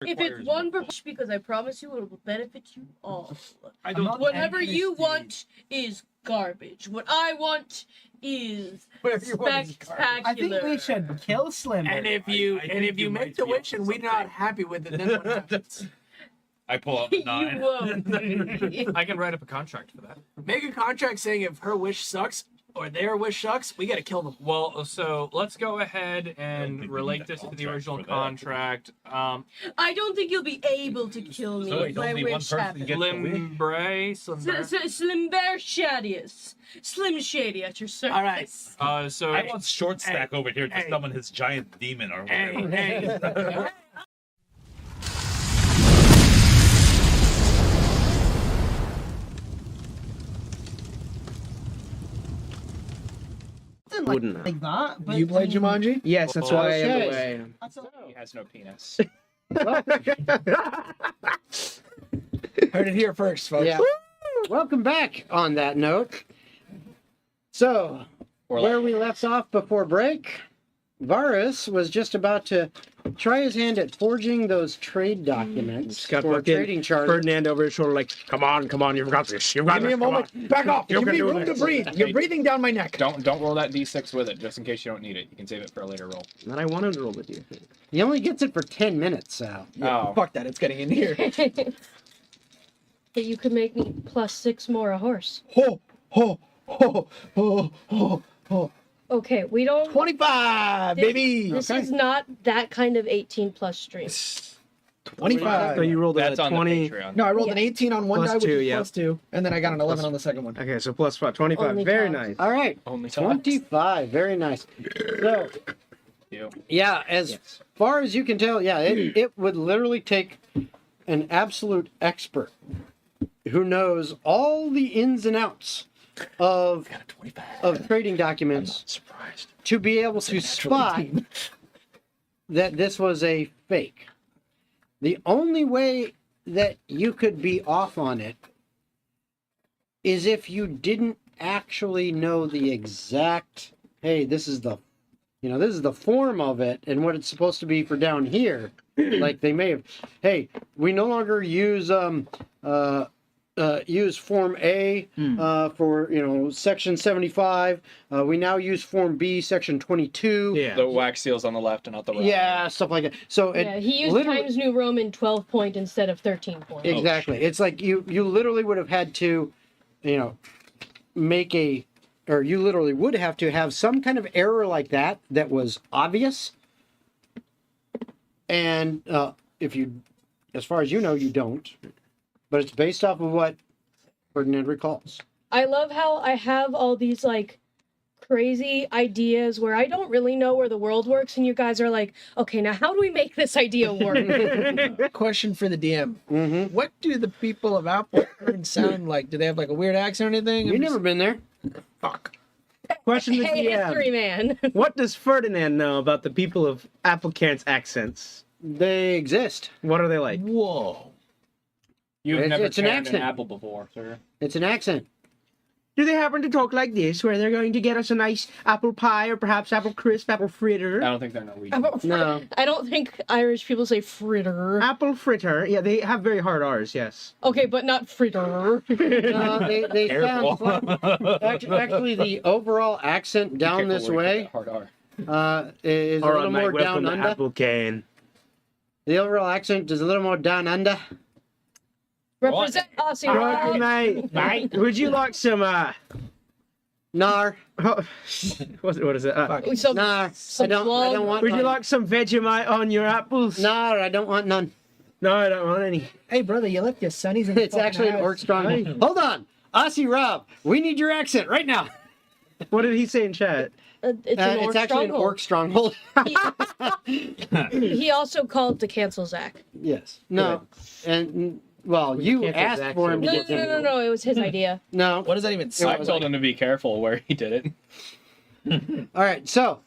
If it's one per push, because I promise you it will benefit you all. I don't Whatever you want is garbage. What I want is Whatever you want is spectacular. I think we should kill Slimmer. And if you I think you make might the be wish onto and we're not happy with it, then what happens? I pull out the You 9. won't. I can write up a contract for that. Make a contract saying if her wish sucks or their wish sucks, we gotta kill them. Well, so let's go ahead think and we relate need this that to the contract original for that. contract. I don't think you'll be able to kill me So if my only one wish person happens. gets the wish? Limbre, Slim Bear Shadius. Slim Shady at your service. All right. So I want short stack over here to hey. summon his giant demon or whatever. Hey. Wouldn't have. Like that, but You played Jumanji? Yes, that's why I am the Okay. way I am. he has no penis. heard it here first, folks. Yeah. Welcome back on that note. So, Or where we left off before break, Varus was just about to try his hand at forging those trade documents Scott for fucking trading charges. Ferdinand over his shoulder, like, come on, you've got this. You've got Give me this. a come moment. on." Back off. You Give can me do room to this. breathe. You're breathing down my neck. Don't roll that d6 with it, just in case you don't need it. You can save it for a later roll. And I want to roll with you. He only gets it for 10 minutes, Sal. Yeah, Oh. fuck that. It's getting in here. But you could make me +6 more a horse. Ho, ho, ho, ho, ho, ho. Okay, we don't. 25, This- baby. This Okay. is not that kind of 18+ stream. 25. So you rolled That's a on 20. the Patreon. No, I rolled an 18 on one Plus die, which two, is yeah. +2, and then I got an 11 on the second one. Okay, so +5, 25. Only Very talks. nice. All right. Only 25. Very nice. So, You. yeah, as far as you can tell, yeah, it would literally take an absolute expert who knows all the ins and outs of trading documents Surprised. to be able to spot that this was a fake. The only way that you could be off on it is if you didn't actually know the exact, hey, this is the form of it and what it's supposed to be for down here. Like they may have, hey, we no longer use Form A for Section 75. We now use Form B, Section 22. Yeah. The wax seals on the left and not the right. Yeah, stuff like that. So Yeah, he used literally- Times New Roman 12 point instead of 13 point. exactly. It's like you literally would have had to, you literally would have to have some kind of error like that was obvious. And if you, as far as you know, you don't. But it's based off of what Ferdinand recalls. I love how I have all these like crazy ideas where I don't really know where the world works, and you guys are like, okay, now how do we make this idea work? Question for the DM. Mm-hmm. What do the people of Appleton sound like? Do they have like a weird accent or anything? You've never been there. Fuck. Question to the Hey, history DM. man. What does Ferdinand know about the people of Applecant's accents? They exist. What are they like? Whoa. You've It's- never it's an carried accent. an apple before, sir. It's an accent. Do they happen to talk like this, where they're going to get us a nice apple pie or perhaps apple crisp, apple fritter? I don't think they're Norwegian. No. I don't think Irish people say fritter. Apple fritter. Yeah, they have very hard R's, yes. Okay, but not fritter. No, they Careful. sound actually the overall accent down Careful this where you way put that hard R. is a All little right, more mate, welcome down to under. Apple Cane. The overall accent is a little more down under. Represent Aussie. Welcome, right? mate. Would you like some, Nar, what is it? Some, nar. I some don't plum. want Would you none. like some Vegemite on your apples? Nar, I don't want none. No, I don't want any. Hey, brother, you left your sunnies in the It's fucking actually an house. orc stronghold. Hold on. Aussie Rob, we need your accent right now. What did he say in chat? It's an orc it's actually an orc stronghold. He also called to cancel Zach. Yes. No. And well, you can't asked exact for him to No, get no, no, no, no. It was his idea. No. What does that even It say? I was told like- him to be careful where he did it. All right. So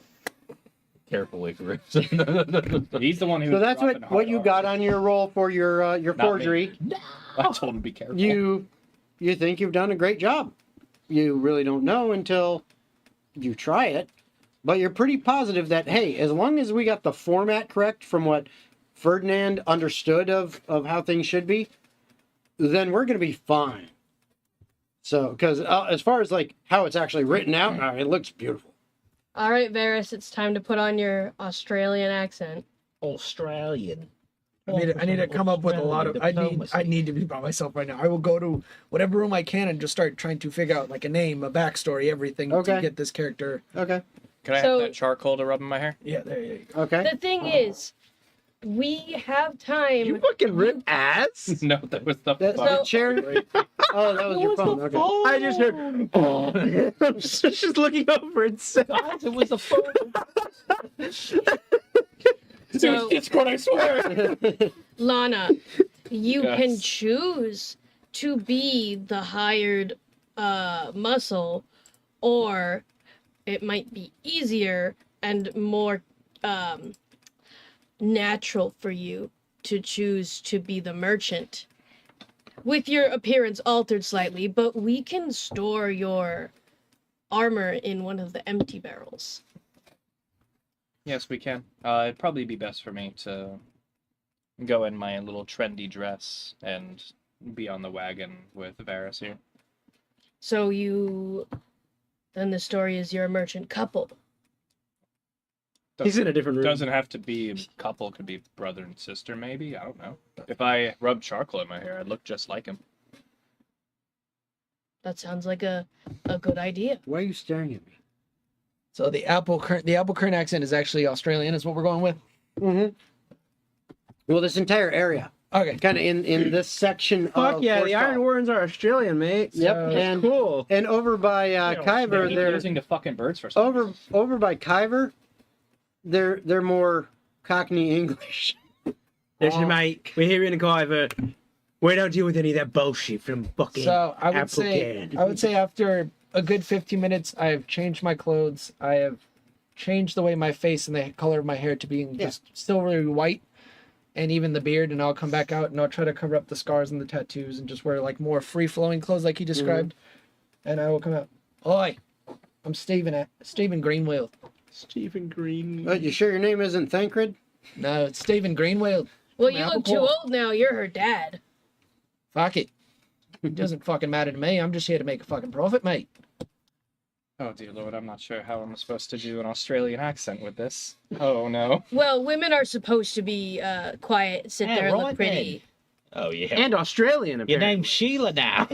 Carefully, Chris. He's the one who. so that's what you got on your roll for your me. forgery. I told him to be careful. You think you've done a great job. You really don't know until you try it, but you're pretty positive that hey, as long as we got the format correct from what Ferdinand understood of how things should be, then we're going to be fine. So, because as far as like how it's actually written out, it looks beautiful. All right, Varys, it's time to put on your Australian accent. Australian. I need to come up with a lot of. I need to be by myself right now. I will go to whatever room I can and just start trying to figure out like a name, a backstory, everything Okay. to get this character. Okay. Can I So- have that charcoal to rub in my hair? Yeah, there you go. Okay. The thing is, we have time. You fucking rip ass? No, that was the That, fuck. the chair. Oh, that was your phone. Okay. I just heard. Oh. I'm just looking over and saying. It was the phone. So, It's what I swear. Lana, you Yes. can choose to be the hired muscle, or it might be easier and more natural for you to choose to be the merchant. With your appearance altered slightly, but we can store your armor in one of the empty barrels. Yes, we can. It'd probably be best for me to go in my little trendy dress and be on the wagon with Varys here. So then the story is you're a merchant couple. He's in a different room. Doesn't have to be a couple. Could be brother and sister, maybe. I don't know. If I rubbed charcoal in my hair, I'd look just like him. That sounds like a good idea. Why are you staring at me? So the apple kern accent is actually Australian, is what we're going with. Mm-hmm. Well, this entire area, Okay. kind of in this section Fuck of yeah, the Forstall. Iron Warrens are Australian, mate. Yep, So, and- cool. And over by Kyver, Keep they're losing to fucking birds for some over by Kyver. They're more Cockney English. Listen, mate, we're here in Kyver. We don't deal with any of that bullshit from fucking So I would Applecan. say after a good 15 minutes, I've changed my clothes. I have changed the way my face and the color of my hair to being just silvery white, and even the beard. And I'll come back out and I'll try to cover up the scars and the tattoos and just wear like more free flowing clothes like he described. And I will come out. Oi, I'm Stephen Greenwheel. Stephen Green. You sure your name isn't Thancred? No, it's Stephen Greenwheel. Well, From you look Apple too Pole. old now. You're her dad. Fuck it. It doesn't fucking matter to me. I'm just here to make a fucking profit, mate. Oh dear lord, I'm not sure how I'm supposed to do an Australian accent with this. Oh no. Well, women are supposed to be quiet, sit Yeah, there, and right look pretty. Oh yeah. And Australian, Your apparently. name's Sheila now.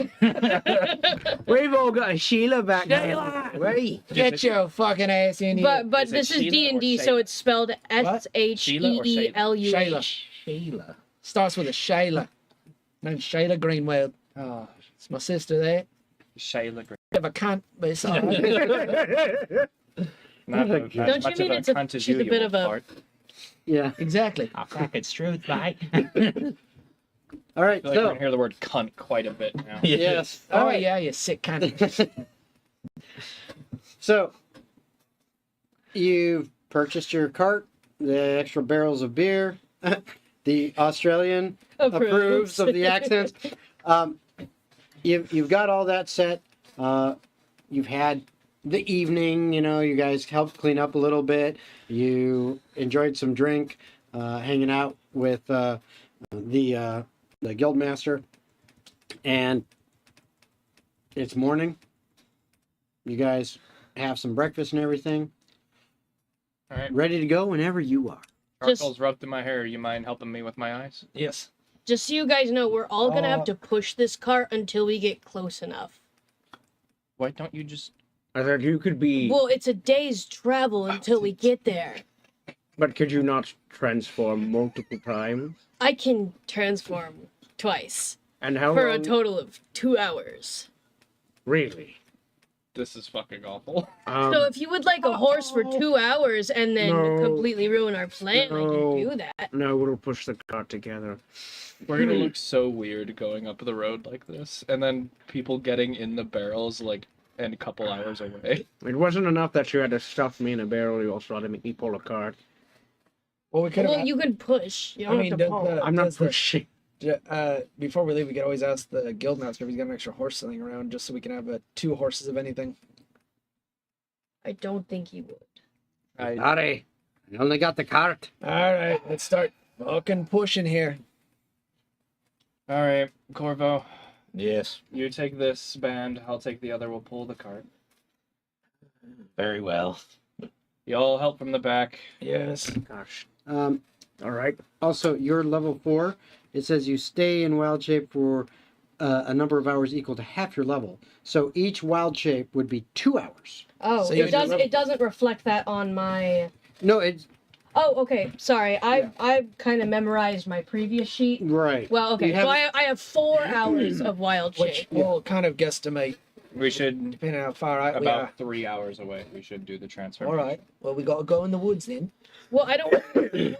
We've all got a Sheila back there. Right. Get your fucking ass in here. But Is it this is Sheila D or and D, so Shayla? it's spelled Sheila or SHEELUH. Shayla. Starts with a Shayla. Name's Shayla Greenwell. Oh, It's my sister there. Shayla. Bit of a cunt, but it's all right. Not Don't as you much mean of a it's a- cunt as she's you, a you bit old of a- fart. Yeah. Exactly. I'll crack it's truth, mate. All right. I feel like we're So gonna hear the word cunt quite a bit now. yes. Oh, All right. yeah, you sick cunt. So you've purchased your cart, the extra barrels of beer. The Australian approves of the accents. You've got all that set. You've had the evening. You know, you guys helped clean up a little bit. You enjoyed some drink, hanging out with the guildmaster, and it's morning. You guys have some breakfast and everything, All right. ready to go whenever you are. Charcoal's rubbed in my hair. You mind helping me with my eyes? Yes. Just so you guys know, we're all gonna have to push this cart until we get close enough. Why don't you just? I thought you could be. Well, it's a day's travel until we get there. But could you not transform multiple times? I can transform twice And how for a long? total of 2 hours. Really? This is fucking awful. So if you would like a horse for 2 hours and then No. completely ruin our plan, I No. can do that. No, we'll push the cart together. We're gonna look so weird going up the road like this, and then people getting in the barrels like and a couple hours away. It wasn't enough that you had to stuff me in a barrel. You also had to make me pull a cart. Well, we could Well, have. you can push. You I don't mean, have to does pull. the- I'm not does the- pushing. Before we leave, we could always ask the guildmaster if he's got an extra horse sitting around, just so we can have 2 horses of anything. I don't think he would. Sorry, I only got the cart. All right, let's start fucking pushing here. All right, Corvo, Yes. you take this band. I'll take the other. We'll pull the cart. Very well. You all help from the back. Yes. Gosh. Um, All right. also, you're level 4. It says you stay in wild shape for a number of hours equal to half your level. So each wild shape would be 2 hours. Oh, So you it does. level- It doesn't reflect that on my. No, it's Oh, okay. Sorry, I kind of memorized my previous sheet. right. Well, okay. You So have- I have 4 hours of wild Which shape. we'll kind of guestimate, We should depending on how far out we are. about 3 hours away. We should do the transfer. All right. Well, we got to go in the woods then. Well, I don't.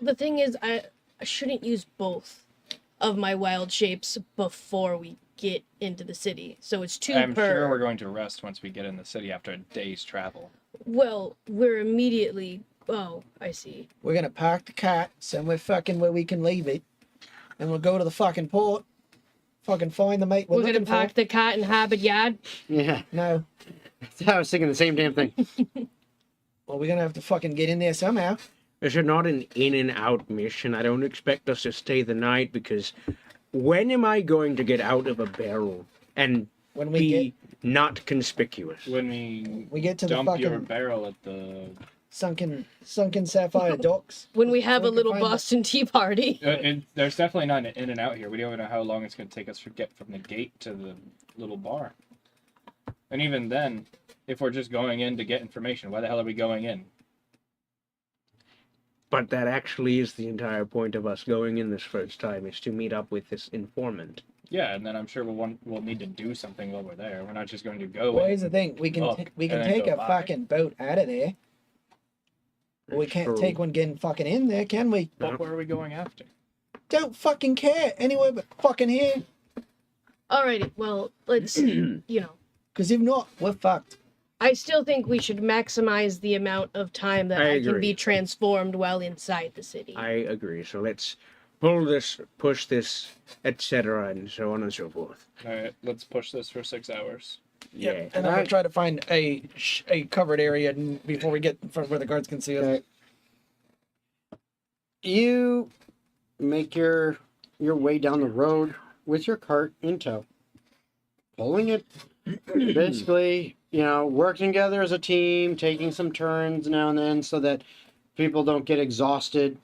The thing is, I shouldn't use both of my wild shapes before we get into the city. So it's 2 I'm per. sure we're going to rest once we get in the city after a day's travel. Well, we're immediately. Oh, I see. We're gonna park the cart somewhere fucking where we can leave it, and we'll go to the fucking port. Fucking find the mate we're We're gonna looking park for. the cat in Habit Yard. Yeah, No. I was thinking the same damn thing. Well, we're gonna have to fucking get in there somehow. This is not an in and out mission. I don't expect us to stay the night because when am I going to get out of a barrel and When we be not conspicuous? When we We get to the dump your fucking barrel at the sunken sapphire docks. When we have a So we can little find it. Boston Tea Party. there's definitely not an in and out here. We don't even know how long it's going to take us to get from the gate to the little bar. And even then, if we're just going in to get information, why the hell are we going in? But that actually is the entire point of us going in this first time, is to meet up with this informant. Yeah, and then I'm sure we'll need to do something while we're there. We're not just going to go Well, in. here's the thing: we can Look, we can and then take go a by. fucking boat out of there. But we That's can't true. take one getting fucking in there, can we? But where are we going after? Don't fucking care anywhere but fucking here. Alrighty, well, let's, you know. Because if not, we're fucked. I still think we should maximize the amount of time that I I can agree. be transformed while inside the city. I agree. So let's pull this, push this, etc., and so on and so forth. Alright, let's push this for 6 hours. Yeah. And I'm gonna try to find a covered area before we get from where the guards can see us. Okay. You make your way down the road with your cart in tow, pulling it. Basically, working together as a team, taking some turns now and then so that people don't get exhausted.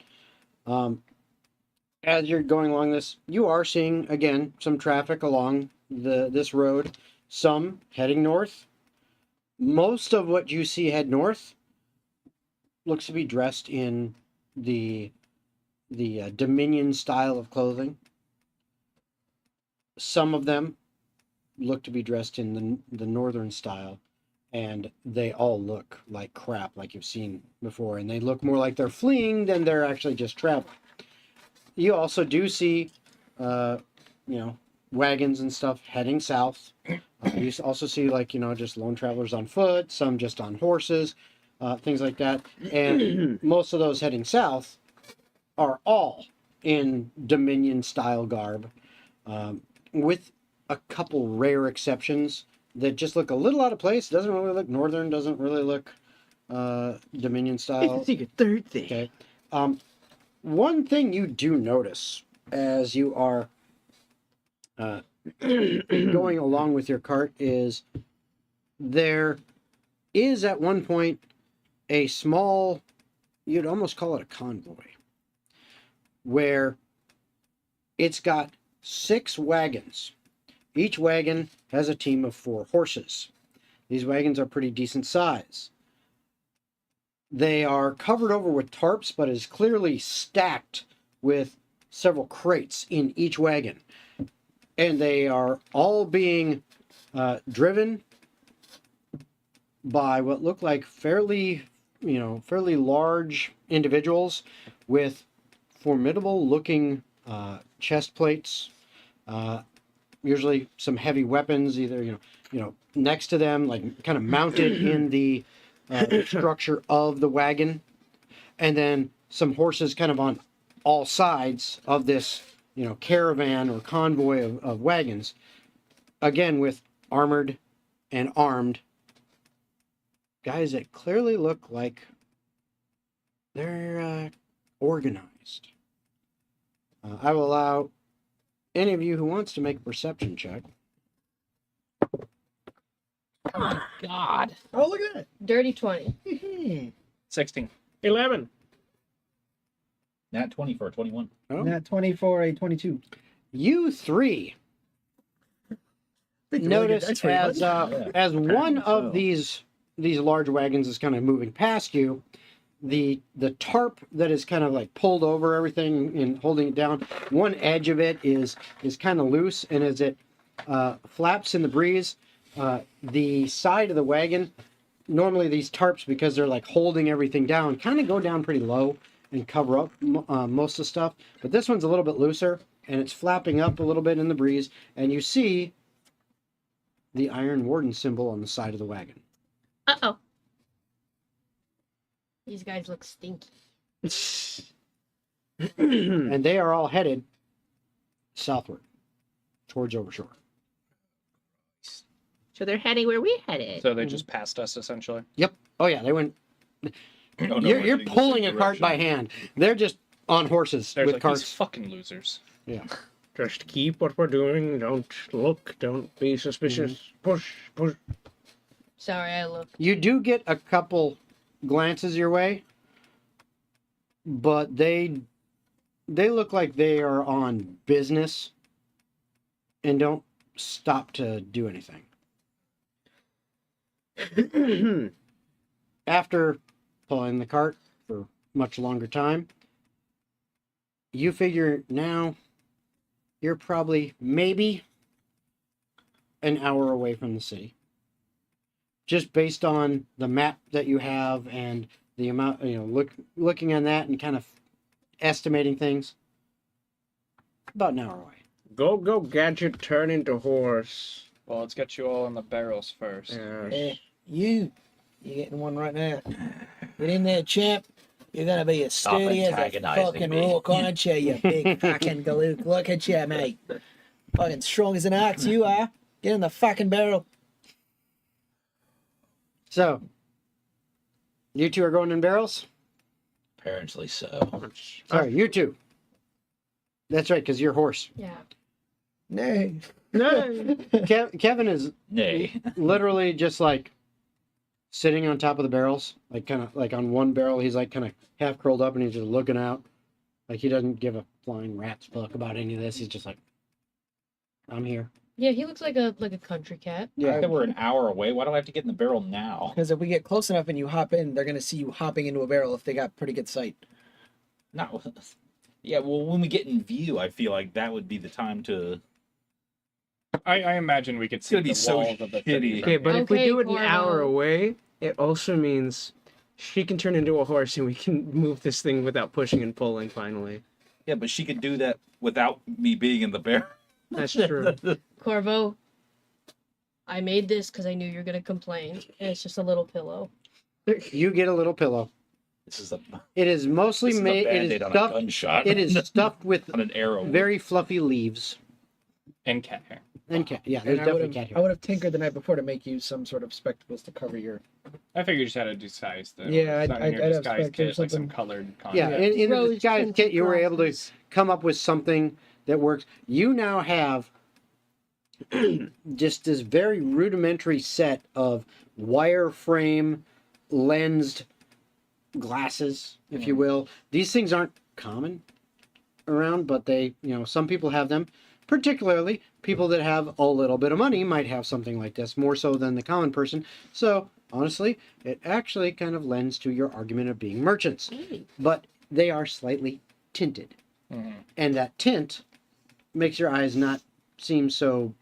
As you're going along this, you are seeing again some traffic along this road. Some heading north. Most of what you see head north looks to be dressed in the Dominion style of clothing. Some of them look to be dressed in the northern style, and they all look like crap, like you've seen before, and they look more like they're fleeing than they're actually just traveling. You also do see, wagons and stuff heading south. You also see, just lone travelers on foot, some just on horses, things like that. And most of those heading south are all in Dominion-style garb, with a couple rare exceptions that just look a little out of place. Doesn't really look Northern, doesn't really look Dominion-style. It's a third thing. Okay. One thing you do notice as you are going along with your cart is there is at one point a small, you'd almost call it a convoy, where it's got 6 wagons. Each wagon has a team of 4 horses. These wagons are pretty decent size. They are covered over with tarps, but is clearly stacked with several crates in each wagon. And they are all being driven by what look like fairly large individuals with formidable looking chest plates, usually some heavy weapons, either next to them, like kind of mounted in the structure of the wagon, and then some horses kind of on all sides of this caravan or convoy of wagons, again with armored and armed guys that clearly look like they're organized. I will allow any of you who wants to make a perception check. Oh, God. Oh, look at Dirty 20. it. 16. 11. Nat 20 for a 21. Oh. Nat 24, a 22. You 3 notice as one of these large wagons is kind of moving past you, the tarp that is kind of like pulled over everything and holding it down, one edge of it is kind of loose, and as it flaps in the breeze, the side of the wagon, normally these tarps, because they're like holding everything down, kind of go down pretty low and cover up most of the stuff, but this one's a little bit looser and it's flapping up a little bit in the breeze, and you see the Iron Warden symbol on the side of the wagon. Uh-oh. These guys look stinky. And they are all headed southward towards Overshore. So they're heading where we headed. So they just passed us, essentially. Yep. Oh yeah, they went. Oh, no, You're heading the pulling same a cart by direction. hand. They're just on horses There's with like carts. these fucking losers. Yeah. Just keep what we're doing. Don't look. Don't be suspicious. Push, push. Sorry, I looked. You do get a couple glances your way, but they look like they are on business and don't stop to do anything. After pulling the cart for much longer time, you figure now you're probably maybe an hour away from the city. Just based on the map that you have and the amount, looking on that and kind of estimating things, about an hour away. Go, gadget, turn into horse. Well, let's get you all in the barrels first. Yes. You're getting one right now. Get in there, champ. You're gonna be as Stop sturdy as a antagonizing fucking me. rock, aren't you, you big fucking galoot? Look at you, mate. Fucking strong as an ox, you are. Get in the fucking barrel. So, you two are going in barrels? Apparently so. Sorry, you two. That's right, because you're horse. Yeah. No. No. Kevin is Nay. literally just like sitting on top of the barrels, like kind of like on one barrel. He's like kind of half curled up and he's just looking out. Like he doesn't give a flying rat's fuck about any of this. He's just like, I'm here. Yeah, he looks like a country cat. Yeah. If we're an hour away, why do I have to get in the barrel now? Because if we get close enough and you hop in, they're gonna see you hopping into a barrel if they got pretty good sight. No. Yeah, well, when we get in view, I feel like that would be the time to. I imagine we could It's see gonna be the so walls of the shitty. city. Okay, but if we Okay, do it an Corvo. hour away, it also means she can turn into a horse and we can move this thing without pushing and pulling finally. Yeah, but she could do that without me being in the barrel. That's true. Corvo, I made this because I knew you were gonna complain, and it's just a little pillow. You get a little pillow. This is a, It is mostly this is a made. It band-aid is on a stuffed. gunshot. It is stuffed with on an arrow. very fluffy leaves And cat hair. and cat. Yeah, there's And definitely cat I hair. would have tinkered the night before to make you some sort of spectacles to cover your. I figured you just had to disguise the. Yeah, it's not in your I'd have disguise spectacles, kit, like some something. colored. Yeah, content. in the Rose disguise tinted kit, you were able to glasses. come up with something that works. You now have just this very rudimentary set of wireframe lensed glasses, if you will. These things aren't common around, but they, some people have them. Particularly, people that have a little bit of money might have something like this, more so than the common person. So, honestly, it actually kind of lends to your argument of being merchants. But they are slightly tinted. Mhm. And that tint makes your eyes not seem so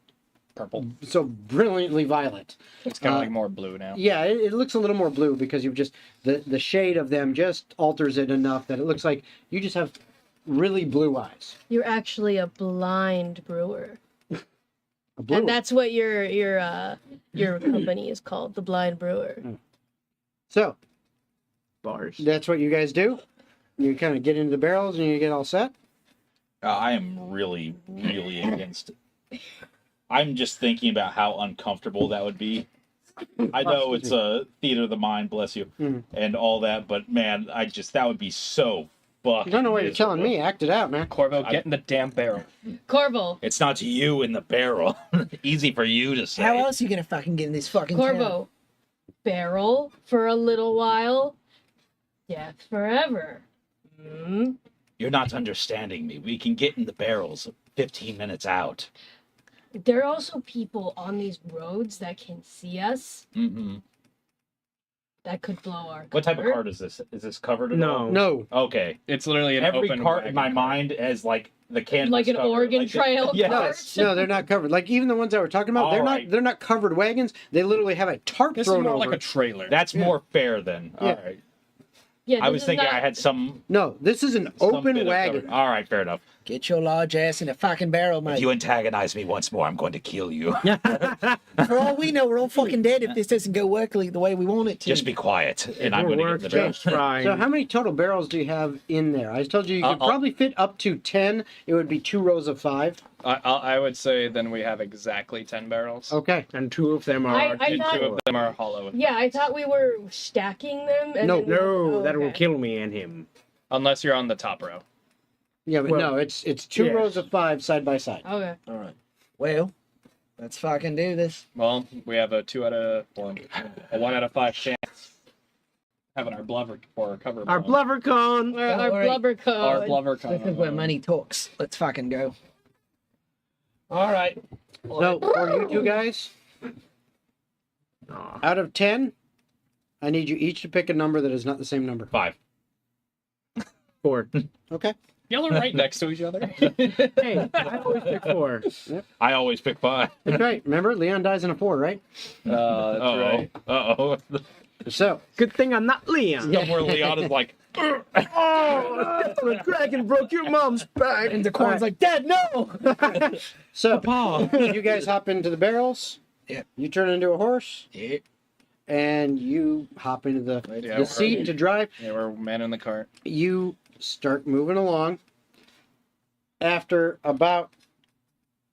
brilliantly violet. It's kind of like more blue now. Yeah, it looks a little more blue because you've just the shade of them just alters it enough that it looks like you just have really blue eyes. You're actually a blind brewer, A blue and that's what your company is called, the Blind Brewer. So Bars. that's what you guys do. You kind of get into the barrels and you get all set. I am really, really against it. I'm just thinking about how uncomfortable that would be. I know it's a theater of the mind, bless you, Mhm. and all that, but man, that would be so fucking. I don't know what you're telling me. Act it out, man. Corvo, get in the damn barrel. Corvo, It's not you in the barrel. Easy for you to say. How else are you gonna fucking get in this fucking town? Corvo, barrel for a little while, death forever. Hmm? You're not understanding me. We can get in the barrels 15 minutes out. There are also people on these roads that can see us. Mm-hmm. That could blow our What type of cover. cart is this? Is this covered at No. all? No. Okay. It's literally an Every open cart in my wagon mind has like the canvas Like an cover, Oregon like the- Trail Yes. cart? No, they're not covered. Like even the ones that we're talking about, All they're right. not covered wagons. They literally have a tarp This is thrown more over. like a trailer. That's more fair then. Yeah. All right. Yeah, I this was is thinking not- I had some No, this is an some open bit of wagon. cover. All right, fair enough. Get your large ass in a fucking barrel, If mate. you antagonize me once more, I'm going to kill you. For all we know, we're all fucking dead if this doesn't go workly the way we want it to. Just be quiet, and I'm will going to work get in the barrel. just fine. So how many total barrels do you have in there? I told you you could I'll- probably fit up to 10. It would be 2 rows of 5. I would say then we have exactly 10 barrels. Okay. And 2 of them are. I And thought- 2 of them are hollow. Yeah, I thought we were stacking them. And No, then- No, oh, that will okay. kill me and him. Unless you're on the top row. Yeah, but Well, no, it's 2 yes. rows of 5 side by side. Okay. All right. Well, let's fucking do this. Well, we have a 1 out of 5 chance having our blubber or cover. Our blown. blubber con. Our worry. blubber Our code. blubber This is where cover. money talks. Let's fucking go. All right. So for you two guys, Aw. out of 10, I need you each to pick a number that is not the same number. 5. 4. Okay. Y'all are right next to each other. Hey, I always pick 4. I always pick 5. That's right. Remember, Leon dies in a 4, right? That's Uh-oh. right. Uh-oh. So, Good thing I'm not Leon. Somewhere Leon is like, Oh, the dragon broke your mom's back. And the corn's like, Dad, no! so Paw. you guys hop into the barrels. Yep. You turn into a horse, Yeah. and you hop into the Yeah, seat to drive. Yeah, we're manning the cart. You start moving along. After about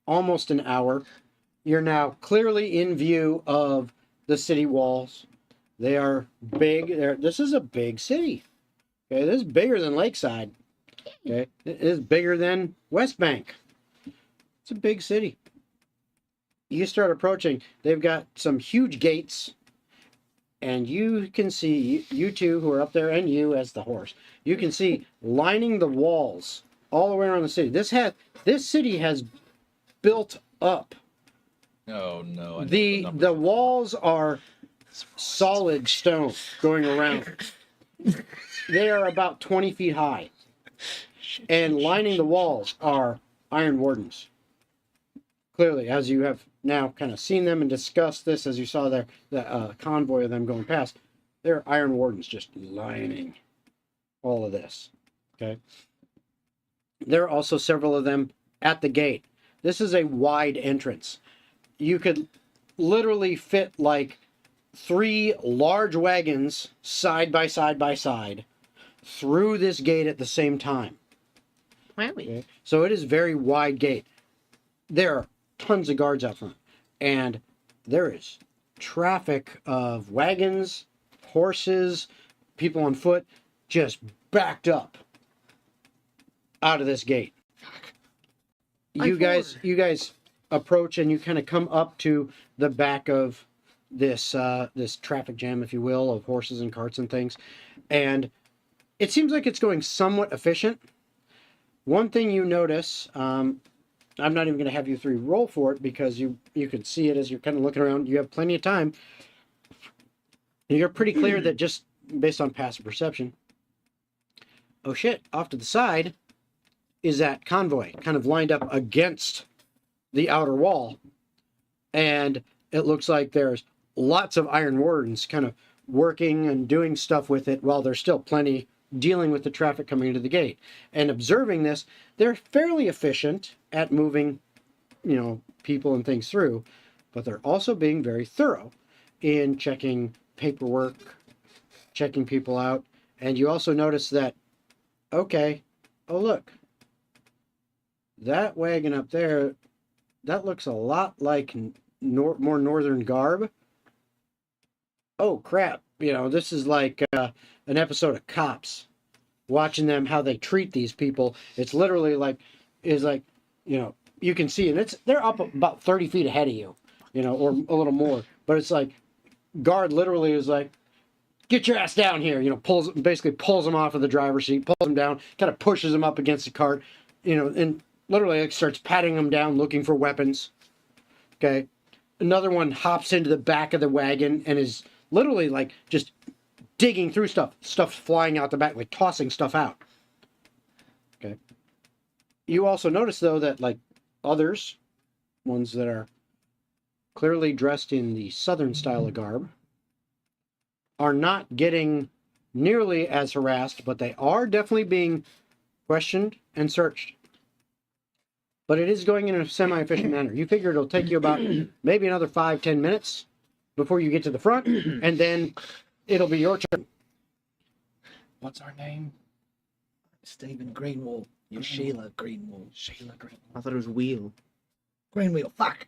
almost an hour, you're now clearly in view of the city walls. They are big. This is a big city. Okay, this is bigger than Lakeside. Okay, it is bigger than West Bank. It's a big city. You start approaching. They've got some huge gates, and you can see you two who are up there, and you as the horse. You can see lining the walls all the way around the city. This city has built up. oh no. I know The numbers. walls are solid stone going around. They are about 20 feet high. And lining the walls are iron wardens. Clearly, as you have now kind of seen them and discussed this, as you saw the convoy of them going past, there are iron wardens just lining all of this. Okay. There are also several of them at the gate. This is a wide entrance. You could literally fit like 3 large wagons side by side through this gate at the same time. Okay? So it is a very wide gate. There are tons of guards out front, and there is traffic of wagons, horses, people on foot, just backed up out of this gate. You guys approach, and you kind of come up to the back of this traffic jam, if you will, of horses and carts and things, and it seems like it's going somewhat efficient. One thing you notice, I'm not even going to have you 3 roll for it because you can see it as you're kind of looking around. You have plenty of time. You're pretty clear that just based on passive perception, oh shit, off to the side is that convoy kind of lined up against the outer wall. And it looks like there's lots of iron wardens kind of working and doing stuff with it while there's still plenty dealing with the traffic coming into the gate. And observing this, they're fairly efficient at moving, people and things through, but they're also being very thorough in checking paperwork, checking people out. And you also notice that, okay, oh look, that wagon up there, that looks a lot like more northern garb. Oh crap, this is like an episode of Cops, watching them, how they treat these people. It's literally you can see, and they're up about 30 feet ahead of you, or a little more, but it's like guard literally is like, get your ass down here, basically pulls them off of the driver's seat, pulls them down, kind of pushes them up against the cart, and literally starts patting them down, looking for weapons. Okay. Another one hops into the back of the wagon and is literally like just digging through stuff flying out the back, like tossing stuff out. Okay. You also notice though that like others, ones that are clearly dressed in the southern style of garb, are not getting nearly as harassed, but they are definitely being questioned and searched. but it is going in a semi-efficient manner. You figure it'll take you about maybe another 5-10 minutes before you get to the front, and then it'll be your turn. What's our name? Stephen Greenwall. You're Sheila Greenwall. Sheila Green. I thought it was Wheel. Greenwheel. Fuck.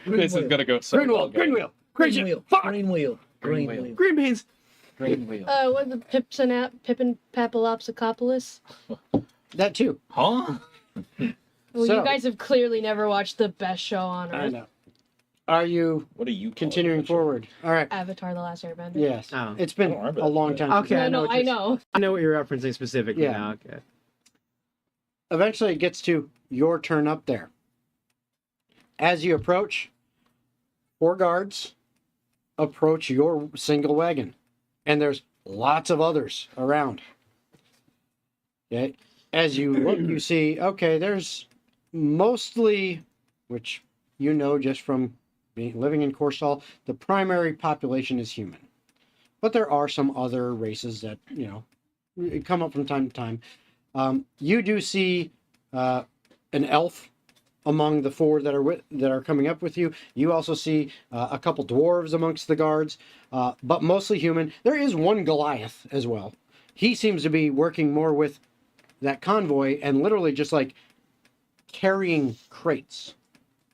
This is gonna go so Greenwheel, well, guys. Greenwheel, crazy. Greenwheel. Fuck. Greenwheel. Green Greenwheel. wheel. Green beans. Green wheel. What the Pippin Papilopsicopolis? That too. Huh? Well, So- you guys have clearly never watched the best show on I earth, know. Are you What are you continuing forward? All right. Avatar: The Last Airbender. Yes. Oh. It's been I don't remember a that long shit. time. Okay, I know. what I you're- know. I know what you're referencing specifically Yeah. now. Okay. Eventually it gets to your turn up there. As you approach, 4 guards approach your single wagon, and there's lots of others around. Okay. As you look, you see, okay, there's mostly, which you know just from living in Korsal, the primary population is human. But there are some other races that, come up from time to time. You do see an elf among the 4 that are coming up with you. You also see a couple dwarves amongst the guards, but mostly human. There is one Goliath as well. He seems to be working more with that convoy and literally just like carrying crates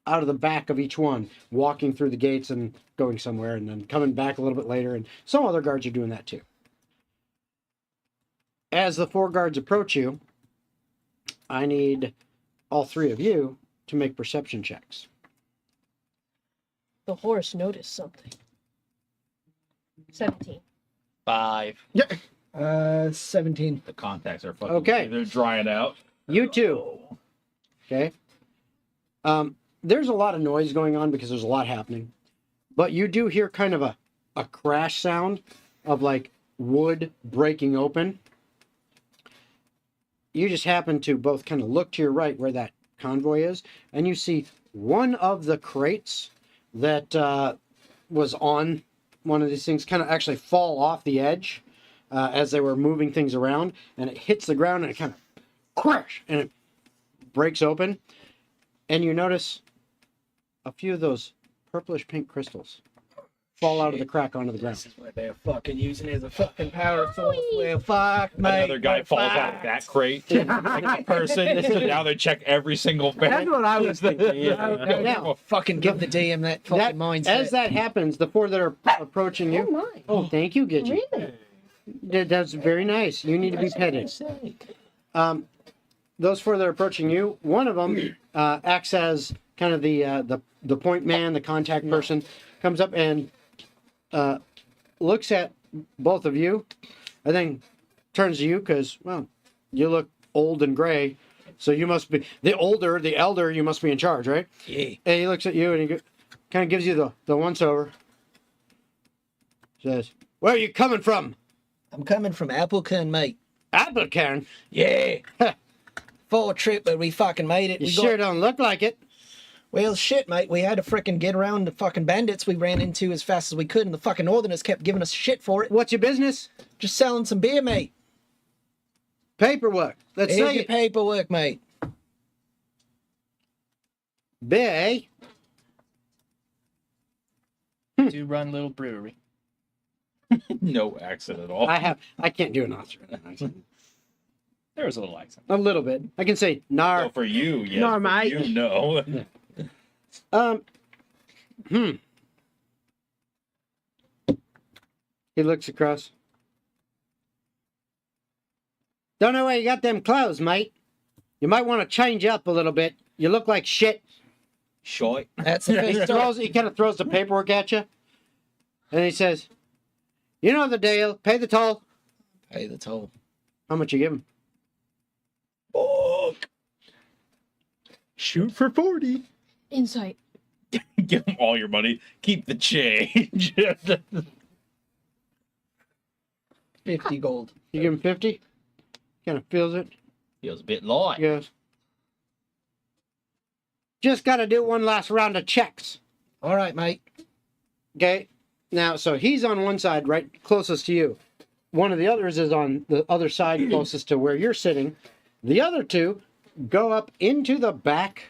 out of the back of each one, walking through the gates and going somewhere and then coming back a little bit later. And some other guards are doing that too. As the 4 guards approach you, I need all 3 of you to make perception checks. The horse noticed something. 17. 5. 17. The contacts are fucking. Okay. They're drying out. You too. Okay. There's a lot of noise going on because there's a lot happening, but you do hear kind of a crash sound of like wood breaking open. You just happen to both kind of look to your right where that convoy is, and you see one of the crates that was on one of these things kind of actually fall off the edge as they were moving things around, and it hits the ground and it kind of crash and it breaks open, and you notice a few of those purplish pink crystals fall out of the crack onto the ground. This is what they're fucking using as a fucking power source. Well, fuck, mate. Another guy we're falls out of fucked. that crate. Like a person. So now they check every single That's bag. what I was thinking. Yeah. Now, Fucking give the DM that fucking mindset. as that happens, the 4 that are approaching you. my. Oh, thank you, Gidget. Really? That's very nice. You need to be petted. Those 4 that are approaching you, one of them acts as kind of the point man, the contact person, comes up and looks at both of you, and then turns to you because, well, you look old and gray, so you must be the elder. You must be in charge, right? Yeah. And he looks at you and he kind of gives you the once over. Says, "Where are you coming from?" I'm coming from Applecairn, mate. Applecairn. Yeah. Full trip, but we fucking made it. You We sure don't look like it. Well, shit, mate. We had to frickin' get around the fucking bandits we ran into as fast as we could, and the fucking Northerners kept giving us shit for it. What's your business? Just selling some beer, mate. Paperwork. Let's Here's say your it. paperwork, mate. Beer, eh? Do run a little brewery. No accent at all. I can't do an Austrian accent. There was a little accent. A little bit. I can say No, nar. for you, yes. No, for mate. You know. He looks across. Don't know where you got them clothes, mate. You might want to change up a little bit. You look like shit. Short. That's the first time. He kind of throws the paperwork at you. And he says, "You know the deal. Pay the toll." Pay the toll. How much you give him? Fuck. Shoot for 40. Insight. Give them all your money. Keep the change. 50 gold. You give him 50? Kind of feels it. Feels a bit light. He goes, "Just got to do one last round of checks." All right, mate. Okay. Now, so he's on one side, right closest to you. One of the others is on the other side, closest to where you're sitting. The other 2 go up into the back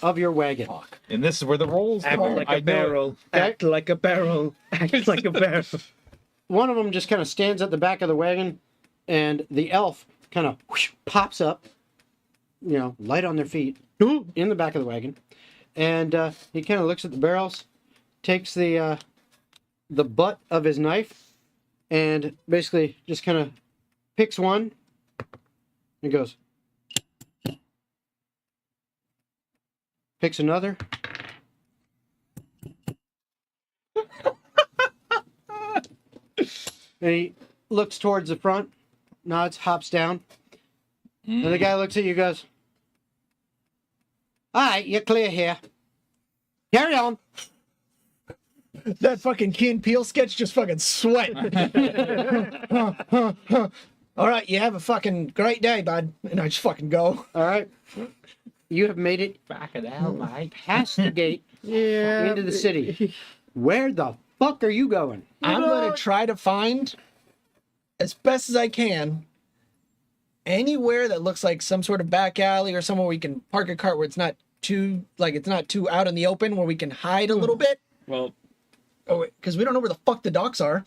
of your wagon. And this is where the rolls Act go. like I a know it. barrel. Act like a barrel. Act like a barrel. One of them just kind of stands at the back of the wagon, and the elf kind of pops up, light on their feet, in the back of the wagon. And he kind of looks at the barrels, takes the butt of his knife, and basically just kind of picks one, and goes, picks another. And he looks towards the front, nods, hops down. And the guy looks at you and goes, all right, you're clear here. Carry on. That fucking Key and Peele sketch just fucking sweat. All right, you have a fucking great day, bud. And I just fucking go. All right. You have made it Back it out, mate. past the gate into the city. Where the fuck are you going? I'm going to try to find, as best as I can, anywhere that looks like some sort of back alley or somewhere we can park a cart where it's not too out in the open, where we can hide a little bit. Well, Because we don't know where the fuck the docks are.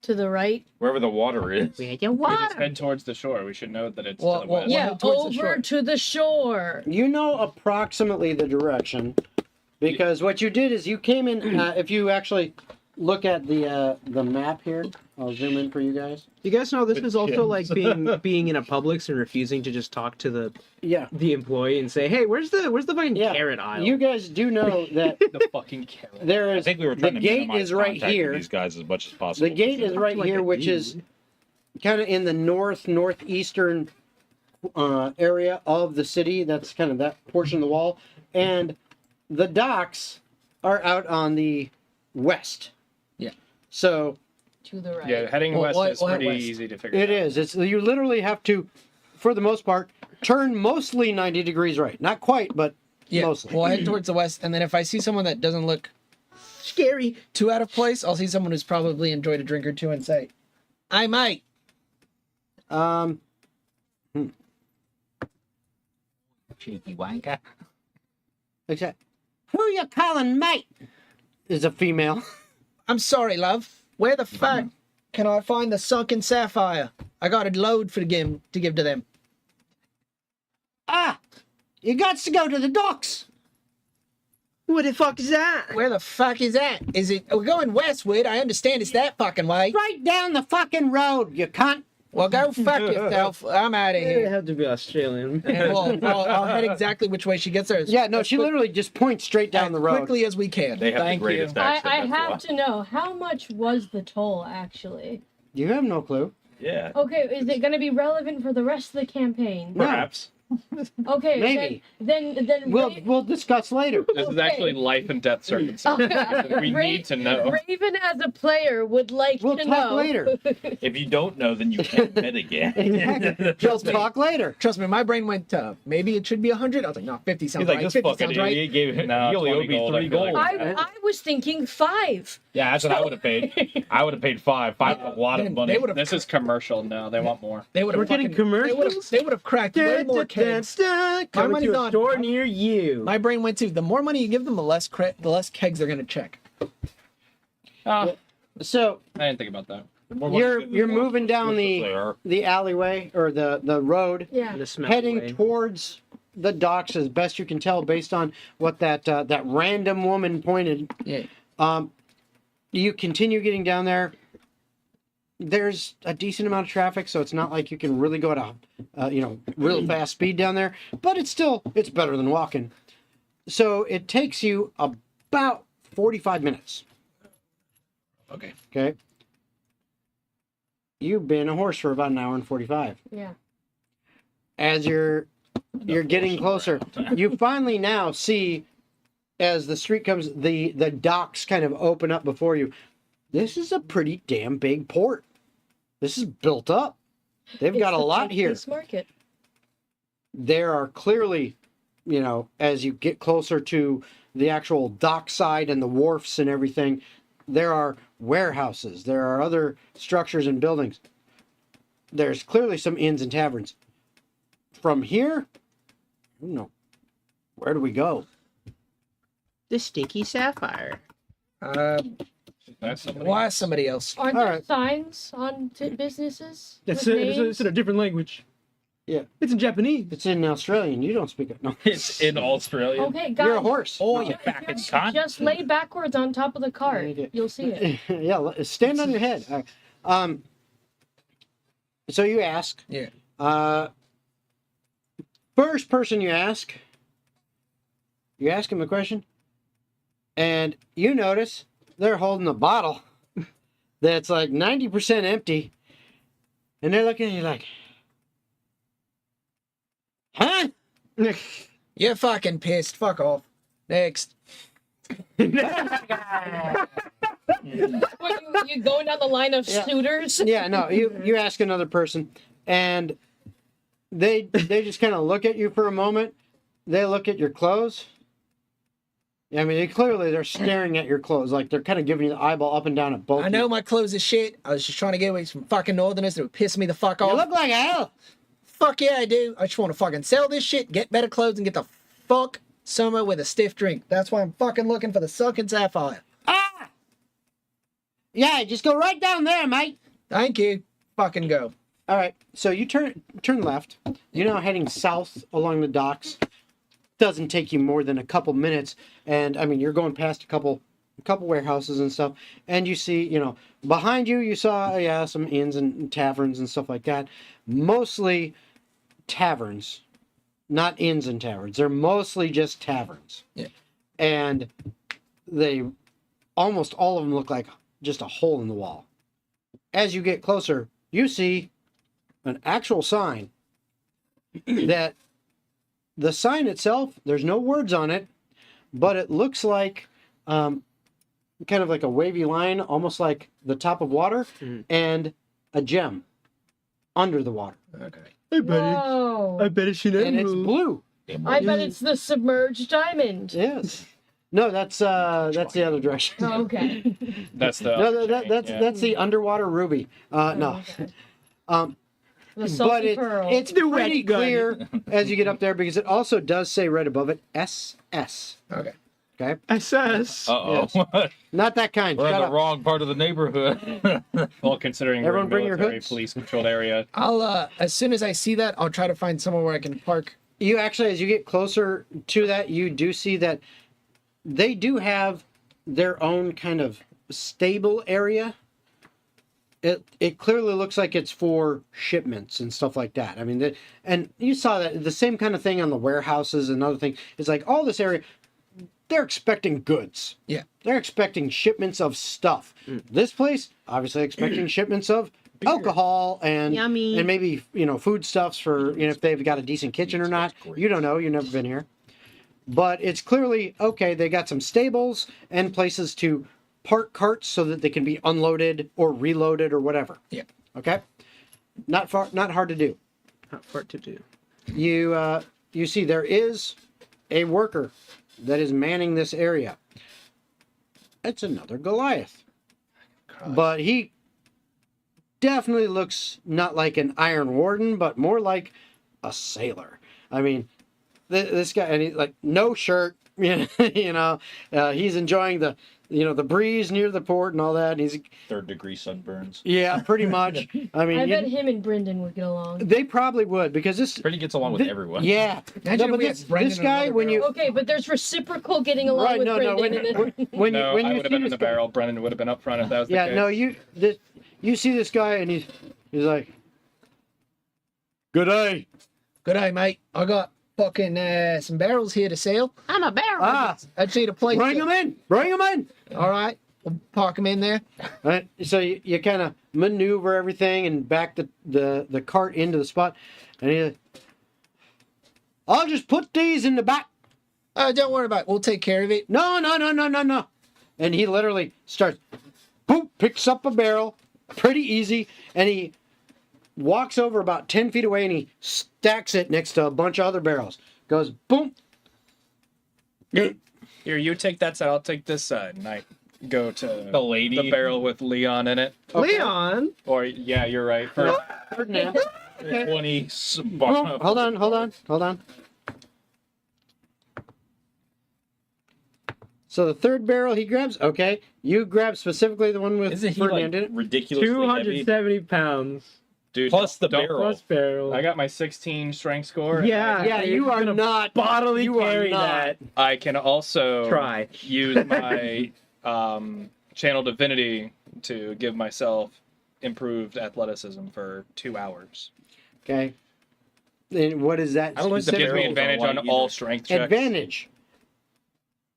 To the right. Wherever the water is. we just head towards the shore. We should know that it's Well, to the west. Yeah, head towards the shore. over to the shore. You know approximately the direction, because what you did is you came in. If you actually look at the map here, I'll zoom in for you guys. You guys know this is also like being in a Publix and refusing to just talk to the employee and say, "Hey, where's the fucking carrot aisle?" You guys do know that The fucking carrot. there I is think we were the trying to gate minimize is right contact with here. these guys as much as possible. The gate is right like here, a which is kind of in the northeastern area of the city. That's kind of that portion of the wall, and the docks are out on the west. Yeah. So To the right. Yeah, heading Well, west is why pretty west? easy to figure it out. is. It's you literally have to, for the most part, turn mostly 90 degrees right. Not quite, but mostly. We'll head towards the west, and then if I see someone that doesn't look scary, too out of place, I'll see someone who's probably enjoyed a drink or two and say, "I might." Cheeky wanker. Except, who you calling mate? Is a female. I'm sorry, love. Where the fuck can I find the sunken sapphire? I got a load to give to them. Ah, you got to go to the docks. What the fuck is that? Where the fuck is that? Is it? We're going westward. I understand it's that fucking way. Right down the fucking road, you cunt. Well, go fuck yourself. I'm out of They here. have to be Australian. And I'll head exactly which way she gets there. Yeah, no, she literally just points straight down the road. quickly as we can. They have Thank the greatest you. accent. I that's have why. to know, how much was the toll actually? You have no clue. Yeah. Okay, is it going to be relevant for the rest of the campaign? No. Perhaps. Okay, Maybe. Then We'll discuss later. This is actually life and death circumstances. We need to know. Raven as a player would like We'll to talk know. later. If you don't know, then you can't bet again. We'll talk later. Trust me, my brain went, maybe it should be 100. I was like, no, 50 sounds He's like, right. this 50 fucking sounds right. idiot gave it. No, He only 20 owed me gold, I 3 feel gold. like. I was thinking 5. Yeah, that's what I would have paid. I would have paid 5. 5 is a lot of Then money. they would've- This is commercial now. They want more. They would have We're getting commercials? They would have cracked way more kegs. Coming money's to a on- store near you. My brain went to the more money you give them, the less kegs they're gonna check. So I didn't think about that. you're moving down They the are. alleyway or the road, Yeah. The smell heading way. towards the docks as best you can tell based on what that random woman pointed. Yeah. You continue getting down there. There's a decent amount of traffic, so it's not like you can really go at a real fast speed down there. But it's better than walking. So it takes you about 45 minutes. Okay. Okay. You've been a horse for about an hour and 45. Yeah. As you're getting closer, you finally now see, as the street comes, the docks kind of open up before you. This is a pretty damn big port. This is built up. They've got a lot here. Market. There are clearly, as you get closer to the actual dock side and the wharfs and everything, there are warehouses. There are other structures and buildings. There's clearly some inns and taverns. from here, I don't know. Where do we go? The sticky sapphire. Why somebody else? Aren't All there right. signs on businesses? That's with it. names? It's in a different language. Yeah. It's in Japanese. It's in Australian. You don't speak it. No. It's in Australia. Okay, guys. You're a horse. Oh, No. you're back in time. Just lay backwards on top of the cart. Okay. You'll see it. Yeah, stand on your head. So you ask. Yeah. First person you ask him a question, and you notice they're holding a bottle that's like 90% empty, and they're looking at you like, huh? You're fucking pissed. Fuck off. Next. What, you going down the line of Yeah. suitors? Yeah, no, you ask another person, and they just kind of look at you for a moment. They look at your clothes. I mean, they're staring at your clothes, like they're kind of giving you the eyeball up and down at both. I know my clothes is shit. I was just trying to get away from fucking northerners that would piss me the fuck off. You look like hell. Fuck yeah, I do. I just want to fucking sell this shit, get better clothes, and get the fuck somewhere with a stiff drink. That's why I'm fucking looking for the sunken sapphire. Ah! Yeah, just go right down there, mate. Thank you. Fucking go. All right, so you turn left. You're now heading south along the docks. Doesn't take you more than a couple minutes, and I mean you're going past a couple warehouses and stuff, and you see, behind you saw some inns and taverns and stuff like that. Mostly taverns, not inns and taverns. They're mostly just taverns. Yeah. And they almost all of them look like just a hole in the wall. As you get closer, you see an actual sign that the sign itself, there's no words on it, but it looks like kind of like a wavy line, almost like the top of water, and a gem under the water. Okay. Whoa. bet it's an And it's blue. I bet it's the submerged diamond. Yes. No, that's the other direction. Oh, okay. That's the No, that's the underwater ruby. No. Okay. Um, The but salty pearl. it's The pretty wet gun. clear as you get up there because it also does say right above it SS. Okay. Okay, SS. Uh-oh. not that kind. We're in Shut the up. wrong part of the neighborhood. well, considering Everyone we're bring in your military hoods. police controlled area. I'll as soon as I see that, I'll try to find somewhere where I can park. You actually, as you get closer to that, you do see that they do have their own kind of stable area. It clearly looks like it's for shipments and stuff like that. I mean, and you saw that the same kind of thing on the warehouses and other things. It's like all this area, they're expecting goods. Yeah. They're expecting shipments of stuff. This place, obviously expecting shipments of alcohol and Yummy. and maybe foodstuffs for if they've got a decent kitchen or not. You don't know. You've never been here. But it's clearly okay. They got some stables and places to park carts so that they can be unloaded or reloaded or whatever. Yeah. Okay. Not hard to do. Not for it to do. You see there is a worker that is manning this area. It's another Goliath. But he definitely looks not like an Iron Warden, but more like a sailor. I mean, this guy, and he's like no shirt, he's enjoying the breeze near the port and all that. And he's Third-degree sunburns. yeah, pretty much. I mean, I bet him and Brendan would get along. they probably would because this. Pretty gets along with everyone. Yeah, Imagine no, if but we had this Brendan in guy another when you Okay, but there's reciprocal getting along right with no Brendan. when No, you I would have see been in this the guy- barrel. Brennan would have been up front if that was the Yeah, case. no, you see this guy and he's like, "Good day." Good day, mate. I got fucking some barrels here to sell. I'm a barrel. Ah, I just need a place. bring him in. Bring him in. All right. We'll park them in there. Right, so you kind of maneuver everything and back the cart into the spot, and I'll just put these in the back. Don't worry about it. We'll take care of it. No. And he literally starts, boom, picks up a barrel, pretty easy, and he walks over about 10 feet away and he stacks it next to a bunch of other barrels. Goes, boom. Here, you take that side. I'll take this side, and I go to The lady. the barrel with Leon in it. Okay. Leon. Or yeah, you're right. Ferdinand. 20. Oh, hold on. So the third barrel he grabs. Okay, you grab specifically the one with Isn't he Ferdinand in like it. ridiculously heavy? 270 pounds Dude, Plus the don't- barrel. plus barrel. I got my 16 strength score. Yeah, Yeah, you are not bodily you are carry not. that. I can also Try. use my channel divinity to give myself improved athleticism for 2 hours. Okay. And what is that? I don't like the Gives me barrels advantage on on light all either. strength checks. Advantage.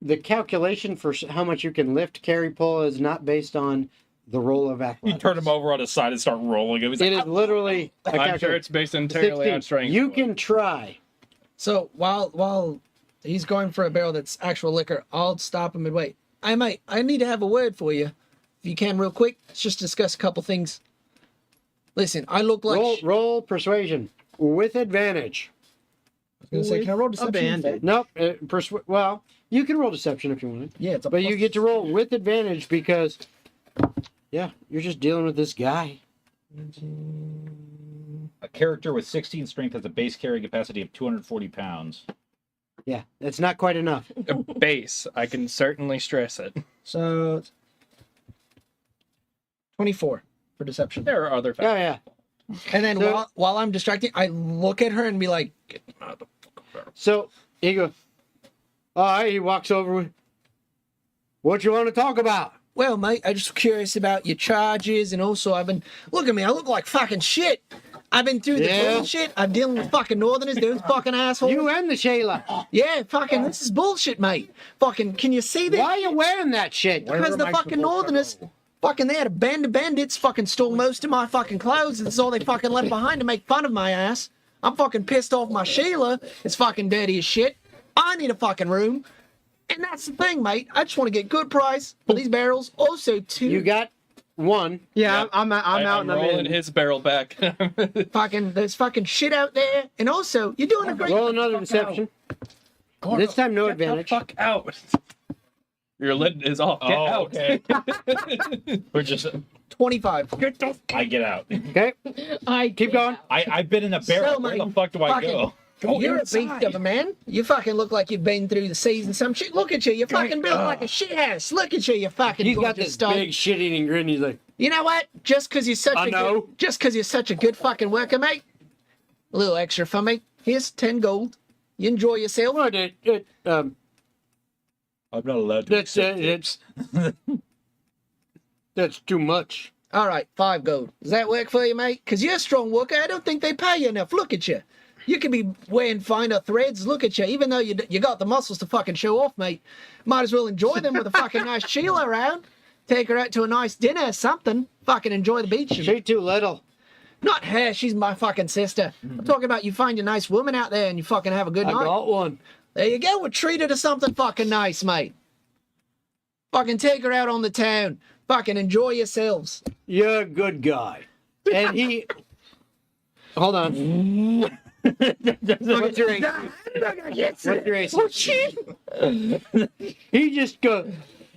The calculation for how much you can lift, carry, pull is not based on the roll of You athletics. turn him over on his side and start rolling him. He's It like, is literally a I'm sure calculation. it's based entirely on 16. strength. You but- can try. So while he's going for a barrel that's actual liquor, I'll stop him midway. I need to have a word for you. If you can, real quick. Let's just discuss a couple things. Listen, I look like... Roll persuasion with advantage. I was gonna say, can I roll a deception bandit. instead? Nope. Well, you can roll deception if you want. Yeah, it's a But you get to roll with advantage because, yeah, you're just dealing with this guy. a character with 16 strength has a base carrying capacity of 240 pounds. Yeah, that's not quite enough. A base. I can certainly stress it. So it's 24 for deception. There are other Oh, factors. yeah. And then So- while I'm distracting, I look at her and be like, "Get him out of the fucking barrel." So he goes, all right, he walks over. What you want to talk about? Well, mate, I'm just curious about your charges, and also look at me, I look like fucking shit. I've been through the Yeah. bullshit. I'm dealing with fucking Northerners, those fucking assholes. You and the Shayla. Yeah, fucking, this is bullshit, mate. Fucking, can you see that? Why are you wearing that shit? Because the fucking Northerners, fucking, they had a band of bandits fucking stole most of my fucking clothes, and that's all they fucking left behind to make fun of my ass. I'm fucking pissed off my Sheila is fucking dirty as shit. I need a fucking room. And that's the thing, mate. I just want to get good price for these barrels. Also, two, You got one. Yeah, I'm out I'm and I'm rolling in. his barrel back. fucking, there's fucking shit out there. And also, you're doing a great Roll another deception. This time, no advantage. Fuck out. Your lid is off. Get out. Okay. We're just. 25. I get out. Okay, I keep going. I've been in a barrel. So Where many the fuck do I fucking- go? You're a beast of a man. You fucking look like you've been through the seas and some shit. Look at you. You're fucking built like a shit house. Look at you. You fucking He's got gorgeous this stone. big shit-eating grin. He's like, You know what? Just because you're such I a know. good, just because you're such a good fucking worker, mate. A little extra for me. Here's 10 gold. You enjoy yourself. what? I'm not allowed to. That's that's too much. All right, 5 gold. Does that work for you, mate? Because you're a strong worker. I don't think they pay you enough. Look at you. You could be wearing finer threads. Look at you. Even though you got the muscles to fucking show off, mate. Might as well enjoy them with a fucking nice Sheila around. Take her out to a nice dinner or something. Fucking enjoy the beach. She's too little. Not her. She's my fucking sister. I'm talking about you find a nice woman out there and you fucking have a good I night. got one. There you go. We'll treat her to something fucking nice, mate. Fucking take her out on the town. Fucking enjoy yourselves. You're a good guy. And he. Hold on. What's your AC? What's your AC? Oh, shit. He just goes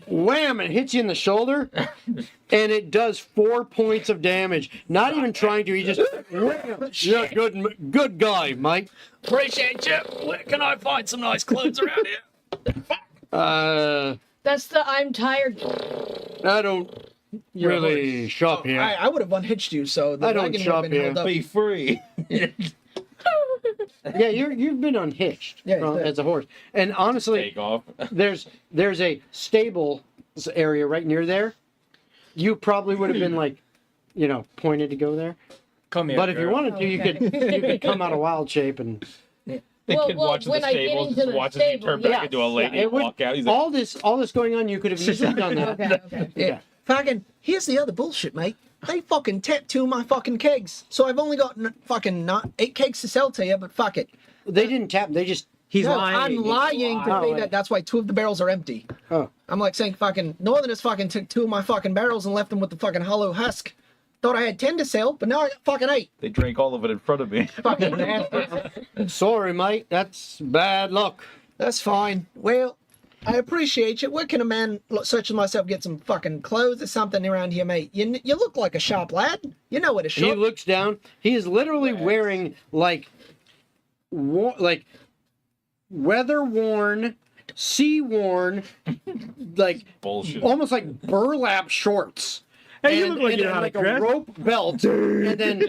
wham and hits you in the shoulder, and it does 4 points of damage. Not even trying to. He just wham. You're a good guy, Mike. Appreciate you. Where can I find some nice clothes around here? That's the I'm tired. I don't really shop here. I would have unhitched you, so the I don't wagon would shop have been here. held up. Be free. Yeah, you've been unhitched Yeah, as a horse, and honestly, Take off. there's a stable area right near there. You probably would have been like, pointed to go there. Come here. But if you girl. wanted to, you could come out of wild shape and The Well, kid well, watching when the I get stables, into just the watches you stable, turn back yeah. into a lady It and would- walk out. He's like, all this going on. You could have easily done that. Okay. Yeah. Fucking, here's the other bullshit, mate. They fucking tapped 2 of my fucking kegs. So I've only got fucking not 8 kegs to sell to you, but fuck it. They didn't tap. They just. He's No, lying. I'm lying to say that. That's why 2 of the barrels are empty. Oh. I'm like saying fucking Northerners fucking took 2 of my fucking barrels and left them with the fucking hollow husk. Thought I had 10 to sell, but now I got fucking 8. they drank all of it in front of me. Fucking nasty. Sorry, mate. That's bad luck. That's fine. Well, I appreciate you. Where can a man such as myself get some fucking clothes or something around here, mate? You look like a sharp lad. You know what a He shop. looks down. He is literally wearing like weather-worn, sea-worn, like Bullshit. almost like burlap shorts. Hey, you look like you know how to like a dress. rope belt, and then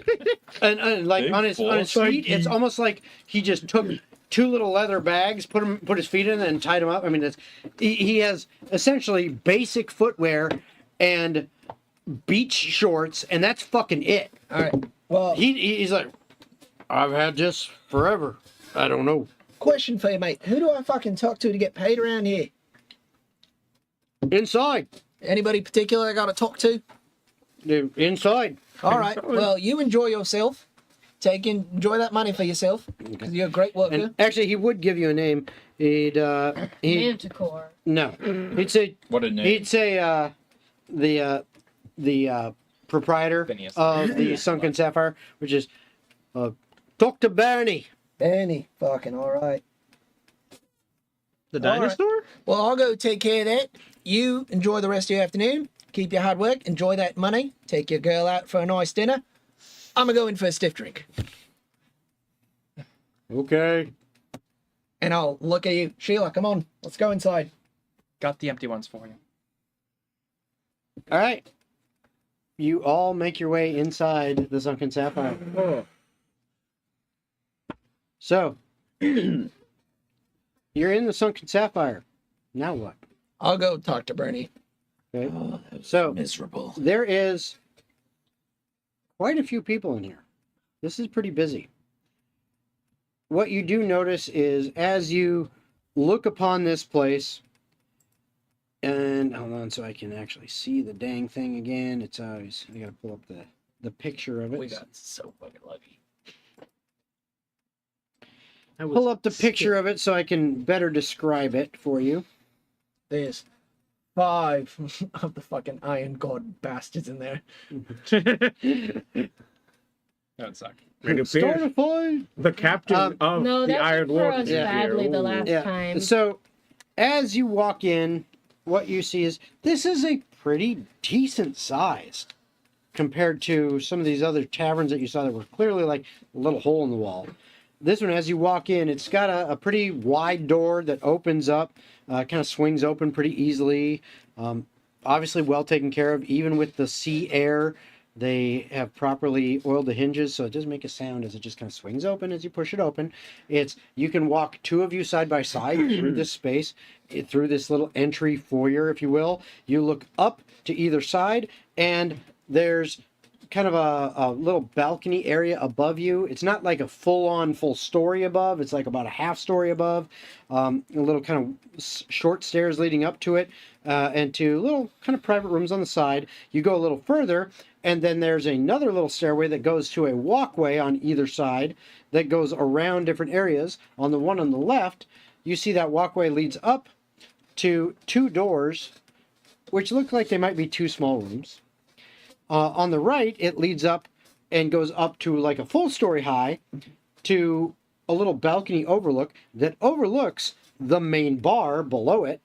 and like Big on his bullshit. feet, it's almost like he just took two little leather bags, put his feet in, and tied them up. I mean, he has essentially basic footwear and beach shorts, and that's fucking it. All right. Well, He's like, I've had this forever. I don't know. question for you, mate. Who do I fucking talk to get paid around here? Inside, Anybody particular I got to talk to? inside. All right. Well, you enjoy yourself. Enjoy that money for yourself because you're a great worker. And actually, he would give you a name. He'd Manticore. no. He'd say What a name. He'd say the proprietor Phineas. of the Sunken Sapphire, which is Dr. Bernie. Benny, fucking all right. The All right. dinosaur? Well, I'll go take care of that. You enjoy the rest of your afternoon. Keep your hard work. Enjoy that money. Take your girl out for a nice dinner. I'm gonna go in for a stiff drink, Okay. and I'll look at you, Sheila. Come on, let's go inside. Got the empty ones for you. All right. You all make your way inside the Sunken Sapphire. Oh. So, you're in the Sunken Sapphire. Now what? I'll go talk to Bernie. Okay. So, Miserable. there is quite a few people in here. This is pretty busy. What you do notice is as you look upon this place, and hold on so I can actually see the dang thing again. It's always, I gotta pull up the picture of it. We got so fucking lucky. Pull up the picture of it so I can better describe it for you. There's 5 of the fucking Iron God bastards in there. That would suck. It appears Start a fight. the captain of No, the that Iron went for Warden us is here. badly the Ooh. last time. So, as you walk in, what you see is this is a pretty decent size compared to some of these other taverns that you saw that were clearly like a little hole in the wall. This one, as you walk in, it's got a pretty wide door that opens up, kind of swings open pretty easily. Obviously well taken care of, even with the sea air. They have properly oiled the hinges, so it doesn't make a sound as it just kind of swings open as you push it open. You can walk 2 of you side by side through this space, through this little entry foyer, if you will. You look up to either side, and there's kind of a little balcony area above you. It's not like a full story above. It's like about a half story above. A little kind of short stairs leading up to it, and 2 little kind of private rooms on the side. You go a little further, and then there's another little stairway that goes to a walkway on either side that goes around different areas. On the one on the left, you see that walkway leads up to 2 doors, which look like they might be 2 small rooms. On the right, it leads up and goes up to like a full story high to a little balcony overlook that overlooks the main bar below it.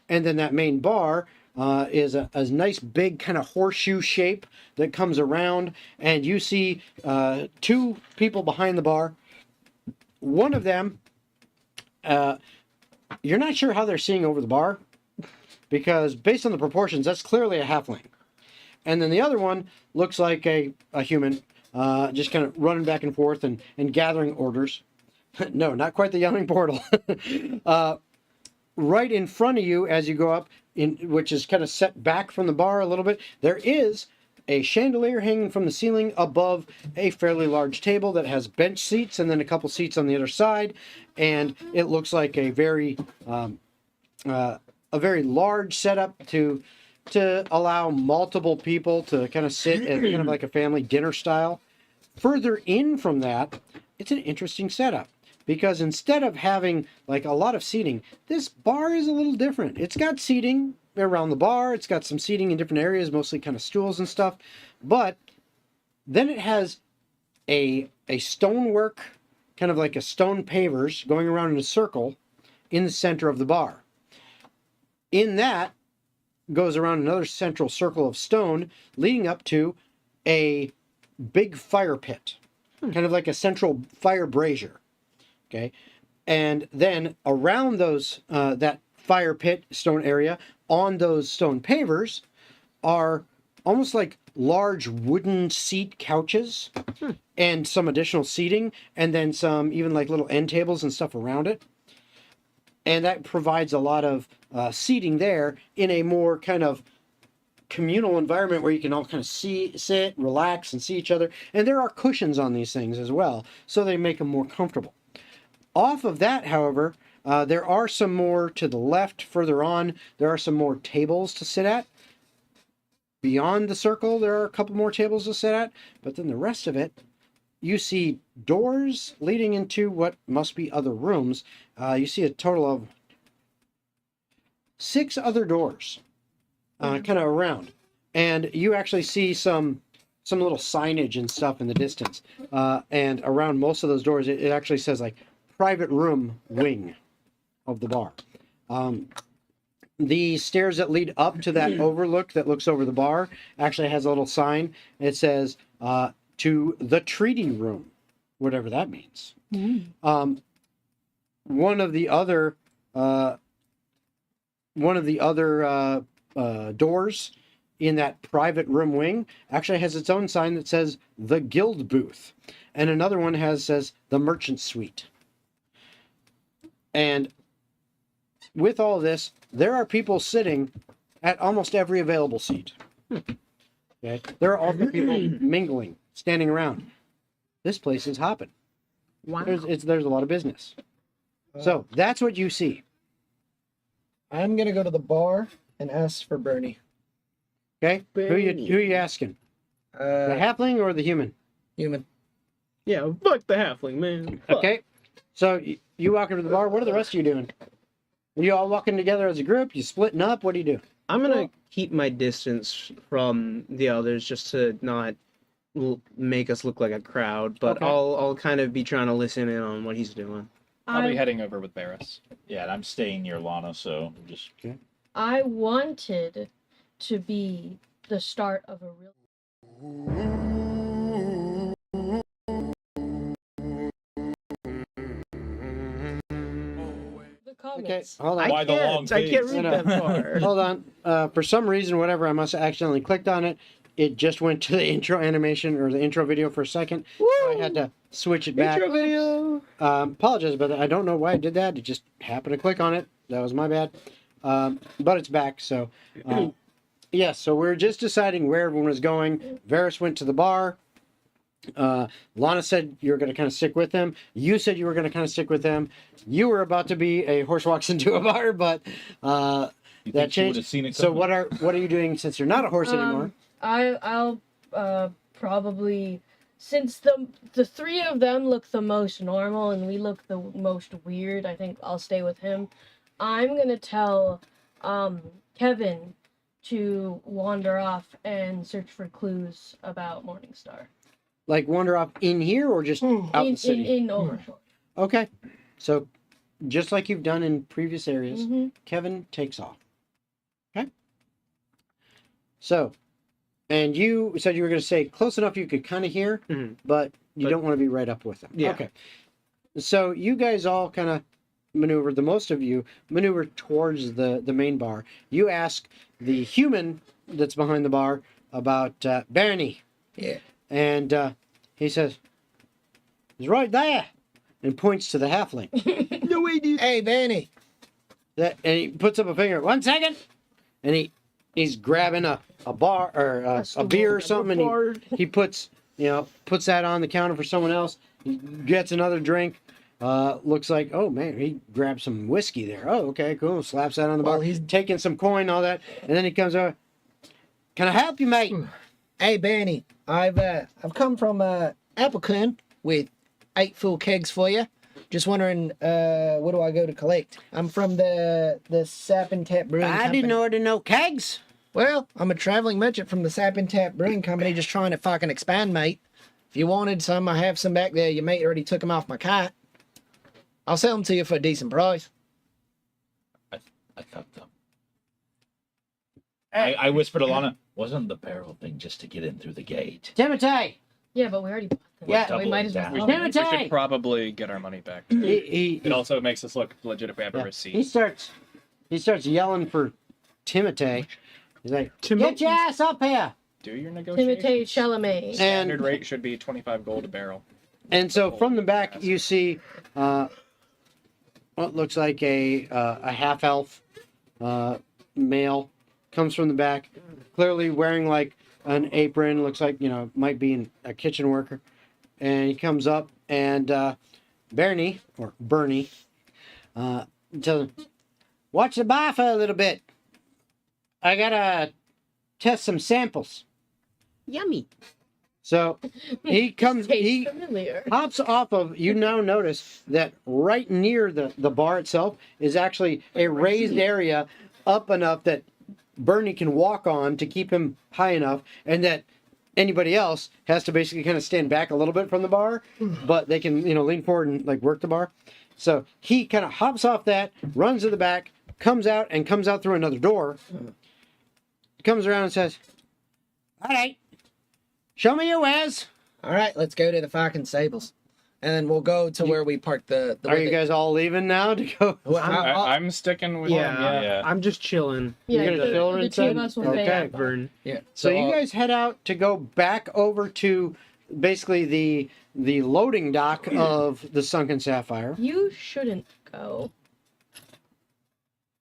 And then that main bar is a nice big kind of horseshoe shape that comes around, and you see 2 people behind the bar. One of them, you're not sure how they're seeing over the bar, because based on the proportions, that's clearly a halfling. And then the other one looks like a human, just kind of running back and forth and gathering orders. No, not quite the yelling portal. Right in front of you as you go up, which is kind of set back from the bar a little bit, there is a chandelier hanging from the ceiling above a fairly large table that has bench seats and then a couple seats on the other side. And it looks like a very large setup to allow multiple people to kind of sit at kind of like a family dinner style. Further in from that, it's an interesting setup, because instead of having like a lot of seating, this bar is a little different. It's got seating around the bar. It's got some seating in different areas, mostly kind of stools and stuff. But then it has a stonework, kind of like a stone pavers going around in a circle in the center of the bar. In that goes around another central circle of stone, leading up to a big fire pit, kind of like a central fire brazier. Okay, and then around those that fire pit stone area, on those stone pavers, are almost like large wooden seat couches and some additional seating, and then some even like little end tables and stuff around it. And that provides a lot of seating there in a more kind of communal environment where you can all kind of sit, relax, and see each other. And there are cushions on these things as well, so they make them more comfortable. Off of that, however, there are some more to the left, further on. There are some more tables to sit at. Beyond the circle, there are a couple more tables to sit at. But then the rest of it, you see doors leading into what must be other rooms. You see a total of 6 other doors kind of around. And you actually see some little signage and stuff in the distance. And around most of those doors, it actually says like private room wing of the bar. The stairs that lead up to that overlook that looks over the bar actually has a little sign. It says to the treaty room, whatever that means. One of the other doors in that private room wing actually has its own sign that says the guild booth, and another one says the merchant suite. And with all this, there are people sitting at almost every available seat. Okay, there are also people mingling, standing around. This place is hopping. Wow. There's a lot of business. So that's what you see. I'm gonna go to the bar and ask for Bernie. Okay, who are you asking? The halfling or the human? Human. Yeah, fuck the halfling, man. Fuck. Okay, so you walk into the bar. What are the rest of you doing? Are you all walking together as a group? You splitting up? What do you do? I'm gonna keep my distance from the others just to not make us look like a crowd, but Okay. I'll kind of be trying to listen in on what he's doing. I'll be heading over with Barris. Yeah, and I'm staying near Lana, so just I wanted to be the start of a real. The Okay, comments. hold on. Why the long I can't face? read No, no. that far. Hold on. For some reason, whatever, I must have accidentally clicked on it. It just went to the intro animation or the intro video for a second. So I had to switch it back. Intro video. Apologize about that. I don't know why I did that. It just happened to click on it. That was my bad. But it's back. So, yeah, so we're just deciding where everyone was going. Varys went to the bar. Lana said you were going to kind of stick with him. You said you were going to kind of stick with him. You were about to be a horse walks into a bar, but you that think she would changed. have seen it So coming? what are you doing since you're not a horse anymore? I'll probably, since the 3 of them look the most normal and we look the most weird, I think I'll stay with him. I'm gonna tell Kevin to wander off and search for clues about Morningstar. Like wander off in here or just out in the city? In Overshore. Okay. So just like you've done in previous areas, Mm-hmm. Kevin takes off. Okay. So, and you said you were going to say close enough you could kind of hear, but you don't want to be right up with them. Yeah. Okay. So you guys all kind of maneuver, the most of you maneuver towards the main bar. You ask the human that's behind the bar about Bernie. Yeah. And he says, he's right there, and points to the halfling. No way, dude. Hey, Bernie. And he puts up a finger. 1 second, and he's grabbing a bar or a beer or something, and he puts that on the counter for someone else. He gets another drink. Looks like, oh man, he grabbed some whiskey there. Oh, okay, cool. Slaps that on the bar. Well, He's taking some coin, all that, and then he comes over. Can I help you, mate? Hey, Bernie. I've come from Appleton with 8 full kegs for you. Just wondering, what do I go to collect? I'm from the Sap and Tap Brewing I Company. didn't order no kegs. Well, I'm a traveling merchant from the Sap and Tap Brewing Company, just trying to fucking expand, mate. If you wanted some, I have some back there. Your mate already took them off my cart. I'll sell them to you for a decent price. I thought I whispered to Lana, wasn't the barrel thing just to get in through the gate? Timothy! Yeah, but we already bought them. Yeah. So we might as well. Doubling We down. sell them. should, we Timothy! should probably get our money back. It also makes us look legit if we have a He receipt. starts yelling for Timothy. He's like, get your ass up here! Do your negotiations. Timothée Chalamet. Standard rate should be 25 gold a barrel. And so from the back, you see what looks like a half elf male comes from the back, clearly wearing like an apron. Looks like might be a kitchen worker, and he comes up and Bernie tells him, "Watch the bar for a little bit. I gotta test some samples." Yummy. So he comes. Tastes He familiar. hops off of. You now notice that right near the bar itself is actually a raised area up enough that Bernie can walk on to keep him high enough, and that anybody else has to basically kind of stand back a little bit from the bar, but they can lean forward and like work the bar. So he kind of hops off that, runs to the back, comes out through another door, comes around and says, "All right, show me your wares." All right, let's go to the fucking stables, and then we'll go to where we parked the. Are you guys all leaving now to go? Well, I'm sticking with Yeah, Yeah. I'm just chilling. Yeah, You're gonna chill the two inside? of us will Okay. stay out. Vern. yeah. So you guys head out to go back over to basically the loading dock of the Sunken Sapphire. You shouldn't go.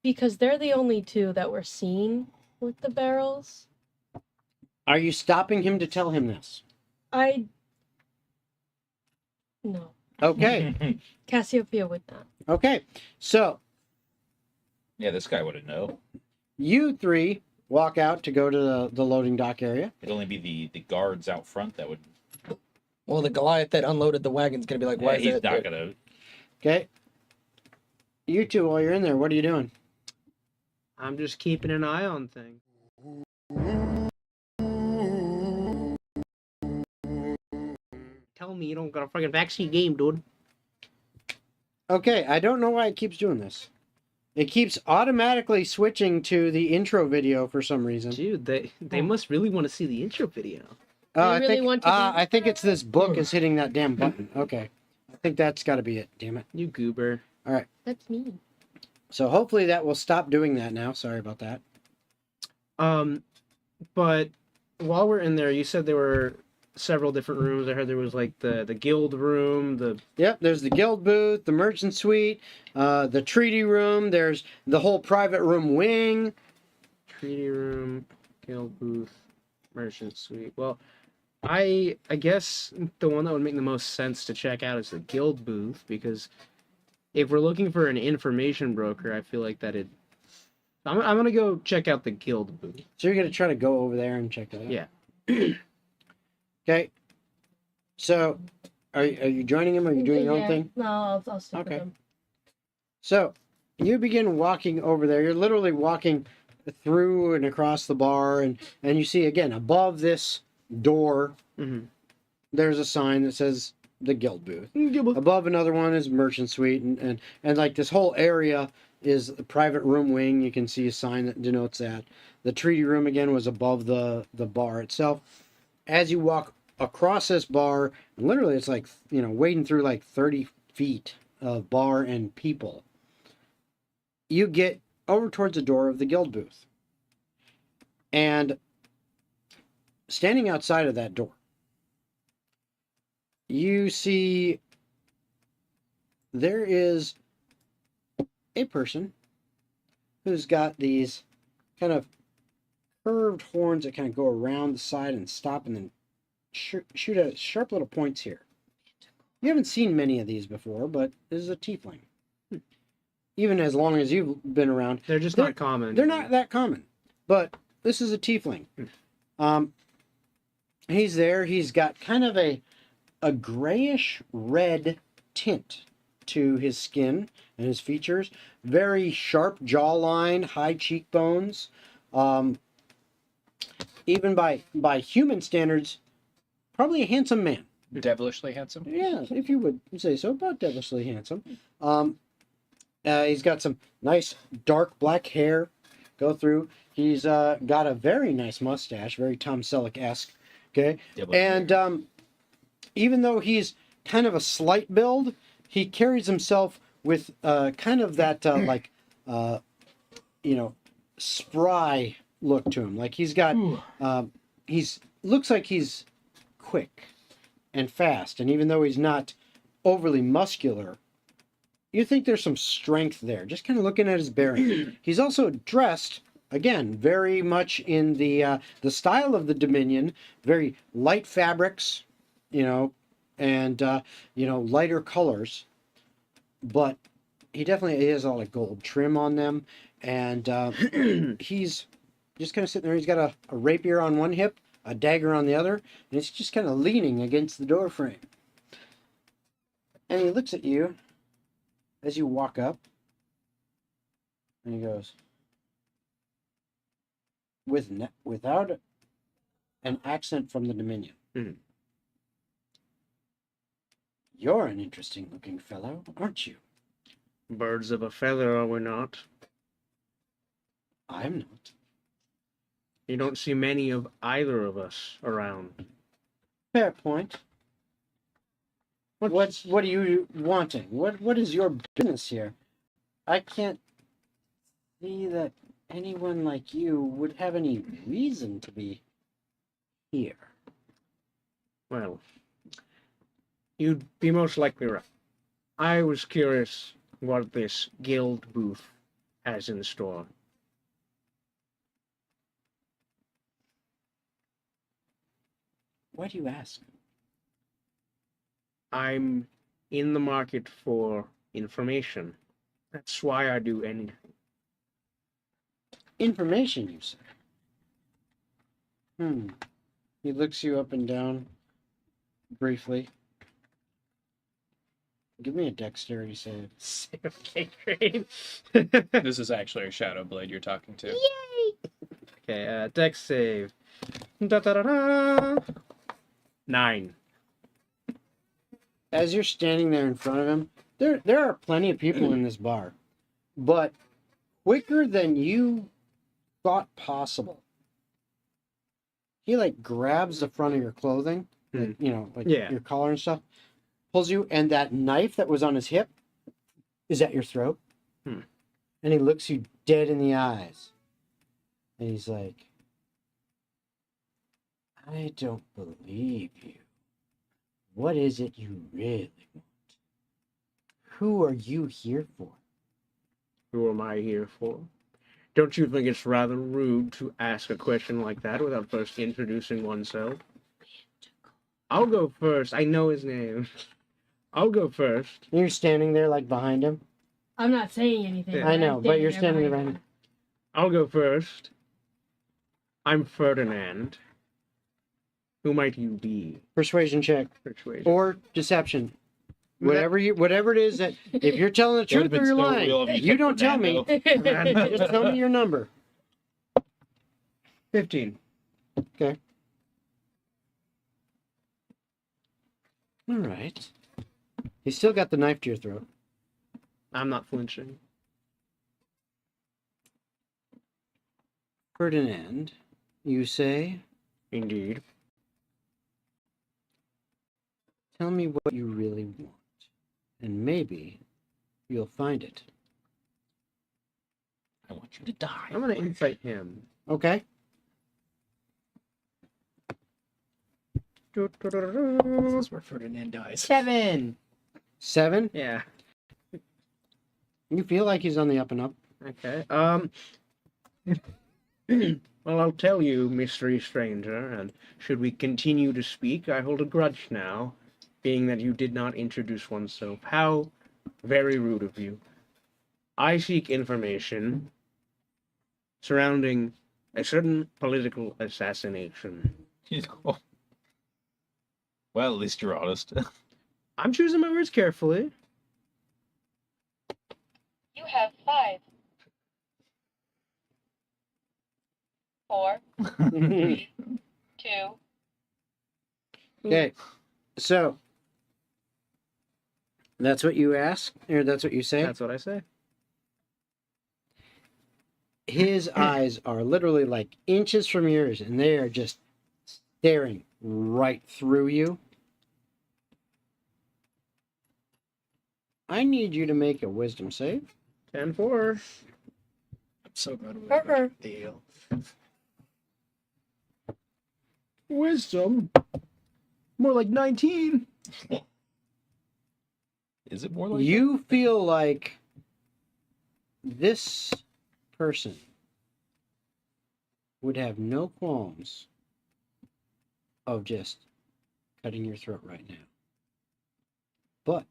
Because they're the only two that were seen with the barrels. Are you stopping him to tell him this? No. Okay. Cassiopeia would not. Okay. So Yeah, this guy wouldn't know. you three walk out to go to the loading dock area. It'd only be the guards out front that would. Well, the Goliath that unloaded the wagon's gonna be like, "Why Yeah, is he's that?" not gonna. Okay. You two, while you're in there, what are you doing? I'm just keeping an eye on things. Tell me you don't got a fucking backseat game, dude. Okay, I don't know why it keeps doing this. It keeps automatically switching to the intro video for some reason. Dude, they must really want to see the intro video. I really think, want to do- I think it's this book is hitting that damn button. Okay. I think that's got to be it. Damn it. You goober. That's me. So hopefully that will stop doing that now. Sorry about that. But while we're in there, you said there were several different rooms. I heard there was like the guild room, Yep, there's the guild booth, the merchant suite, the treaty room. There's the whole private room wing. treaty room, guild booth, merchant suite. Well, I guess the one that would make the most sense to check out is the guild booth, because if we're looking for an information broker, I feel like I'm gonna go check out the guild booth. So you're gonna try to go over there and check that out. Yeah. Okay. So, are you joining him? Or are you doing your own Yeah. thing? No, I'll stick Okay. with them. So, you begin walking over there. You're literally walking through and across the bar, and you see again above this door. Mm-hmm. There's a sign that says the guild booth. Above another one is merchant suite, and like this whole area is a private room wing. You can see a sign that denotes that. The treaty room again was above the bar itself. As you walk across this bar, and literally it's like wading through like 30 feet of bar and people, you get over towards the door of the guild booth, and standing outside of that door, you see there is a person who's got these kind of curved horns that kind of go around the side and stop and then shoot at sharp little points here. You haven't seen many of these before, but this is a tiefling. Even as long as you've been around, They're just not common. they're not that common. But this is a tiefling. He's there. He's got kind of a grayish red tint to his skin and his features. Very sharp jawline, high cheekbones. Even by human standards, probably a handsome man. Devilishly handsome. Yeah, if you would say so, about devilishly handsome. He's got some nice dark black hair, go through. He's got a very nice mustache, very Tom Selleck-esque. Okay, and even though he's kind of a slight build, he carries himself with kind of that spry look to him. Like he's got looks like he's quick and fast, and even though he's not overly muscular, you think there's some strength there, just kind of looking at his bearing. He's also dressed, again, very much in the style of the Dominion, very light fabrics, and lighter colors, but he definitely has all like gold trim on them, and he's just kind of sitting there. He's got a rapier on one hip, a dagger on the other, and he's just kind of leaning against the door frame. And he looks at you as you walk up, and he goes, without an accent from the Dominion. Mhm. You're an interesting looking fellow, aren't you? Birds of a feather, are we not? I'm not. You don't see many of either of us around. Fair point. What are you wanting? What is your business here? I can't see that anyone like you would have any reason to be here. Well, you'd be most likely right. I was curious what this guild booth has in store. Why do you ask? I'm in the market for information. That's why I do anything. Information, you say? He looks you up and down briefly. Give me a dexterity save. Okay, great. This is actually a Shadow Blade you're talking to. Okay, dex save. Da-da-da-da. 9. As you're standing there in front of him, there are plenty of people in this bar, but quicker than you thought possible, he like grabs the front of your clothing, like, your collar and stuff, pulls you, and that knife that was on his hip is at your throat, and he looks you dead in the eyes, and he's like, I don't believe you. What is it you really want? Who are you here for? Who am I here for? Don't you think it's rather rude to ask a question like that without first introducing oneself? I'll go first. I know his name. I'll go first. You're standing there like behind him. I'm not saying anything. Yeah. I know, but you're standing there behind him. I'll go first. I'm Ferdinand. Who might you be? Persuasion check. Persuasion. Or deception. Whatever it is that, if you're telling the truth or you're lying, you don't tell me. Just tell me your number. 15. Okay. All right. He's still got the knife to your throat. I'm not flinching. Ferdinand, you say? Indeed. Tell me what you really want, and maybe you'll find it. I want you to die. I'm gonna insight him. Okay. This is where Ferdinand dies. 7. 7? Yeah. You feel like he's on the up and up. Okay. Well, I'll tell you, mystery stranger, and should we continue to speak, I hold a grudge now, being that you did not introduce oneself. How very rude of you. I seek information surrounding a certain political assassination. Well, at least you're honest. I'm choosing my words carefully. You have 5, 4, 3, 2. Okay. So, that's what you ask? Or that's what you say? That's what I say. his eyes are literally like inches from yours, and they are just staring right through you. I need you to make a wisdom save. 10-4. I'm so good with Harper. deal. Wisdom. More like 19. Is it more like You feel like this person would have no qualms of just cutting your throat right now. But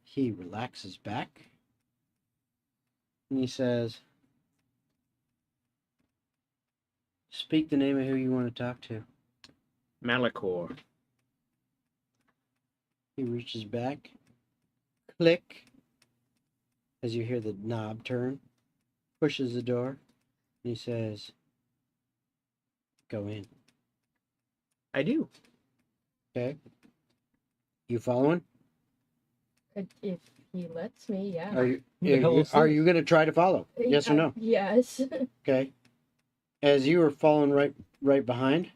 he relaxes back and he says, speak the name of who you want to talk to. Malachor. He reaches back, click, as you hear the knob turn, pushes the door, and he says, go in. I do. Okay? You following? If he lets me, yeah. Are you, Who the hell is are this? you going to try to follow? Yes or no? Yes. Okay. As you are following right behind,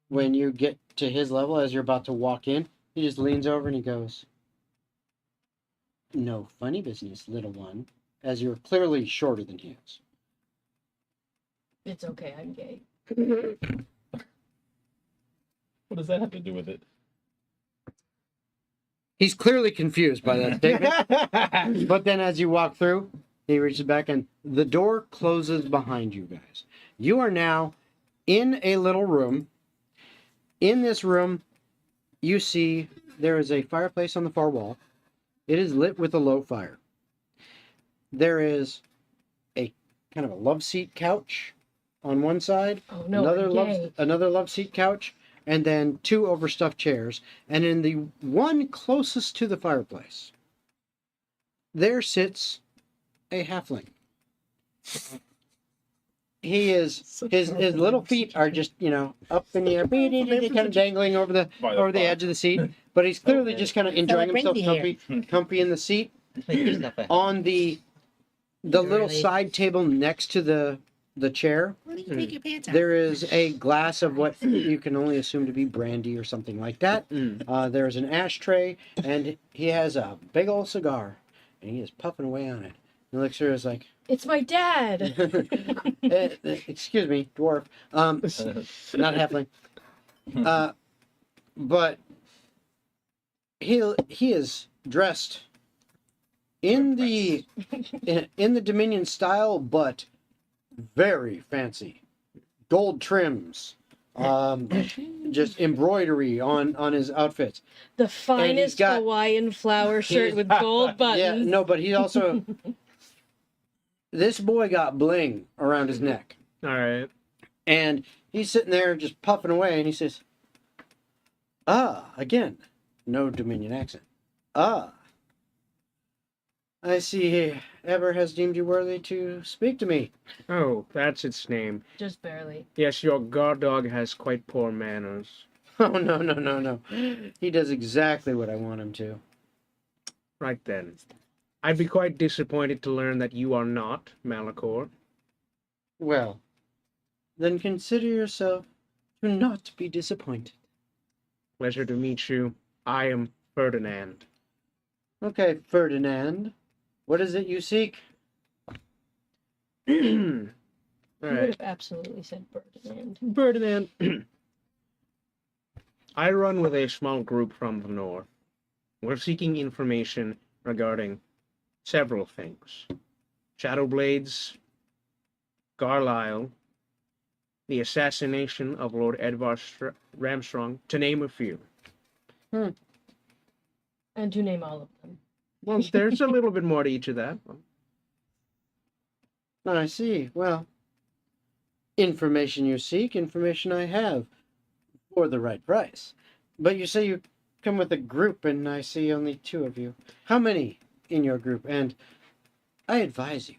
when you get to his level, as you're about to walk in, he just leans over and he goes, no funny business, little one, as you're clearly shorter than he is. It's okay, I'm gay. What does that have to do with it? He's clearly confused by that statement. But then as you walk through, he reaches back and the door closes behind you guys. You are now in a little room. In this room, you see there is a fireplace on the far wall. It is lit with a low fire. There is a kind of a love seat couch on one side. Oh no, another love seat couch, and then two overstuffed chairs. And in the one closest to the fireplace, there sits a halfling. He is his little feet are just up in the air, kind of dangling over the edge of the seat. But he's clearly just kind of enjoying himself, comfy in the seat. On the little side table next to the chair, there is a glass of what you can only assume to be brandy or something like that. There is an ashtray, and he has a big old cigar, and he is puffing away on it. And Elixir is like, It's my dad. excuse me, dwarf, not halfling. But he is dressed in the Dominion style, but very fancy. Gold trims, just embroidery on his outfits. The finest Hawaiian flower shirt with gold buttons. Yeah, no, but he also. This boy got bling around his neck. All right. And he's sitting there just puffing away, and he says, again, no Dominion accent. I see Eber has deemed you worthy to speak to me. Oh, that's its name. Just barely. Yes, your guard dog has quite poor manners. Oh, no. He does exactly what I want him to. Right then. I'd be quite disappointed to learn that you are not Malachor. Well, then consider yourself to not be disappointed. Pleasure to meet you. I am Ferdinand. Okay, Ferdinand. What is it you seek? All You would right. have absolutely said Ferdinand. Ferdinand. I run with a small group from the north. We're seeking information regarding several things. Shadowblades, Garlisle, the assassination of Lord Edvar Ramstrong, to name a few. And to name all of them. Well, there's a little bit more to each of that. I see. Well, information you seek, information I have, for the right price. But you say you come with a group, and I see only two of you. How many in your group? And I advise you,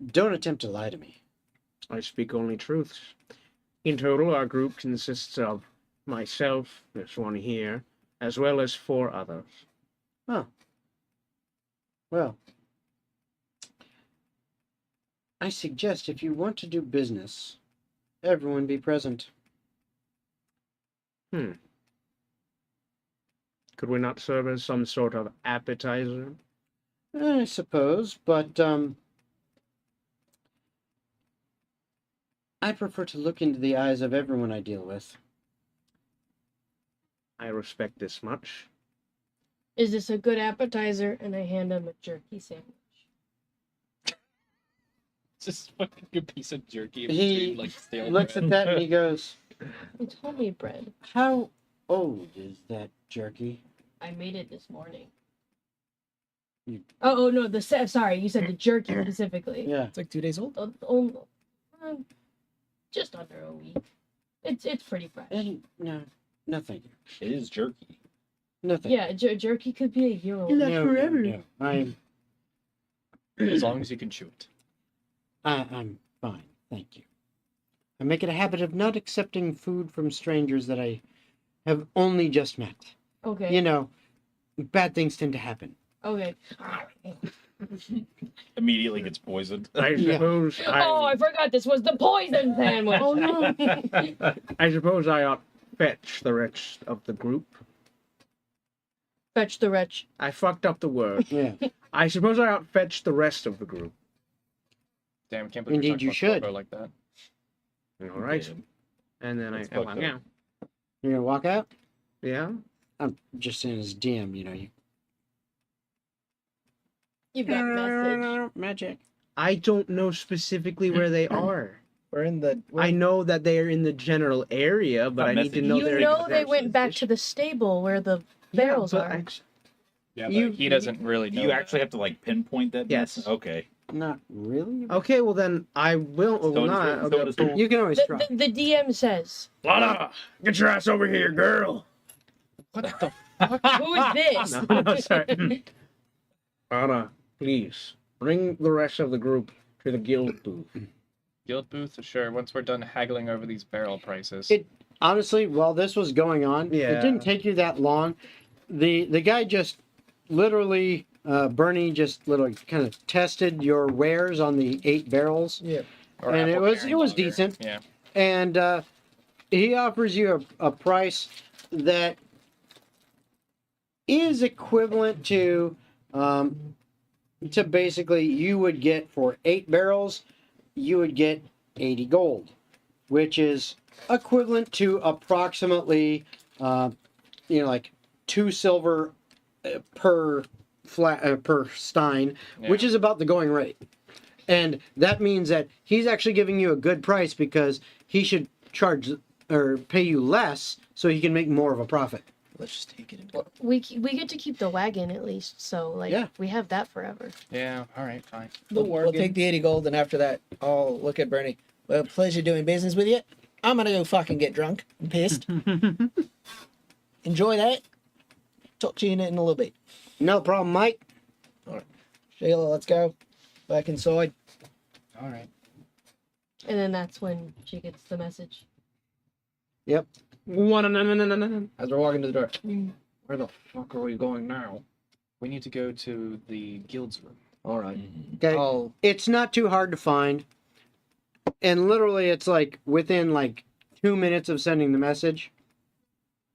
don't attempt to lie to me. I speak only truths. In total, our group consists of myself, this one here, as well as 4 others. Oh. Well, I suggest if you want to do business, everyone be present. Could we not serve as some sort of appetizer? I suppose, but I prefer to look into the eyes of everyone I deal with. I respect this much. Is this a good appetizer? And I hand him a jerky sandwich. Just fucking a piece of jerky. He like stale looks bread. at that and he goes, It's homemade bread. "How old is that jerky?" I made it this morning. You- Oh no, sorry, you said the jerky specifically. Yeah. It's like 2 days old. Just under a week. It's pretty fresh. And no, thank you. It is jerky. No, thank Yeah, jerky could be a year old. you. No. As long as you can chew it. I'm fine, thank you. I make it a habit of not accepting food from strangers that I have only just met. Okay. You know, bad things tend to happen. Okay. Immediately gets poisoned. I Yeah. suppose Oh, I forgot this was the poison sandwich. Oh no! I suppose I ought fetch the rest of the group. Fetch the wretch. I fucked up the word. Yeah, I suppose I ought fetch the rest of the group. Damn, can't believe Indeed, you you're should. talking about Corvo like that. All right. Yeah. And then It's I fucked walk up. out. you're gonna walk out. Yeah. I'm just saying, as DM, you know, you You've got message. magic. I don't know specifically where they are. We're in the. I know that they are in the general area, but I need to know You their know they exact went back to position. the stable where the Yeah, barrels but are. Yeah, but You- he doesn't really Do know. you that. actually have to like pinpoint that? Yes. mess? Okay. Not really. Okay, well then I will or will So not. does- so does- Okay. You can always The, try. the DM says, Lana, get your ass over here, girl. What the "Who is this?" No, sorry. Lana, please bring the rest of the group to the guild booth. guild booth? Sure. Once we're done haggling over these barrel prices. It- Honestly, while this was going on, Yeah. it didn't take you that long. The guy just literally, Bernie just literally kind of tested your wares on the 8 barrels, Yeah. Or and it apple was pairing lager. decent. Yeah. And he offers you a price that is equivalent to basically you would get for 8 barrels, you would get 80 gold, which is equivalent to approximately, like 2 silver per per stein, which Yeah. is about the going rate. And that means that he's actually giving you a good price because he should charge or pay you less so he can make more of a profit. Let's just take it. And Well, we get to keep the wagon at least, so like Yeah. we have that forever. Yeah. All right. Fine. we'll take the 80 gold, and after that, I'll look at Bernie. Well, pleasure doing business with you. I'm gonna go fucking get drunk and pissed. Enjoy that. Talk to you in a little bit. No problem, Mike. Sheila, let's go. Back inside. All right. And then that's when she gets the message. Yep. As we're walking to the door. Where the fuck are we going now? We need to go to the guild's room. All right. Okay. I'll It's not too hard to find. And literally it's like within like 2 minutes of sending the message.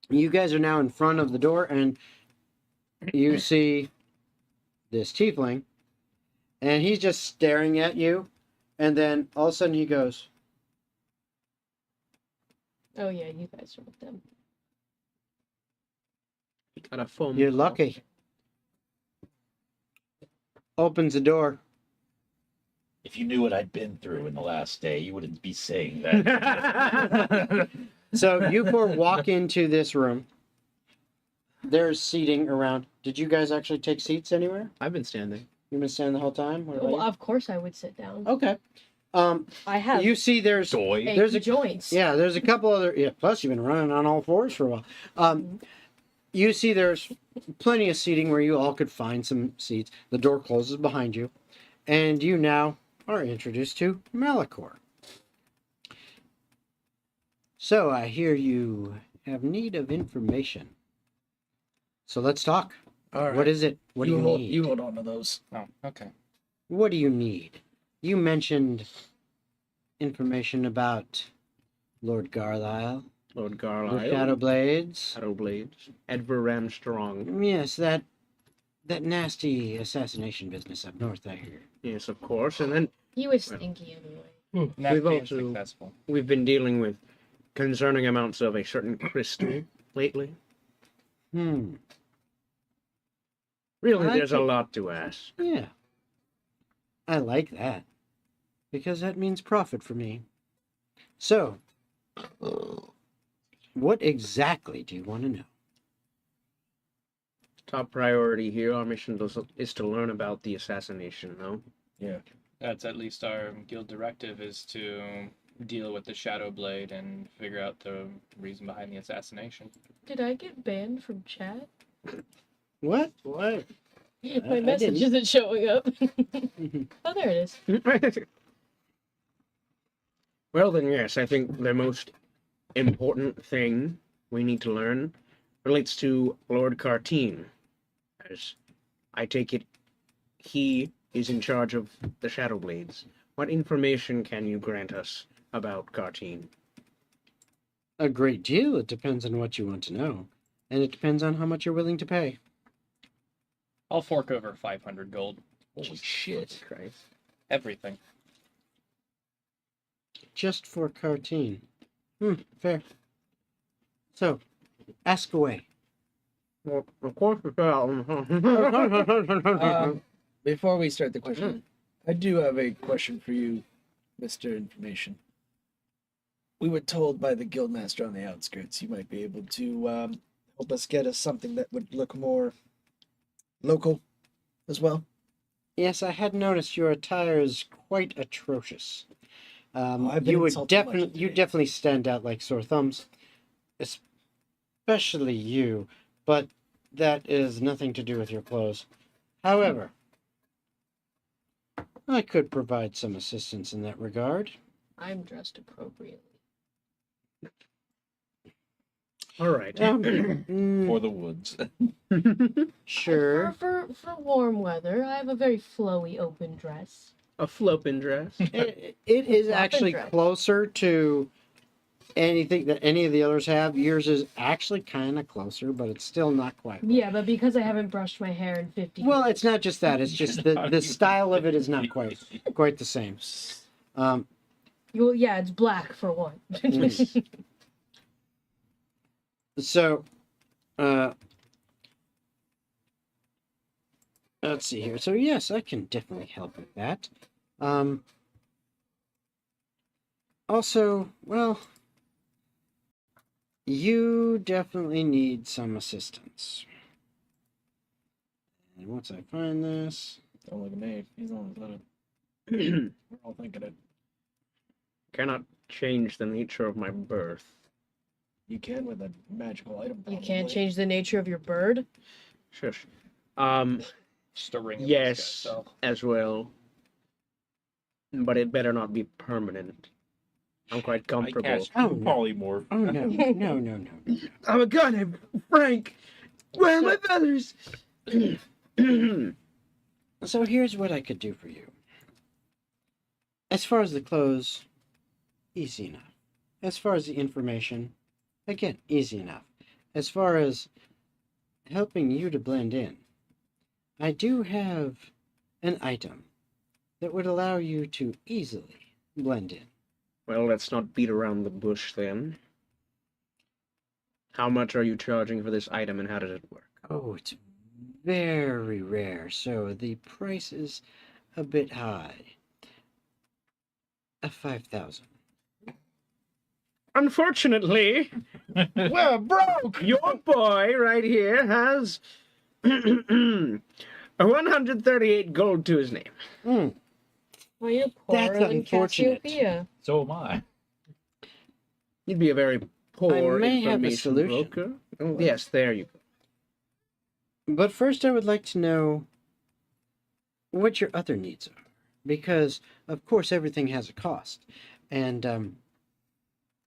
You guys are now in front of the door and you see this tiefling and he's just staring at you and then all of a sudden he goes, Oh yeah, you guys are with them. Got a phone. "You're lucky." Opens the door. If you knew what I'd been through in the last day, you wouldn't be saying that. So you four walk into this room. There's seating around. Did you guys actually take seats anywhere? I've been standing. You've been standing the whole time? What about Well, you? of course I would sit down. Okay. I have You see there's Doy. there's a joints. yeah, there's a couple other plus you've been running on all fours for a while. You see there's plenty of seating where you all could find some seats. The door closes behind you, and you now are introduced to Malachor. So I hear you have need of information. So let's talk. All right. What is it? What do you hold, need? You hold on to those. Oh, okay. What do you need? You mentioned information about Lord Garlisle, Lord the Garlisle, Shadowblades. Shadowblades, Edvar Armstrong. Yes, that nasty assassination business up north, I hear. Yes, of course. And then He was stinky anyway. Not We've being also- successful. we've been dealing with concerning amounts of a certain crystal lately. Really, I there's a think- lot to ask. Yeah. I like that. Because that means profit for me. So, what exactly do you want to know? Top priority here, our mission is to learn about the assassination, no? That's at least our guild directive, is to deal with the Shadow Blade and figure out the reason behind the assassination. Did I get banned from chat? What? What? My message didn't. isn't showing up. Oh, there it is. Well, then, yes, I think the most important thing we need to learn relates to Lord Cartine. As I take it, he is in charge of the Shadowblades. What information can you grant us about Cartine? A great deal. It depends on what you want to know. And it depends on how much you're willing to pay. I'll fork over 500 gold. Holy shit. Christ. Everything. Just for Cartine. Fair. So, ask away. Well, of course, Before we start the question, I do have a question for you, Mr. Information. We were told by the guildmaster on the outskirts you might be able to help us get us something that would look more local as well. Yes, I had noticed your attire is quite atrocious. I've been You would insulted much definitely, you today. definitely stand out like sore thumbs, especially you. But that is nothing to do with your clothes. However, I could provide some assistance in that regard. I'm dressed appropriately. all right. For the woods. Sure. For warm weather, I have a very flowy open dress. A flopin' dress. It is Flop and actually dress. closer to anything that any of the others have. Yours is actually kind of closer, but it's still not quite. Yeah, but because I haven't brushed my hair in 50 Well, years. it's not just that. It's just the style of it is not quite the same. Well, yeah, it's black for one. So, let's see here. So yes, I can definitely help with that. Also, well, you definitely need some assistance. And once I find this, Don't look at me. He's on his little. We're all thinking it. Cannot change the nature of my birth. You can with a magical item. You can't probably. change the nature of your bird? Shush. Just a ring. Yes, Of as well. But it better not be permanent. I'm quite I comfortable. cast Oh, true no. polymorph. oh no, no, no, no. I'm a god named Frank. Where are my feathers? So here's what I could do for you. As far as the clothes, easy enough. As far as the information, again, easy enough. As far as helping you to blend in, I do have an item that would allow you to easily blend in. Well, let's not beat around the bush then. How much are you charging for this item and how does it work? Oh, it's very rare, so the price is a bit high. 5,000. Unfortunately, We're broke. your boy right here has 138 gold to his name. Hmm. Well, you're That's poorer than unfortunate. Cassiopeia. So am I. You'd be a very poor may have a information solution. broker. Oh, yes, there you go. But first, I would like to know what your other needs are. Because, of course, everything has a cost. And,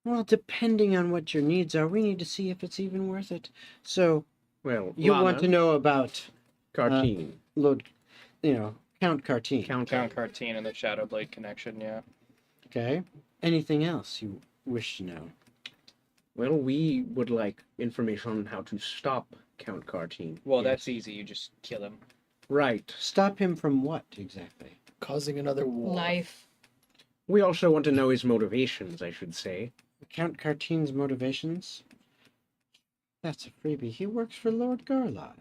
well, depending on what your needs are, we need to see if it's even worth it. So, Well, you Lana, want to know about Cartine. Lord, Count Cartine. Count Cartine and the Shadowblade connection, yeah. Okay. Anything else you wish to know? Well, we would like information on how to stop Count Cartine. Well, that's easy. You just kill him. Right. Stop him from what, exactly? Causing another war. Life. We also want to know his motivations, I should say. Count Cartine's motivations? That's a freebie. He works for Lord Garlock.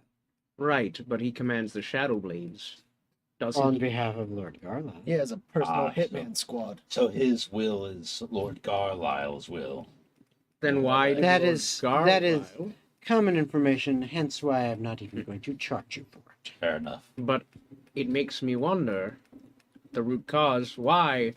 Right, but he commands the Shadowblades. Doesn't On he? behalf of Lord Garlock. He has a personal Ah, hitman squad. So his will is Lord Carlisle's will. Then why did That Lord is Garlisle- common information, hence why I'm not even going to charge you for it. Fair enough. But it makes me wonder, the root cause, why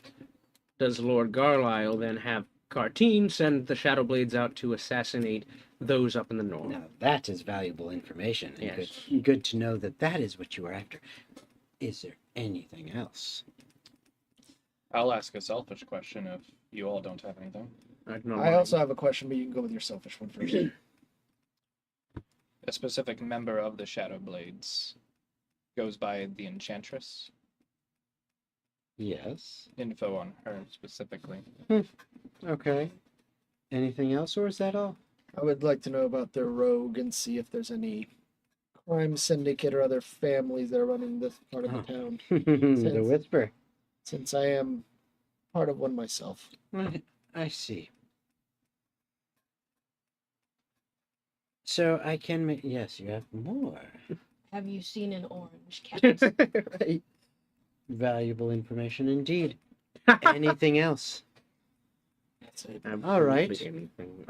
does Lord Garlisle then have Cartine send the Shadowblades out to assassinate those up in the north? Now, that is valuable information. And Yes. good to know that is what you are after. Is there anything else? I'll ask a selfish question if you all don't have anything. I also have a question, but you can go with your selfish one first. A specific member of the Shadowblades goes by the Enchantress. Yes. Info on her specifically. Okay. Anything else, or is that all? I would like to know about their rogue and see if there's any crime syndicate or other families that are running this part of the town. The Whisper. Since I am part of one myself. I see. So I can make... Yes, you have more. Have you seen an orange cat? Right. Valuable information indeed. Anything else? All right. Absolutely anything.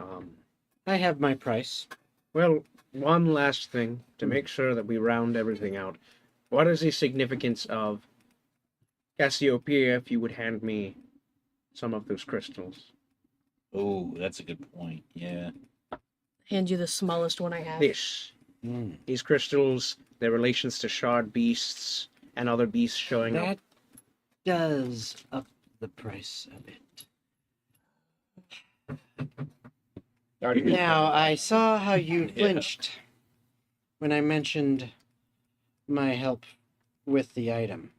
I have my price. Well, one last thing to make sure that we round everything out. What is the significance of Cassiopeia if you would hand me some of those crystals? Oh, that's a good point. Yeah. Hand you the smallest one I have. This. These crystals, their relations to shard beasts and other beasts showing up. That does up the price a bit. Now, I saw how you flinched when I mentioned my help with the item.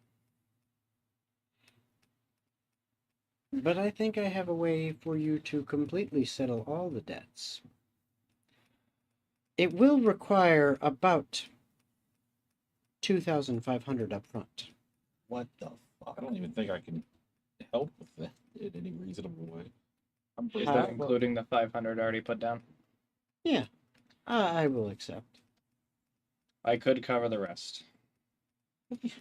But I think I have a way for you to completely settle all the debts. It will require about 2,500 up front. What the fuck? I don't even think I can help with that in any reasonable way. Is that including the 500 already put down? Yeah, I will accept. I could cover the rest.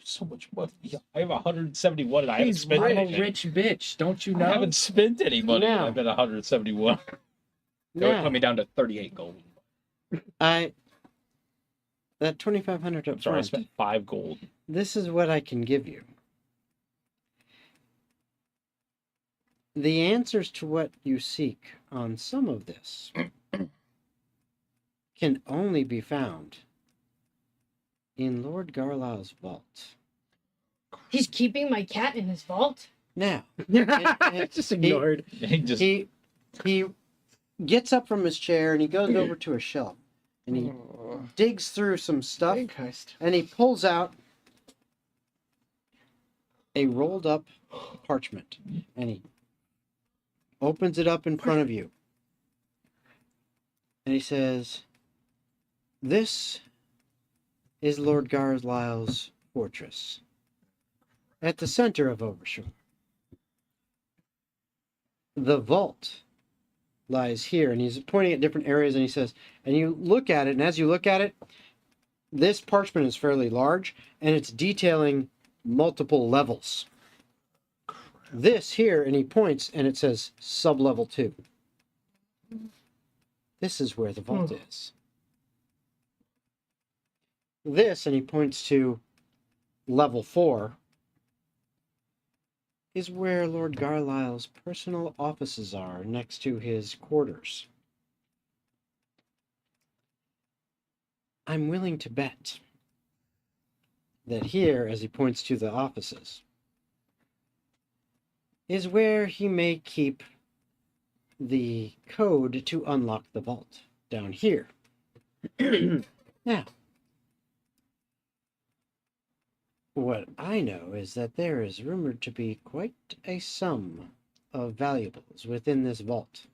So much money. I have 171 and I haven't spent I'm a anything. rich bitch, don't you know? I haven't spent any money. No. I've been 171. That would Now, put me down to 38 gold. that 2,500 up I'm sorry, I front, spent 5 gold. this is what I can give you. The answers to what you seek on some of this can only be found in Lord Garlisle's vault. He's keeping my cat in his vault? Now, Just ignored. he gets up from his chair and he goes over to a shelf and he digs through some stuff and he pulls out a rolled up parchment and he opens it up in front of you. And he says, "This is Lord Garlisle's fortress at the center of Overshore. The vault lies here." And he's pointing at different areas and he says, and you look at it, and as you look at it, this parchment is fairly large and it's detailing multiple levels. This here, and he points and it says sub-level 2. This is where the vault is. This, and he points to level 4, is where Lord Garlisle's personal offices are next to his quarters. I'm willing to bet that here, as he points to the offices, is where he may keep the code to unlock the vault down here. Now, What I know is that there is rumored to be quite a sum of valuables within this vault,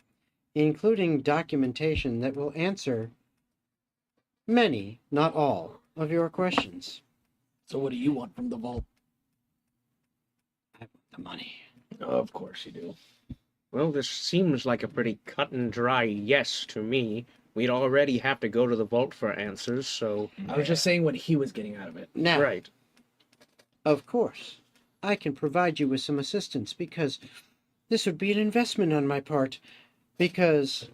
including documentation that will answer many, not all, of your questions. So what do you want from the vault? I want the money. Of course you do. Well, this seems like a pretty cut and dry yes to me. We'd already have to go to the vault for answers, so... I was just saying what he was getting out of it. Now, Right. of course, I can provide you with some assistance because this would be an investment on my part. Because,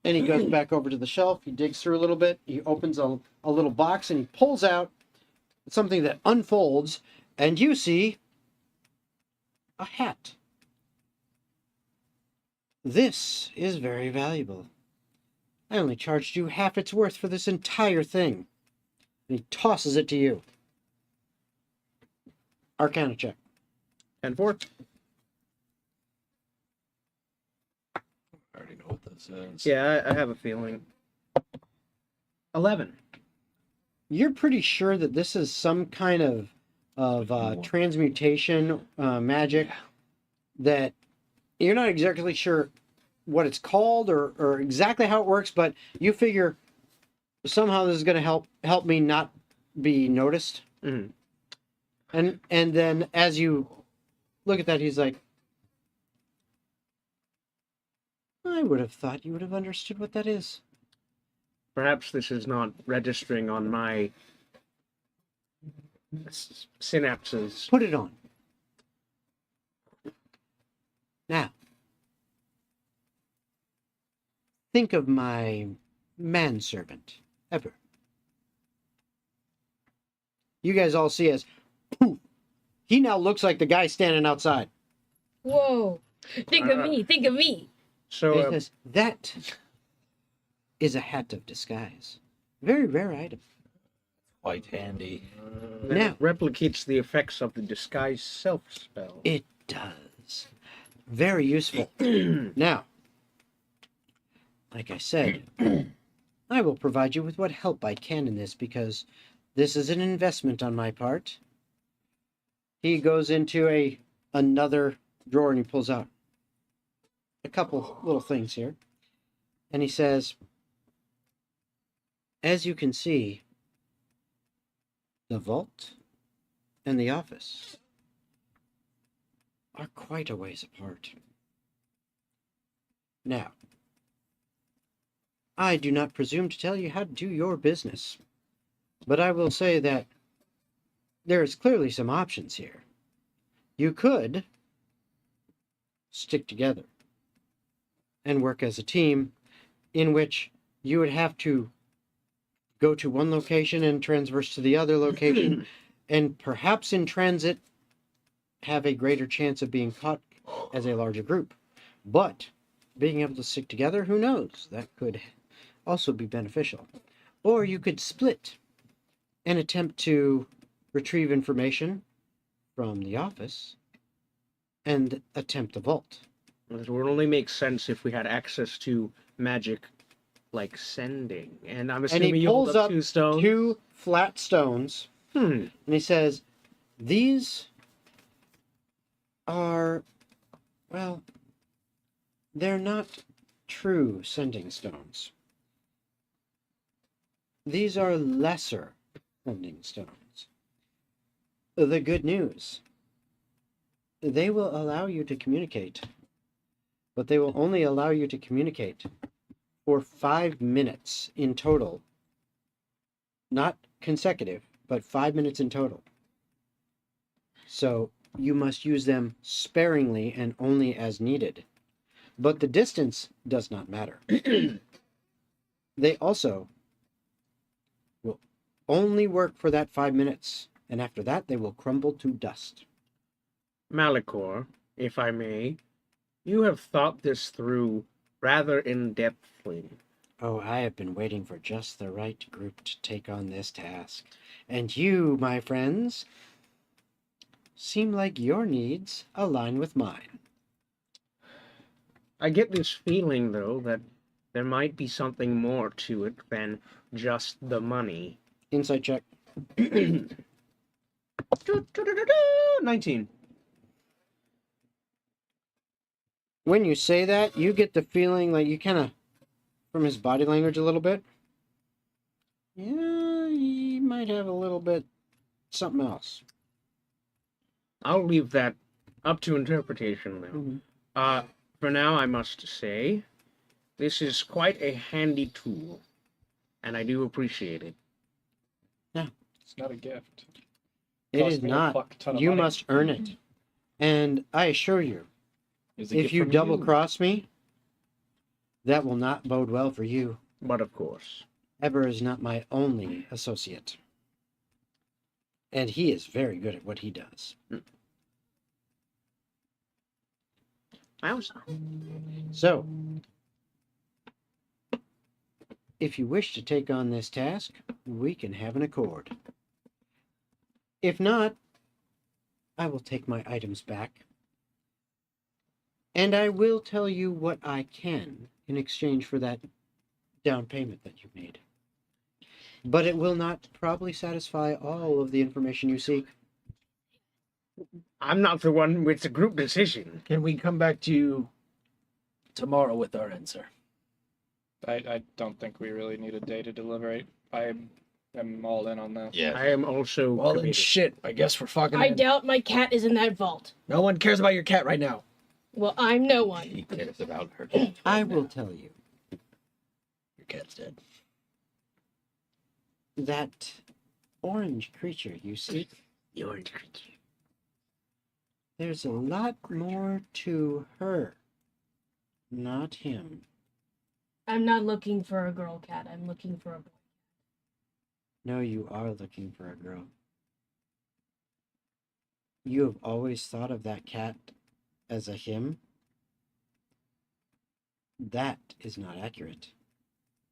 and he goes back over to the shelf, he digs through a little bit, he opens a little box and he pulls out something that unfolds, and you see a hat. This is very valuable. I only charged you half its worth for this entire thing. And he tosses it to you. Arcana check. 10-4. I already know what this is. Yeah, I have a feeling. 11. You're pretty sure that this is some kind of transmutation magic that you're not exactly sure what it's called or exactly how it works, but you figure somehow this is going to help me not be noticed. Mhm. And then as you look at that, he's like, I would have thought you would have understood what that is. Perhaps this is not registering on my synapses. Put it on. Now, think of my manservant, Ever. You guys all see as, poof, he now looks like the guy standing outside. Whoa. Think of me. Think of me. So, He says, that is a hat of disguise. Very rare item. Quite handy. that Now- replicates the effects of the disguise self spell. It does. Very useful. Now, like I said, I will provide you with what help I can in this because this is an investment on my part. He goes into another drawer and he pulls out a couple little things here. And he says, as you can see, the vault and the office are quite a ways apart. Now, I do not presume to tell you how to do your business, but I will say that there is clearly some options here. You could stick together and work as a team in which you would have to go to one location and transverse to the other location and perhaps in transit have a greater chance of being caught as a larger group. But being able to stick together, who knows? That could also be beneficial. Or you could split and attempt to retrieve information from the office and attempt the vault. It would only make sense if we had access to magic like sending. And I'm And assuming he you hold pulls up up 2 stones. 2 flat stones, and he says, these are, well, they're not true sending stones. These are lesser sending stones. The good news, they will allow you to communicate, but they will only allow you to communicate for 5 minutes in total. Not consecutive, but 5 minutes in total. So you must use them sparingly and only as needed. But the distance does not matter. They also will only work for that 5 minutes, and after that they will crumble to dust. Malicor, if I may, you have thought this through rather in-depthly. Oh, I have been waiting for just the right group to take on this task. And you, my friends, seem like your needs align with mine. I get this feeling, though, that there might be something more to it than just the money. Insight check. 19. When you say that, you get the feeling like you kind of, from his body language a little bit, yeah, he might have a little bit something else. I'll leave that up to interpretation now. Mhm. For now, I must say, this is quite a handy tool, and I do appreciate it. It's not a gift. It Cost is me a not. fuck ton of You money. must earn it. And I assure you, It's a if gift you from double cross me, that will not bode well for you. But of course, Eber is not my only associate. And he is very good at what he does. I also. So, if you wish to take on this task, we can have an accord. If not, I will take my items back. And I will tell you what I can in exchange for that down payment that you made. But it will not probably satisfy all of the information you seek. I'm not the one. It's a group decision. Can we come back to you tomorrow with our answer? I don't think we really need a day to deliberate. I am all in on this. Yeah. I am also. Well, then committed. shit. I guess we're fucking. I in. doubt my cat is in that vault. No one cares about your cat right now. Well, I'm no one. He cares about her. I will tell you Your cat's dead. that orange creature you see, The orange creature. there's a lot more to her, not him. I'm not looking for a girl cat. I'm looking for a boy. No, you are looking for a girl. You have always thought of that cat as a him. That is not accurate.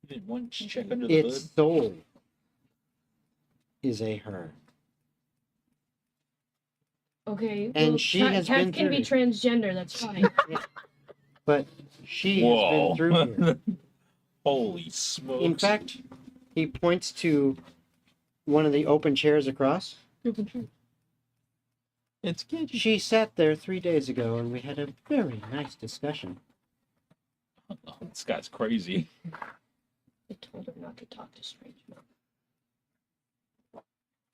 You didn't want to check under the Its hood. soul is a her. Okay. And well, she has cats been can be through. transgender. That's fine. But she has Whoa. been through here. Holy smokes. In fact, he points to one of the open chairs across. it's good. She sat there 3 days ago and we had a very nice discussion. This guy's crazy. I told her not to talk to strange men.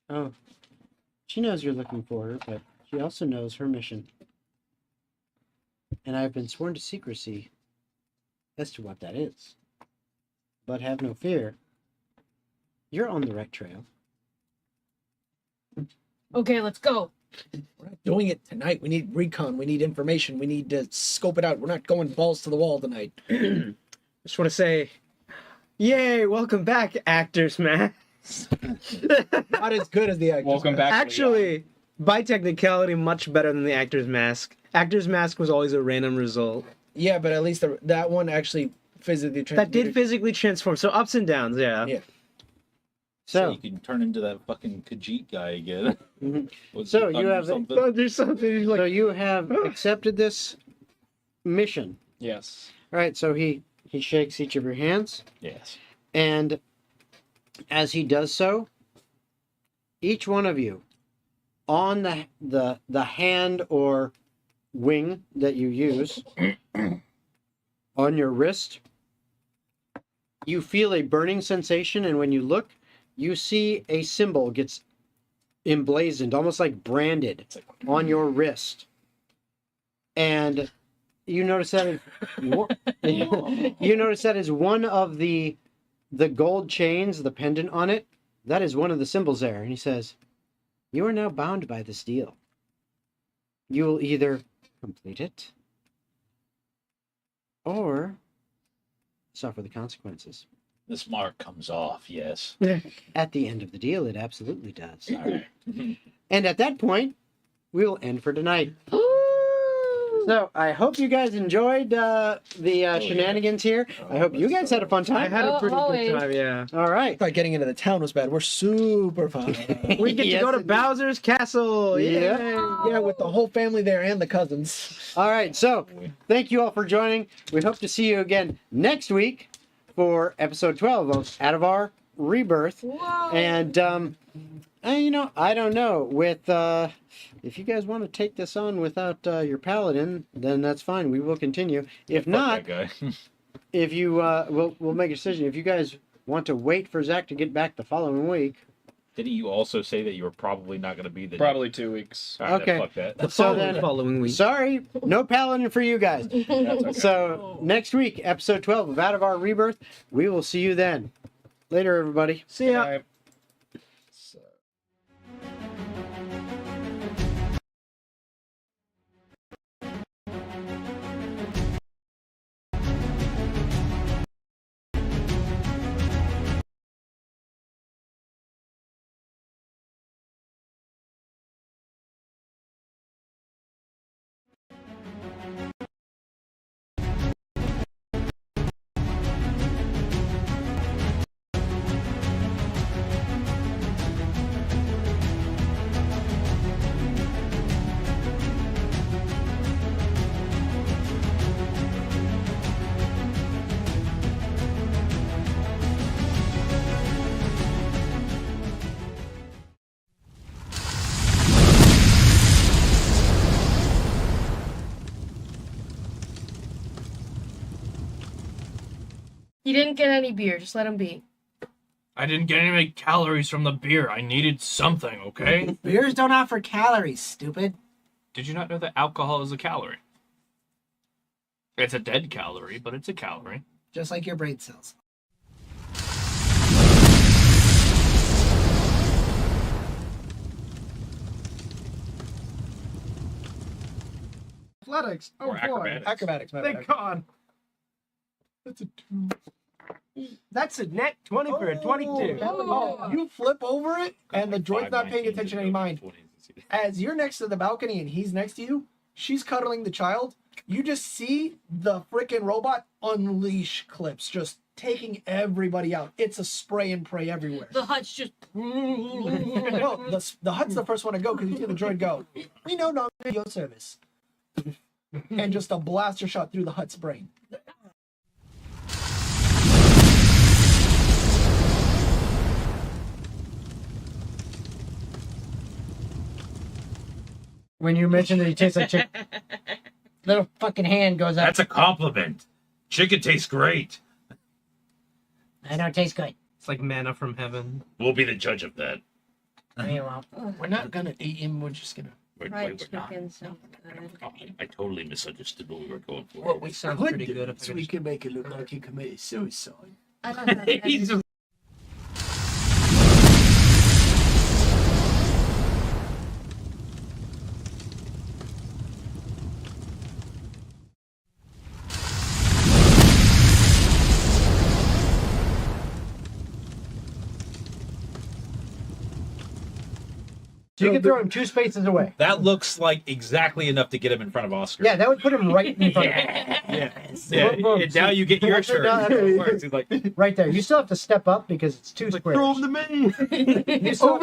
Oh, she knows you're looking for her, but she also knows her mission. And I've been sworn to secrecy as to what that is. But have no fear. You're on the right trail. Okay, let's go. We're not doing it tonight. We need recon. We need information. We need to scope it out. We're not going balls to the wall tonight. Just want to say, yay! Welcome back, Actors Mask. Not as good as the actors. Welcome back. Actually, by technicality, much better than the Actor's Mask. Actor's Mask was always a random result. Yeah, but at least that one actually physically That did physically transform, so ups and downs, yeah. Yeah. So So, you can turn into that fucking Khajiit guy again. Mhm. Was So it you thunder have- something? Don't do something like so you have accepted this mission. Yes. All right, so he shakes each of your hands. Yes. And as he does so, each one of you on the hand or wing that you use on your wrist, you feel a burning sensation, and when you look, you see a symbol gets emblazoned, almost like branded on your wrist. And you notice that is you notice that is one of the gold chains, the pendant on it. That is one of the symbols there. And he says, "You are now bound by this deal. You will either complete it or suffer the consequences." This mark comes off, yes. At the end of the deal, it absolutely does. All right. And at that point, we will end for tonight. So I hope you guys enjoyed the shenanigans here. I hope you guys had a fun I time. had a pretty always. good time, yeah. All I right. thought getting into the town was bad. We're super fun. We get Yes, to go to indeed. Bowser's Castle. Yeah. Yeah, with the whole family there and the cousins. All right. So thank you all for joining. We hope to see you again next week for episode 12 of Atavar Rebirth. Whoa. And I don't know. With if you guys want to take this on without your paladin, then that's fine. We will continue. If not, that guy. if you we'll make a decision. If you guys want to wait for Zach to get back the following week. Didn't you also say that you were probably not going to be the Probably 2 weeks. All right, Okay. Fuck that. The So then- following week. Sorry, no paladin for you guys. That's okay. So next week, episode 12 of Atavar Rebirth. We will see you then. Later, everybody. See ya. Bye. He didn't get any beer. Just let him be. I didn't get any calories from the beer. I needed something, okay? Beers don't offer calories, stupid. Did you not know that alcohol is a calorie? It's a dead calorie, but it's a calorie. Just like your brain cells. Athletics. Oh, Or acrobatics. Acrobatics, my Thank bad. God. That's a 2. That's a net 20 for a 22. Oh, you flip over it, and the droid's not paying attention to any mind. As you're next to the balcony and he's next to you, she's cuddling the child. You just see the freaking robot unleash clips, just taking everybody out. It's a spray and pray everywhere. The hut's just. No, the hut's the first one to go because you see the droid go. We no longer at your service. And just a blaster shot through the hut's brain. When you mentioned that he tastes like chicken, little fucking hand goes up. That's a compliment. Chicken tastes great. I know it tastes good. It's like manna from heaven. We'll be the judge of that. I mean, well, We're not gonna eat him. We're just gonna. Fried chicken sounds good. I totally misunderstood what we were going for. What we Sounds could pretty do good if is it we is. could make it look like he committed suicide. I don't know. He's a- you can throw him 2 spaces away. That looks like exactly enough to get him in front of Oscar. Yeah, that would put him right in front of him. Yeah. Boom, boom. And now you get your turn. Now that's how it Works. He's like, Right there. You still have to step up because it's 2 squares. Throw him to me. You still-